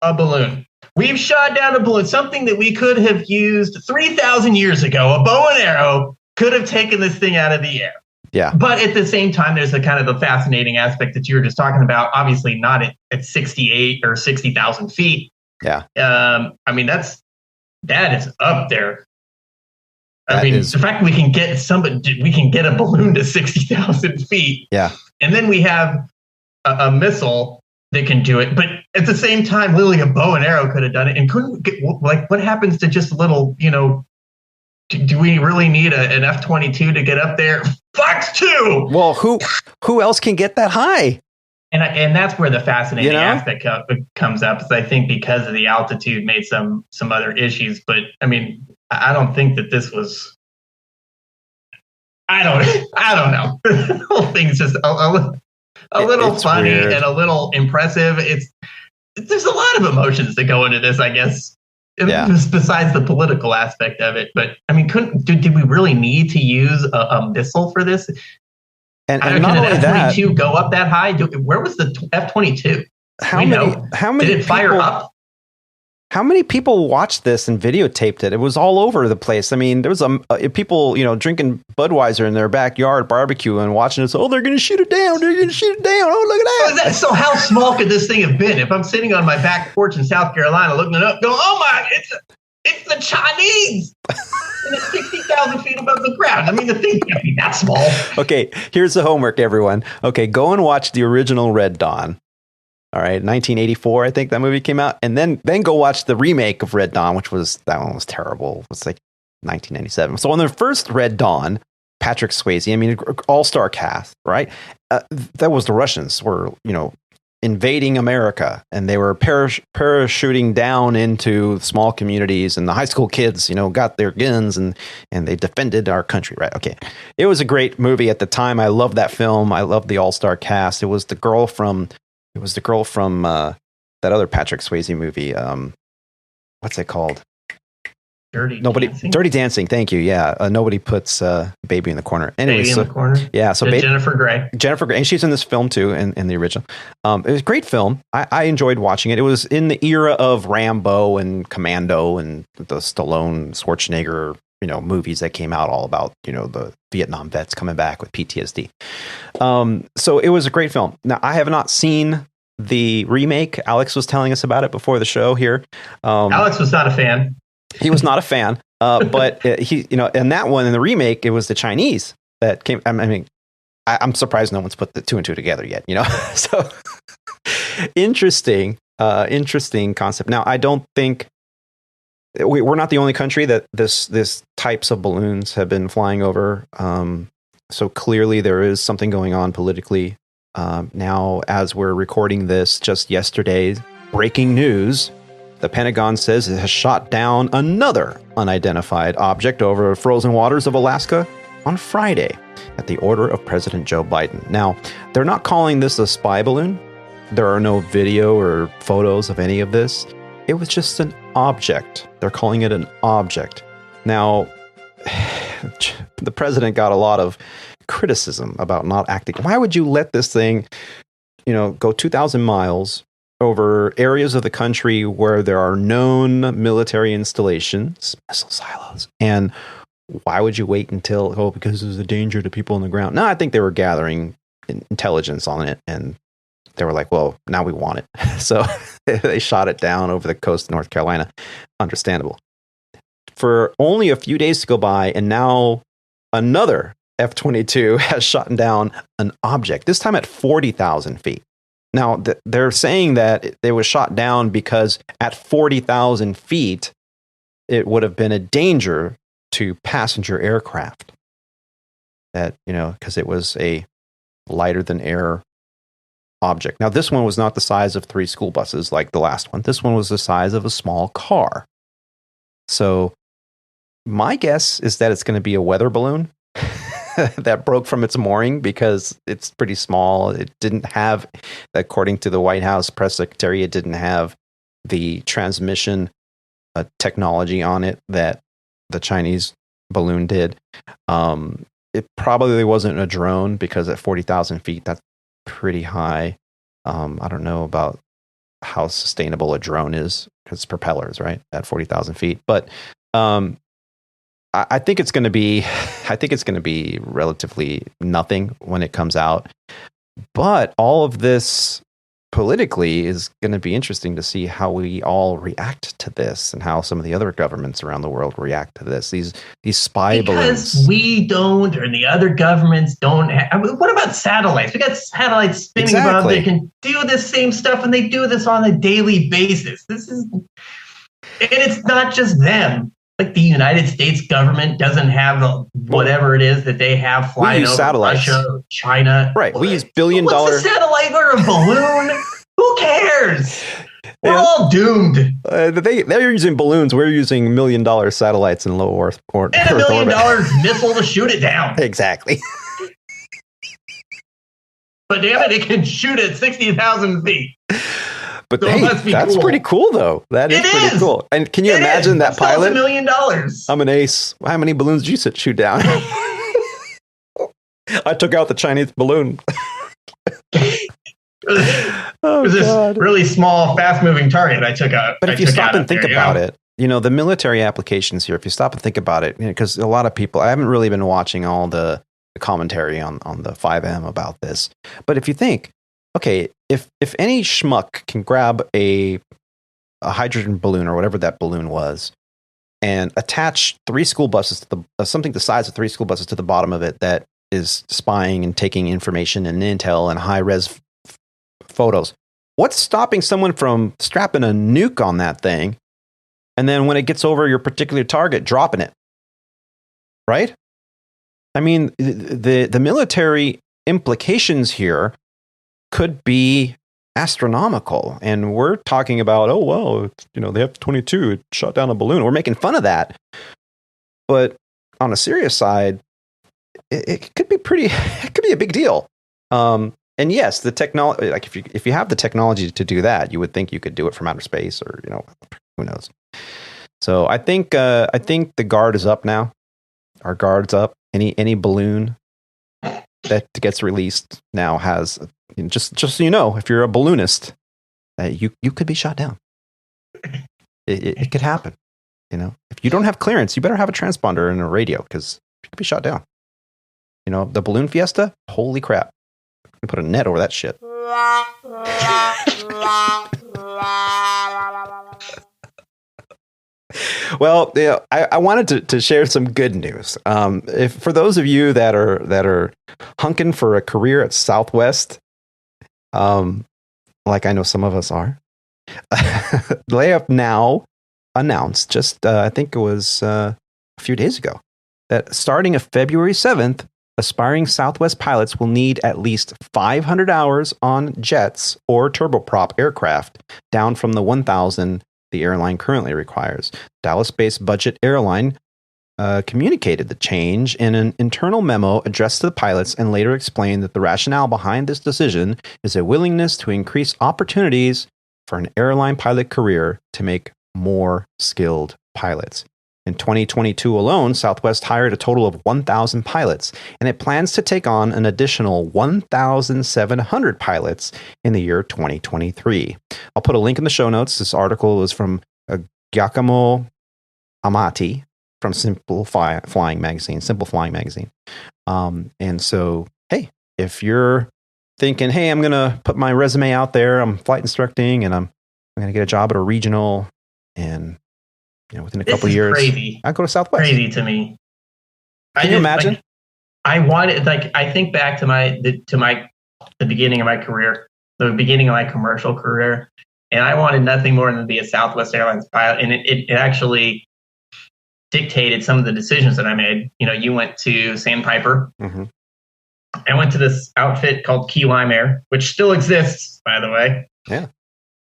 a balloon. We've shot down a balloon, something that we could have used 3,000 years ago, a bow and arrow, could have taken this thing out of the air. Yeah. But at the same time, there's the kind of the fascinating aspect that you were just talking about. Obviously not at 68 or 60,000 feet. Yeah. I mean, that is up there. The fact we can get a balloon to 60,000 feet. Yeah. And then we have a missile that can do it. But at the same time, literally a bow and arrow could have done it. And what happens to just a little, do we really need an F-22 to get up there? Fox 2! Well, who else can get that high? And that's where the fascinating aspect comes up, is I think because of the altitude made some other issues. But, I mean, I don't think that this was... I don't know. The whole thing's just a little funny weird. And a little impressive. There's a lot of emotions that go into this, I guess. Besides the political aspect of it. But I mean, did we really need to use a missile for this? And not only that, F-22 go up that high? Where was the F-22? How many did it fire up? How many people watched this and videotaped it? It was all over the place. I mean, there was people, drinking Budweiser in their backyard, barbecuing, and watching this. Oh, they're going to shoot it down. They're going to shoot it down. Oh, look at that. So how small could this thing have been? If I'm sitting on my back porch in South Carolina looking it up, going, oh my, it's the Chinese. And it's 60,000 feet above the ground. I mean, the thing can't be that small. Okay, here's the homework, everyone. Okay, go and watch the original Red Dawn. All right, 1984, I think that movie came out. And then go watch the remake of Red Dawn, that one was terrible. It was like 1997. So on the first Red Dawn, Patrick Swayze, I mean, all-star cast, right? That was the Russians were, invading America, and they were parachuting down into small communities, and the high school kids, got their guns and they defended our country, right? Okay. It was a great movie at the time. I loved that film. I loved the all-star cast. It was the girl from that other Patrick Swayze movie. What's it called? Dirty Dancing. Thank you. Yeah. Nobody puts Baby in the Corner. Anyway, Baby in the Corner. Yeah. So Jennifer Grey, and she's in this film too, in the original. It was a great film. I enjoyed watching it. It was in the era of Rambo and Commando and the Stallone, Schwarzenegger, movies that came out all about, the Vietnam vets coming back with PTSD. So it was a great film. Now, I have not seen the remake. Alex was telling us about it before the show here. Alex was not a fan. He was not a fan, but he, in that one, in the remake, it was the Chinese that came. I mean, I'm surprised no one's put the two and two together yet, So interesting concept. Now, I don't think we're not the only country that this types of balloons have been flying over. So clearly there is something going on politically. Now, as we're recording this, just yesterday, breaking news. The Pentagon says it has shot down another unidentified object over frozen waters of Alaska on Friday at the order of President Joe Biden. Now, they're not calling this a spy balloon. There are no video or photos of any of this. It was just an object. They're calling it an object. Now, the president got a lot of criticism about not acting. Why would you let this thing go 2,000 miles over areas of the country where there are known military installations, missile silos. And why would you wait until, because there's a danger to people on the ground? No, I think they were gathering intelligence on it, and they were like, well, now we want it. So they shot it down over the coast of North Carolina. Understandable. For only a few days to go by, and now another F-22 has shot down an object, this time at 40,000 feet. Now, they're saying that it was shot down because at 40,000 feet, it would have been a danger to passenger aircraft. That, because it was a lighter than air object. Now, this one was not the size of 3 school buses like the last one. This one was the size of a small car. So my guess is that it's going to be a weather balloon that broke from its mooring because it's pretty small. It didn't have, according to the White House press secretary, it didn't have the transmission technology on it that the Chinese balloon did. It probably wasn't a drone because at 40,000 feet, that's pretty high. I don't know about how sustainable a drone is because it's propellers, right? At 40,000 feet. But I think it's going to be relatively nothing when it comes out. But all of this politically is going to be interesting to see how we all react to this and how some of the other governments around the world react to this. These spy balloons. Because we don't, or the other governments don't have. I mean, what about satellites? We got satellites spinning above. They can do this same stuff, and they do this on a daily basis. And it's not just them. Like the United States government doesn't have whatever it is that they have flying over satellites. Russia or China. Right. We use billion-dollar. What's a satellite or a balloon? Who cares? We're all doomed. They're using balloons. We're using $1 million satellites in low Earth orbit. And $1 million missile to shoot it down. Exactly. But damn it, it can shoot at 60,000 feet. But so that's cool. Pretty cool, though. That is pretty cool. And can you imagine that pilot? $1 million. I'm an ace. How many balloons did you shoot down? I took out the Chinese balloon. It was this really small, fast-moving target I took out. But if you stop and think about it, the military applications here, if you stop and think about it, because a lot of people, I haven't really been watching all the commentary on the 5M about this. But if you think, okay, if any schmuck can grab a hydrogen balloon or whatever that balloon was and attach 3 school buses to something the size of 3 school buses to the bottom of it that is spying and taking information and intel and high-res photos, what's stopping someone from strapping a nuke on that thing and then when it gets over your particular target, dropping it? Right? I mean, the military implications here could be astronomical. And we're talking about, the F-22 shot down a balloon. We're making fun of that. But on a serious side, it could be it could be a big deal. And yes, the technology, like if you have the technology to do that, you would think you could do it from outer space or, who knows. So I think the guard is up now. Our guard's up. Any balloon that gets released now has, just so you know, if you're a balloonist, you could be shot down. It could happen. If you don't have clearance, you better have a transponder and a radio because you could be shot down. The balloon fiesta, holy crap. You put a net over that shit. Well, I wanted to share some good news. For those of you that are hunking for a career at Southwest, like I know some of us are, they have now announced, just I think it was a few days ago, that starting of February 7th, aspiring Southwest pilots will need at least 500 hours on jets or turboprop aircraft, down from the 1,000 the airline currently requires. Dallas-based Budget Airline communicated the change in an internal memo addressed to the pilots and later explained that the rationale behind this decision is a willingness to increase opportunities for an airline pilot career to make more skilled pilots. In 2022 alone, Southwest hired a total of 1,000 pilots, and it plans to take on an additional 1,700 pilots in the year 2023. I'll put a link in the show notes. This article is from Giacomo Amati from Simple Flying Magazine. And so, hey, if you're thinking, hey, I'm going to put my resume out there, I'm flight instructing, and I'm going to get a job at a regional, and within a couple of years, I go to Southwest. Crazy to me. Can you imagine? I think back to the beginning of my career, the beginning of my commercial career, and I wanted nothing more than to be a Southwest Airlines pilot, and it actually dictated some of the decisions that I made. You went to Sandpiper. Mm-hmm. I went to this outfit called Key Lime Air, which still exists, by the way. Yeah.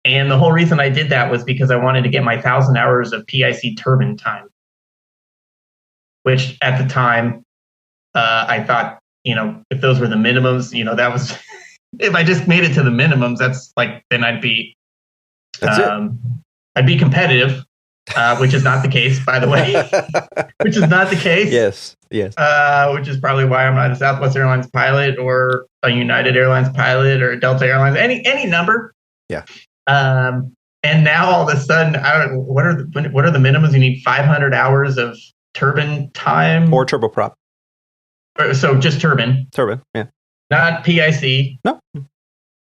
And the whole reason I did that was because I wanted to get my 1,000 hours of PIC turbine time, which at the time, I thought, if those were the minimums, that was, if I just made it to the minimums, that's like, then I'd be competitive, which is not the case, by the way, which is not the case. Yes. Which is probably why I'm not a Southwest Airlines pilot or a United Airlines pilot or a Delta Airlines, any number. Yeah. And now all of a sudden, what are the minimums? You need 500 hours of turbine time or turboprop. So just turbine, yeah, not PIC. No.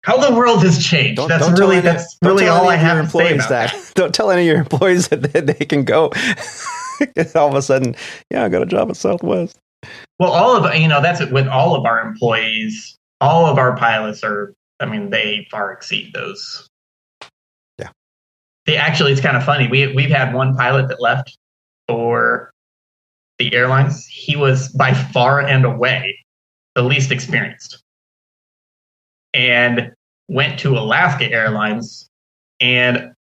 How the world has changed. That's really all I have to say about that. Don't tell any of your employees that they can go. All of a sudden, I got a job at Southwest. Well, that's it with all of our employees. All of our pilots they far exceed those. Yeah. It's kind of funny. We've had one pilot that left for the airlines. He was by far and away the least experienced, and went to Alaska Airlines, and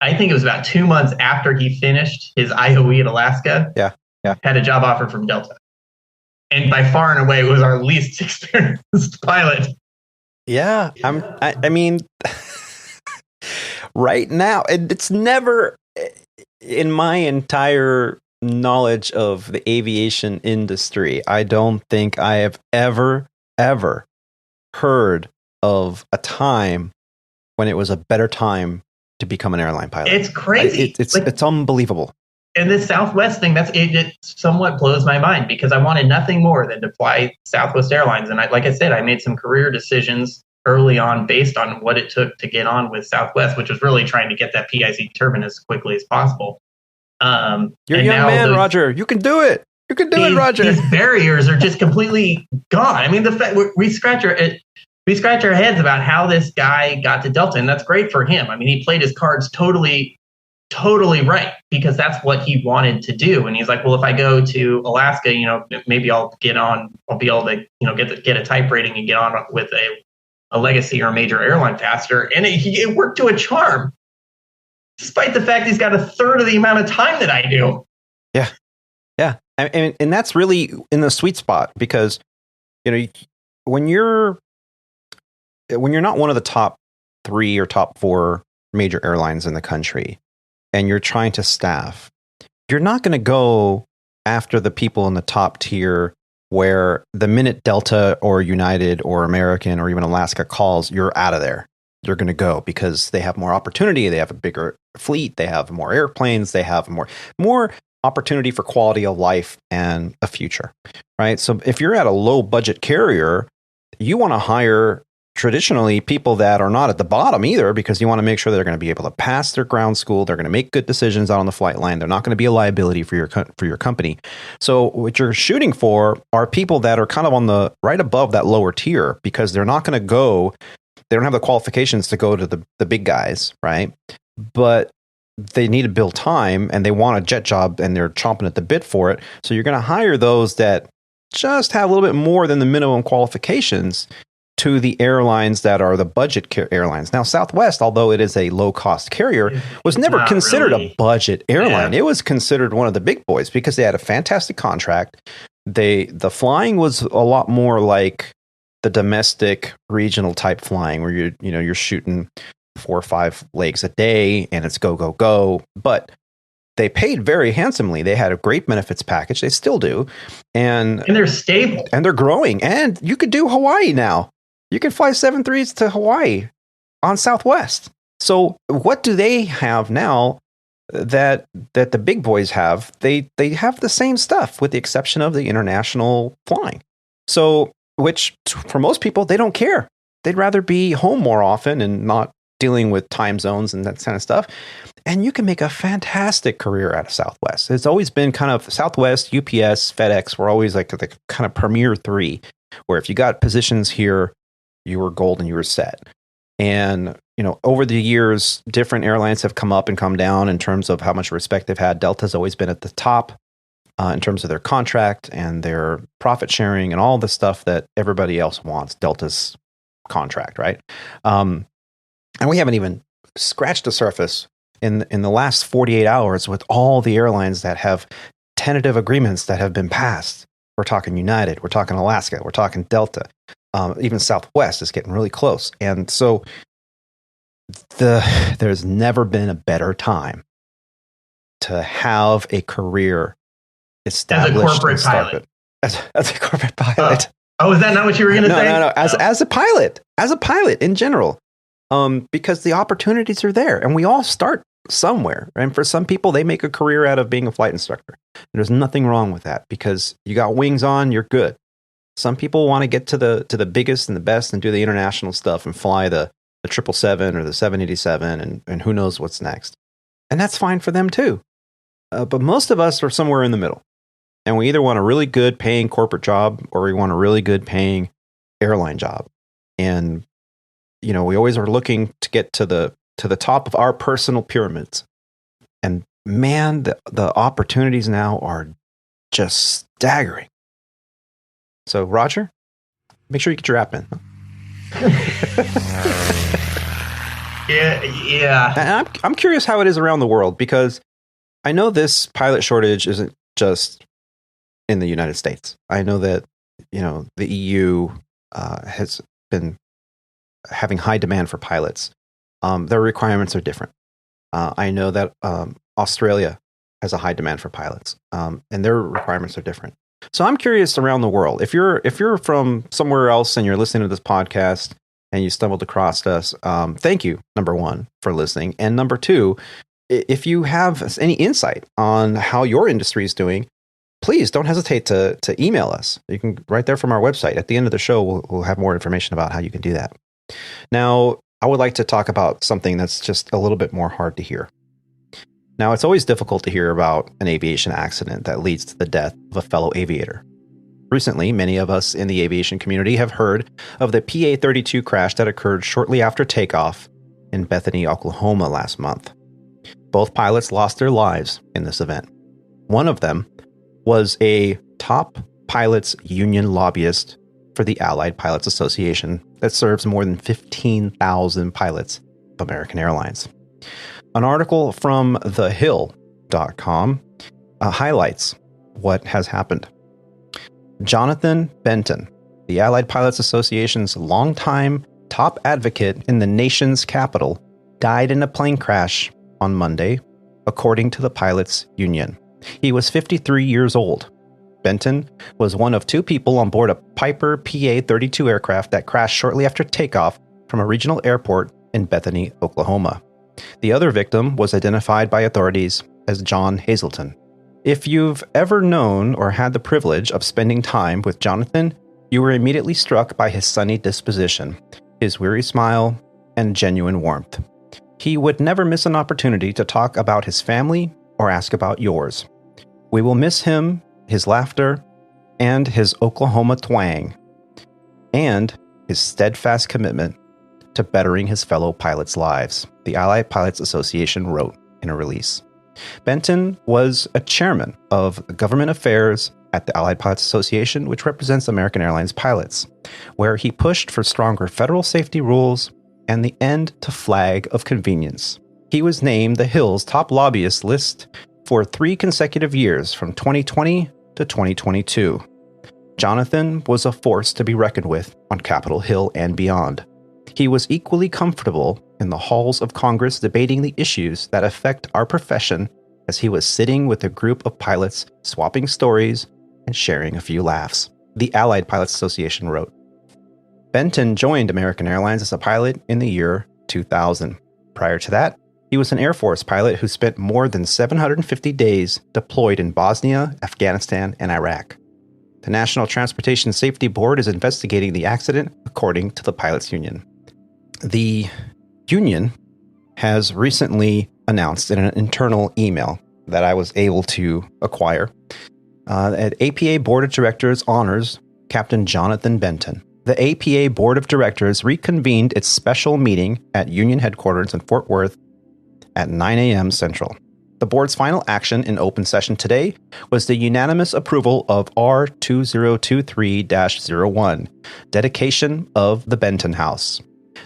I think it was about 2 months after he finished his IOE at Alaska. Yeah. Had a job offer from Delta, and by far and away was our least experienced pilot. Yeah, I mean, right now, it's never in my entire knowledge of the aviation industry, I don't think I have ever heard of a time when it was a better time to become an airline pilot. It's crazy. It's unbelievable. And this Southwest thing, it somewhat blows my mind, because I wanted nothing more than to fly Southwest Airlines. And like I said, I made some career decisions early on based on what it took to get on with Southwest, which was really trying to get that PIC turbine as quickly as possible. You're a young man, Roger. You can do it. You can do it, Roger. These barriers are just completely gone. I mean, the fact we scratch our heads about how this guy got to Delta, and that's great for him. I mean, he played his cards totally right, because that's what he wanted to do. And he's like, well, if I go to Alaska, maybe I'll be able to, get a type rating and get on with a legacy or a major airline faster. And it worked to a charm, despite the fact he's got a third of the amount of time that I do. Yeah. And that's really in the sweet spot, because, when you're not one of the top 3 or top 4 major airlines in the country, and you're trying to staff, you're not going to go after the people in the top tier, where the minute Delta or United or American or even Alaska calls, you're out of there. You're going to go because they have more opportunity. They have a bigger fleet. They have more airplanes. They have more opportunity for quality of life and a future, right? So if you're at a low budget carrier, you want to hire traditionally people that are not at the bottom either, because you want to make sure they're going to be able to pass their ground school. They're going to make good decisions out on the flight line. They're not going to be a liability for your company. So what you're shooting for are people that are kind of on the right above that lower tier, because they're not going to go. They don't have the qualifications to go to the big guys, right? But they need to build time, and they want a jet job, and they're chomping at the bit for it. So you're going to hire those that just have a little bit more than the minimum qualifications to the airlines that are the budget airlines. Now, Southwest, although it is a low-cost carrier, was never considered a budget airline. Yeah. It was considered one of the big boys because they had a fantastic contract. The flying was a lot more like the domestic regional type flying, where you're shooting 4 or 5 legs a day, and it's go. But they paid very handsomely. They had a great benefits package. They still do. And they're stable. And they're growing. And you could do Hawaii now. You can fly 737s to Hawaii on Southwest. So what do they have now that the big boys have? They have the same stuff with the exception of the international flying. So, which for most people, they don't care. They'd rather be home more often and not dealing with time zones and that kind of stuff. And you can make a fantastic career out of Southwest. It's always been kind of Southwest, UPS, FedEx were always like the kind of premier three, where if you got positions here, you were golden, you were set. And, you know, over the years, different airlines have come up and come down in terms of how much respect they've had. Delta's always been at the top in terms of their contract and their profit sharing and all the stuff that everybody else wants. Delta's contract, right? And we haven't even scratched the surface in the last 48 hours with all the airlines that have tentative agreements that have been passed. We're talking United, we're talking Alaska, we're talking Delta. Even Southwest is getting really close. And so there's never been a better time to have a career established. As a corporate pilot. As a corporate pilot. Oh, is that not what you were going to say? No. As a pilot in general. Because the opportunities are there and we all start somewhere. And for some people, they make a career out of being a flight instructor. There's nothing wrong with that because you got wings on, you're good. Some people want to get to the biggest and the best and do the international stuff and fly the 777 or the 787 and who knows what's next. And that's fine for them too. But most of us are somewhere in the middle. And we either want a really good paying corporate job or we want a really good paying airline job. And, you know, we always are looking to get to the top of our personal pyramids. And man, the opportunities now are just staggering. So, Roger, make sure you get your app in. Yeah. And I'm curious how it is around the world because I know this pilot shortage isn't just in the United States. I know that, you know, the EU has been having high demand for pilots. Their requirements are different. I know that Australia has a high demand for pilots, and their requirements are different. So I'm curious around the world. If you're from somewhere else and you're listening to this podcast and you stumbled across us, thank you, number one, for listening. And number two, if you have any insight on how your industry is doing, please don't hesitate to email us. You can right there from our website. At the end of the show, we'll have more information about how you can do that. Now, I would like to talk about something that's just a little bit more hard to hear. Now, it's always difficult to hear about an aviation accident that leads to the death of a fellow aviator. Recently, many of us in the aviation community have heard of the PA-32 crash that occurred shortly after takeoff in Bethany, Oklahoma last month. Both pilots lost their lives in this event. One of them was a top pilots union lobbyist for the Allied Pilots Association that serves more than 15,000 pilots of American Airlines. An article from thehill.com highlights what has happened. Jonathan Benton, the Allied Pilots Association's longtime top advocate in the nation's capital, died in a plane crash on Monday, according to the pilots' union. He was 53 years old. Benton was one of two people on board a Piper PA-32 aircraft that crashed shortly after takeoff from a regional airport in Bethany, Oklahoma. The other victim was identified by authorities as John Hazelton. If you've ever known or had the privilege of spending time with Jonathan, you were immediately struck by his sunny disposition, his weary smile, and genuine warmth. He would never miss an opportunity to talk about his family or ask about yours. We will miss him, his laughter, and his Oklahoma twang, and his steadfast commitment to bettering his fellow pilots' lives, the Allied Pilots Association wrote in a release. Benton was a chairman of government affairs at the Allied Pilots Association, which represents American Airlines pilots, where he pushed for stronger federal safety rules and the end to flag of convenience. He was named the Hill's top lobbyist list for 3 consecutive years from 2020 to 2022. Jonathan was a force to be reckoned with on Capitol Hill and beyond. He was equally comfortable in the halls of Congress debating the issues that affect our profession as he was sitting with a group of pilots, swapping stories and sharing a few laughs. The Allied Pilots Association wrote. Benton joined American Airlines as a pilot in the year 2000. Prior to that, he was an Air Force pilot who spent more than 750 days deployed in Bosnia, Afghanistan, and Iraq. The National Transportation Safety Board is investigating the accident, according to the Pilots Union. The union has recently announced in an internal email that I was able to acquire that APA Board of Directors honors Captain Jonathan Benton. The APA Board of Directors reconvened its special meeting at Union headquarters in Fort Worth at 9 a.m. Central. The board's final action in open session today was the unanimous approval of R2023-01, dedication of the Benton House.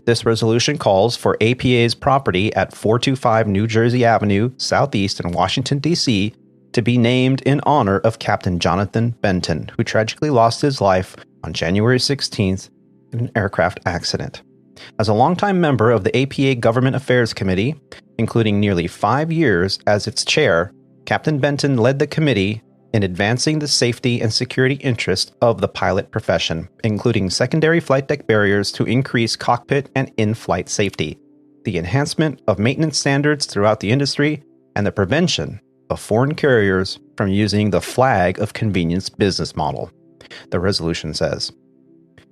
This resolution calls for APA's property at 425 New Jersey Avenue, Southeast in Washington, D.C., to be named in honor of Captain Jonathan Benton, who tragically lost his life on January 16th in an aircraft accident. As a longtime member of the APA Government Affairs Committee, including nearly 5 years as its chair, Captain Benton led the committee in advancing the safety and security interests of the pilot profession, including secondary flight deck barriers to increase cockpit and in-flight safety, the enhancement of maintenance standards throughout the industry, and the prevention of foreign carriers from using the flag of convenience business model, the resolution says.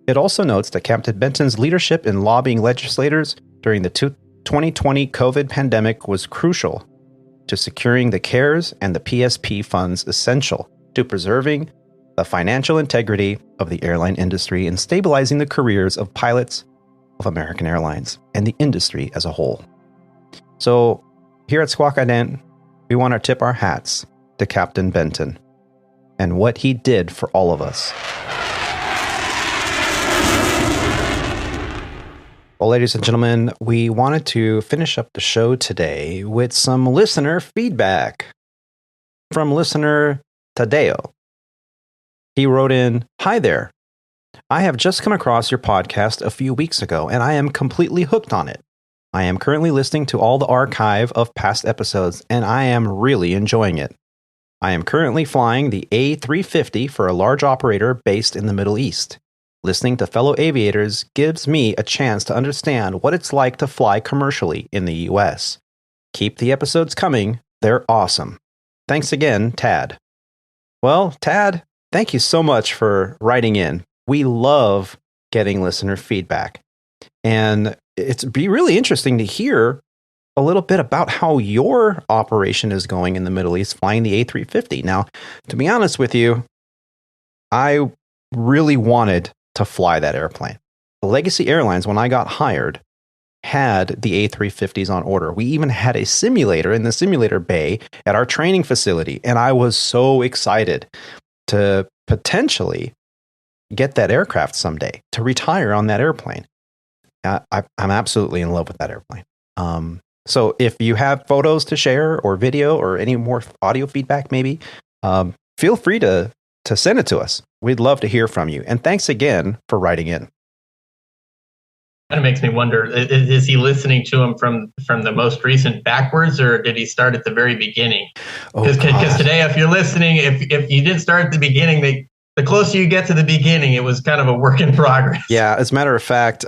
It also notes that Captain Benton's leadership in lobbying legislators during the 2020 COVID pandemic was crucial to securing the CARES and the PSP funds essential to preserving the financial integrity of the airline industry and stabilizing the careers of pilots of American Airlines and the industry as a whole. So here at Squawk Ident, we want to tip our hats to Captain Benton and what he did for all of us. Well, ladies and gentlemen, we wanted to finish up the show today with some listener feedback from listener Tadeo. He wrote in, "Hi there. I have just come across your podcast a few weeks ago, and I am completely hooked on it. I am currently listening to all the archive of past episodes, and I am really enjoying it. I am currently flying the A350 for a large operator based in the Middle East. Listening to fellow aviators gives me a chance to understand what it's like to fly commercially in the U.S. Keep the episodes coming. They're awesome. Thanks again, Tad." Well, Tad, thank you so much for writing in. We love getting listener feedback. And it's be really interesting to hear a little bit about how your operation is going in the Middle East flying the A350. Now, to be honest with you, I really wanted to fly that airplane. The Legacy Airlines, when I got hired, had the A350s on order. We even had a simulator in the simulator bay at our training facility, and I was so excited to potentially get that aircraft someday, to retire on that airplane. I'm absolutely in love with that airplane. So if you have photos to share or video or any more audio feedback, maybe, feel free to send it to us. We'd love to hear from you. And thanks again for writing in. Kind of makes me wonder, is he listening to him from the most recent backwards, or did he start at the very beginning? Because today, if you're listening, if you didn't start at the beginning, the closer you get to the beginning, it was kind of a work in progress. Yeah, as a matter of fact,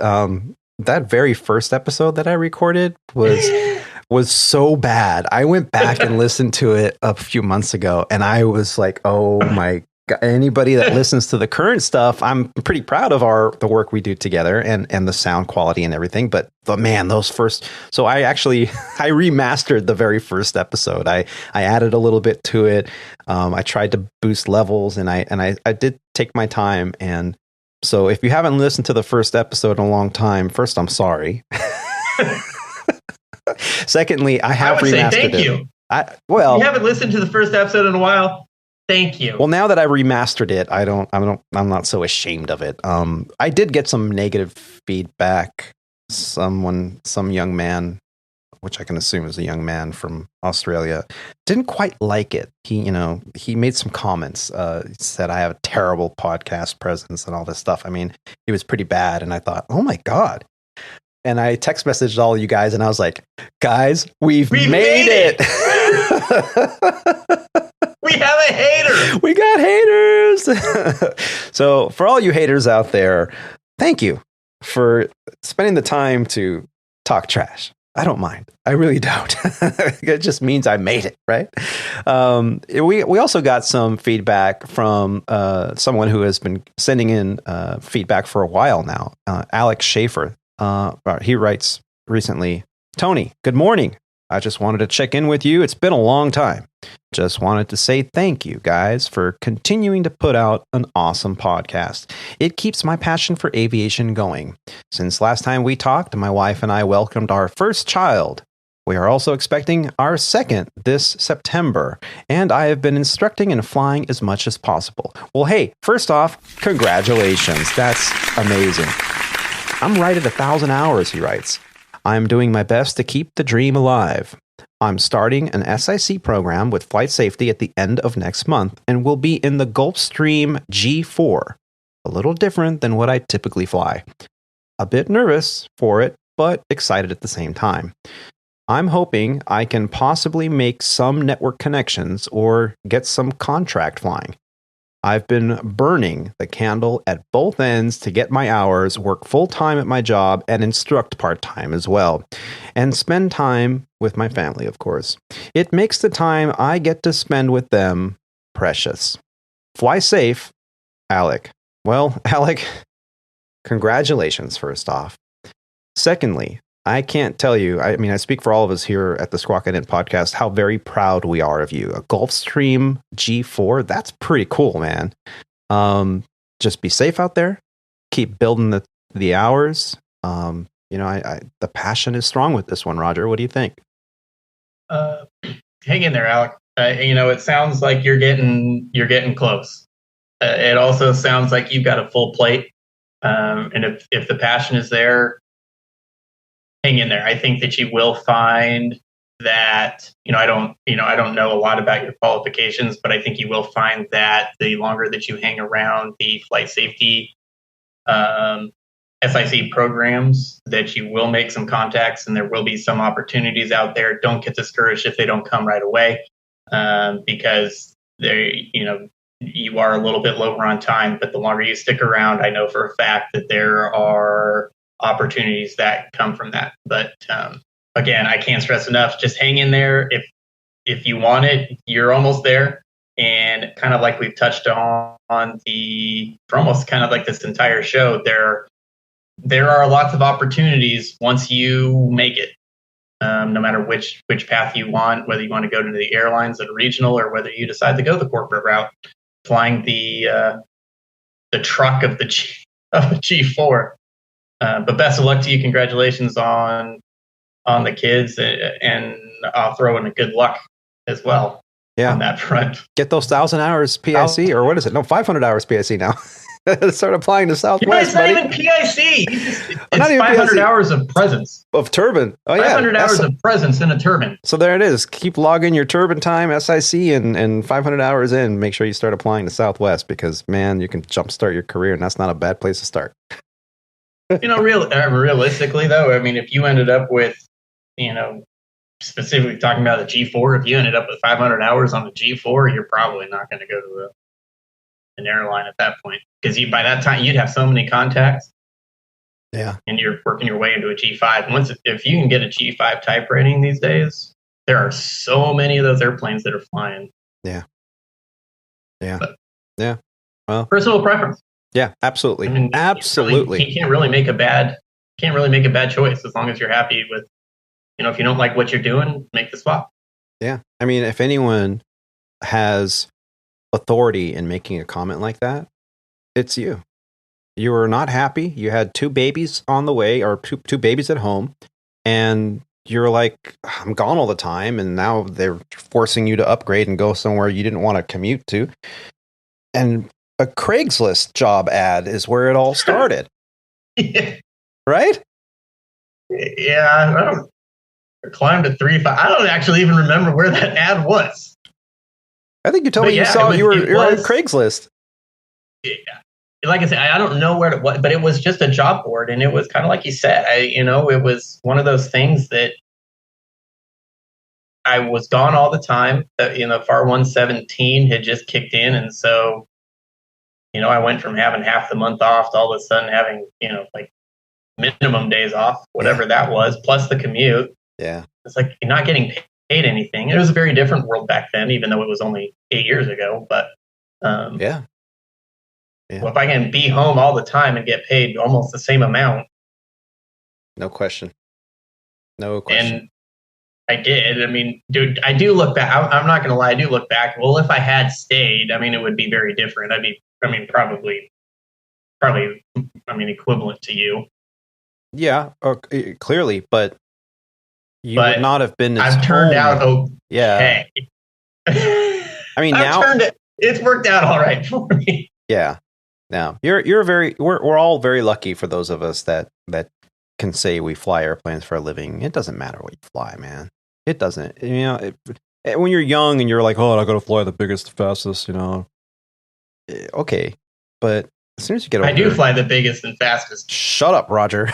that very first episode that I recorded was so bad. I went back and listened to it a few months ago, and I was like, oh my God. Anybody that listens to the current stuff, I'm pretty proud of the work we do together and the sound quality and everything. But man, those first, so I remastered the very first episode. I added a little bit to it. I tried to boost levels, and I did take my time. And so if you haven't listened to the first episode in a long time, first, I'm sorry. Secondly, I have remastered thank it. You. You haven't listened to the first episode in a while. Thank you. Well, now that I remastered it, I'm not so ashamed of it. I did get some negative feedback. Some young man, which I can assume is a young man from Australia, didn't quite like it. He made some comments. Said I have a terrible podcast presence and all this stuff. I mean, it was pretty bad. And I thought, oh my God. and I text messaged all you guys, and I was like, guys, we've made it. We have a hater. We got haters. So for all you haters out there, thank you for spending the time to talk trash. I don't mind. I really don't. It just means I made it, right? We also got some feedback from someone who has been sending in feedback for a while now. Alex Schaefer. He writes recently, Tony, good morning. I just wanted to check in with you. It's been a long time. Just wanted to say thank you, guys, for continuing to put out an awesome podcast. It keeps my passion for aviation going. Since last time we talked, my wife and I welcomed our first child. We are also expecting our second this September, and I have been instructing and flying as much as possible. Well, hey, first off, congratulations. That's amazing. I'm right at 1,000 hours, he writes. I'm doing my best to keep the dream alive. I'm starting an SIC program with flight safety at the end of next month and will be in the Gulfstream G4. A little different than what I typically fly. A bit nervous for it, but excited at the same time. I'm hoping I can possibly make some network connections or get some contract flying. I've been burning the candle at both ends to get my hours, work full-time at my job, and instruct part-time as well. And spend time with my family, of course. It makes the time I get to spend with them precious. Fly safe, Alec. Well, Alec, congratulations, first off. Secondly, I can't tell you, I speak for all of us here at the Squawk Ident podcast, how very proud we are of you. A Gulfstream G4, that's pretty cool, man. Just be safe out there. Keep building the hours. The passion is strong with this one, Roger. What do you think? Hang in there, Alec. It sounds like you're getting close. It also sounds like you've got a full plate. And if the passion is there, hang in there. I think that you will find that, I don't know a lot about your qualifications, but I think you will find that the longer that you hang around the flight safety SIC programs, that you will make some contacts and there will be some opportunities out there. Don't get discouraged if they don't come right away, because you are a little bit lower on time, but the longer you stick around, I know for a fact that there are opportunities that come from that. But again, I can't stress enough, just hang in there. If you want it, you're almost there. And kind of like we've touched on for almost kind of like this entire show, there are lots of opportunities once you make it. No matter which path you want, whether you want to go to the airlines and regional, or whether you decide to go the corporate route, flying the truck of the G4. But best of luck to you. Congratulations on the kids, and I'll throw in a good luck as well. Yeah. On that front. Get those 1,000 hours PIC, or what is it? No, 500 hours PIC now. Start applying to Southwest, it's not even PIC. It's 500 PIC. Hours of presence. Of turbine. Oh, 500 hours of presence in a turbine. So there it is. Keep logging your turbine time, SIC, and 500 hours in. Make sure you start applying to Southwest, because, man, you can jumpstart your career, and that's not a bad place to start. Realistically, though, if you ended up with, specifically talking about the G4, if you ended up with 500 hours on the G4, you're probably not going to go to an airline at that point, because by that time you'd have so many contacts. Yeah, and you're working your way into a G5. If you can get a G5 type rating these days, there are so many of those airplanes that are flying. Yeah. But, yeah. Well, personal preference. Yeah, absolutely. Absolutely. You can't really make a bad choice, as long as you're happy with, if you don't like what you're doing, make the swap. Yeah. If anyone has authority in making a comment like that, it's you. You were not happy. You had 2 babies on the way, or two babies at home, and you're like, I'm gone all the time, and now they're forcing you to upgrade and go somewhere you didn't want to commute to. And a Craigslist job ad is where it all started. Yeah. Right? Yeah, I climbed to 3.5. I don't actually even remember where that ad was. I think you told me you were on Craigslist. Yeah. like I said, I don't know where what, but it was just a job board, and it was kind of like you said. It was one of those things that I was gone all the time. FAR 117 had just kicked in, and so I went from having half the month off to all of a sudden having like minimum days off, whatever that was, plus the commute. Yeah, it's like you're not getting paid anything. It was a very different world back then, even though it was only 8 years ago. But yeah. Well, if I can be home all the time and get paid almost the same amount. No question. And I did. I mean, dude, I do look back. I'm not going to lie. I do look back. Well, if I had stayed, I mean, it would be very different. Probably, equivalent to you. Yeah, clearly, but you would not have been as I've turned out okay. Yeah. I mean, now it's worked out all right for me. Yeah. Now we're all very lucky for those of us that can say we fly airplanes for a living. It doesn't matter what you fly, man. It doesn't. When you're young and you're like, oh, I got to fly the biggest, fastest, Okay, but as soon as you get older, I do fly the biggest and fastest. Shut up, Roger.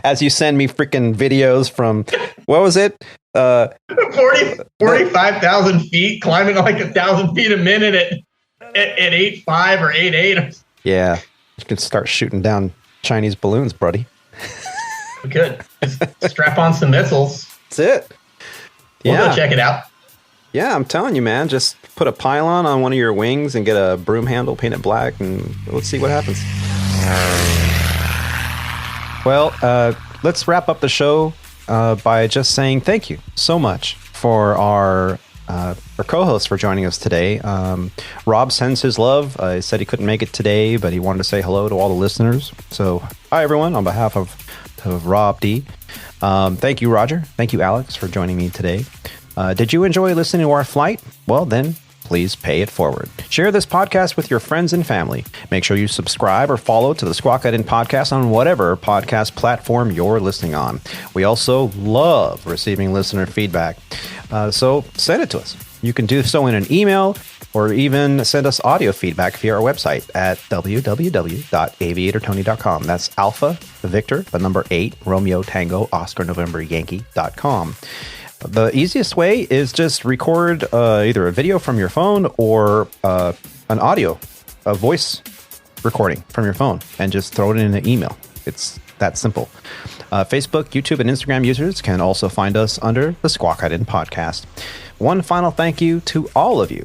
As you send me freaking videos from, what was it? 45,000 feet, climbing like 1,000 feet a minute at 8.5 or 8.8. Yeah, you can start shooting down Chinese balloons, buddy. We could. Just strap on some missiles. That's it. We'll go check it out. Yeah, I'm telling you, man. Just put a pylon on one of your wings and get a broom handle, paint it black, and let's see what happens. Well, let's wrap up the show by just saying thank you so much for our co-host for joining us today. Rob sends his love. He said he couldn't make it today, but he wanted to say hello to all the listeners. So, hi, everyone, on behalf of Rob D. Thank you, Roger. Thank you, Alex, for joining me today. Did you enjoy listening to our flight? Well, then, please pay it forward. Share this podcast with your friends and family. Make sure you subscribe or follow to the Squawk Ident podcast on whatever podcast platform you're listening on. We also love receiving listener feedback, so send it to us. You can do so in an email or even send us audio feedback via our website at www.aviatortony.com. That's Alpha Victor, the number 8, Romeo Tango Oscar November Yankee.com. The easiest way is just record either a video from your phone or a voice recording from your phone and just throw it in an email. It's that simple. Facebook, YouTube, and Instagram users can also find us under the Squawk Ident podcast. One final thank you to all of you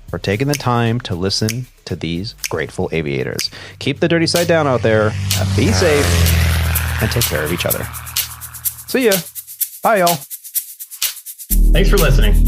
for taking the time to listen to these grateful aviators. Keep the dirty side down out there. Be safe and take care of each other. See ya. Bye, y'all. Thanks for listening.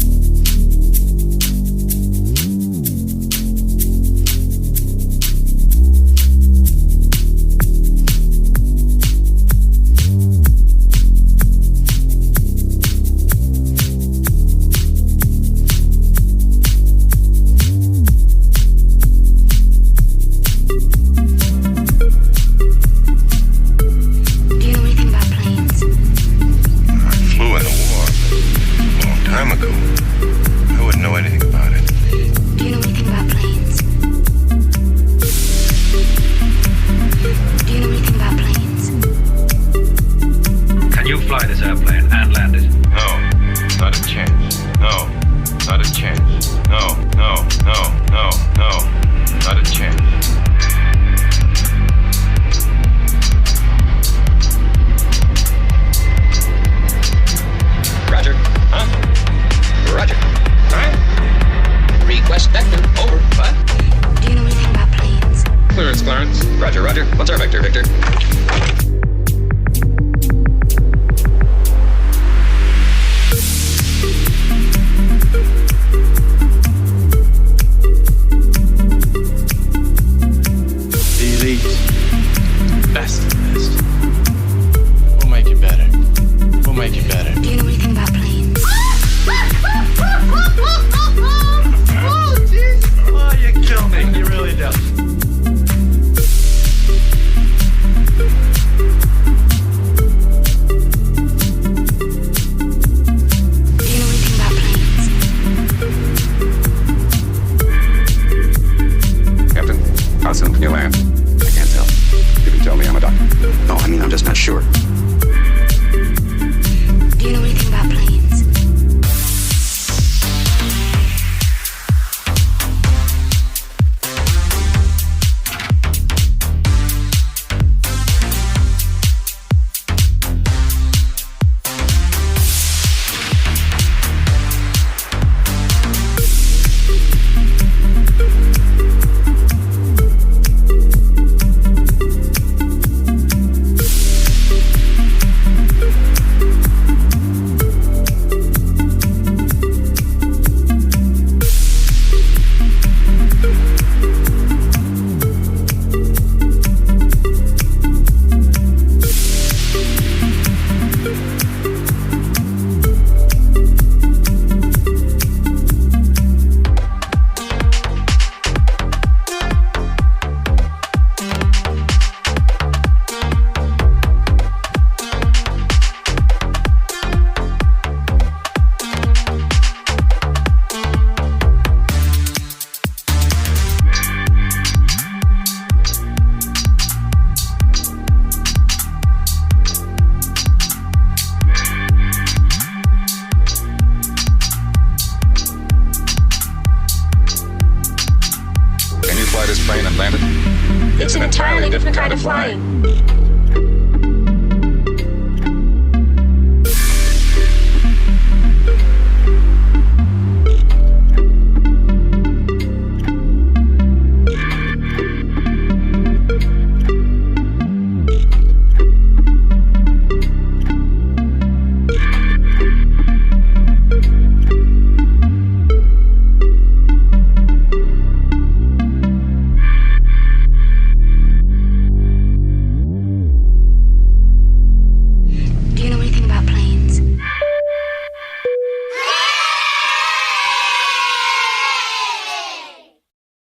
It's an entirely different kind of flying.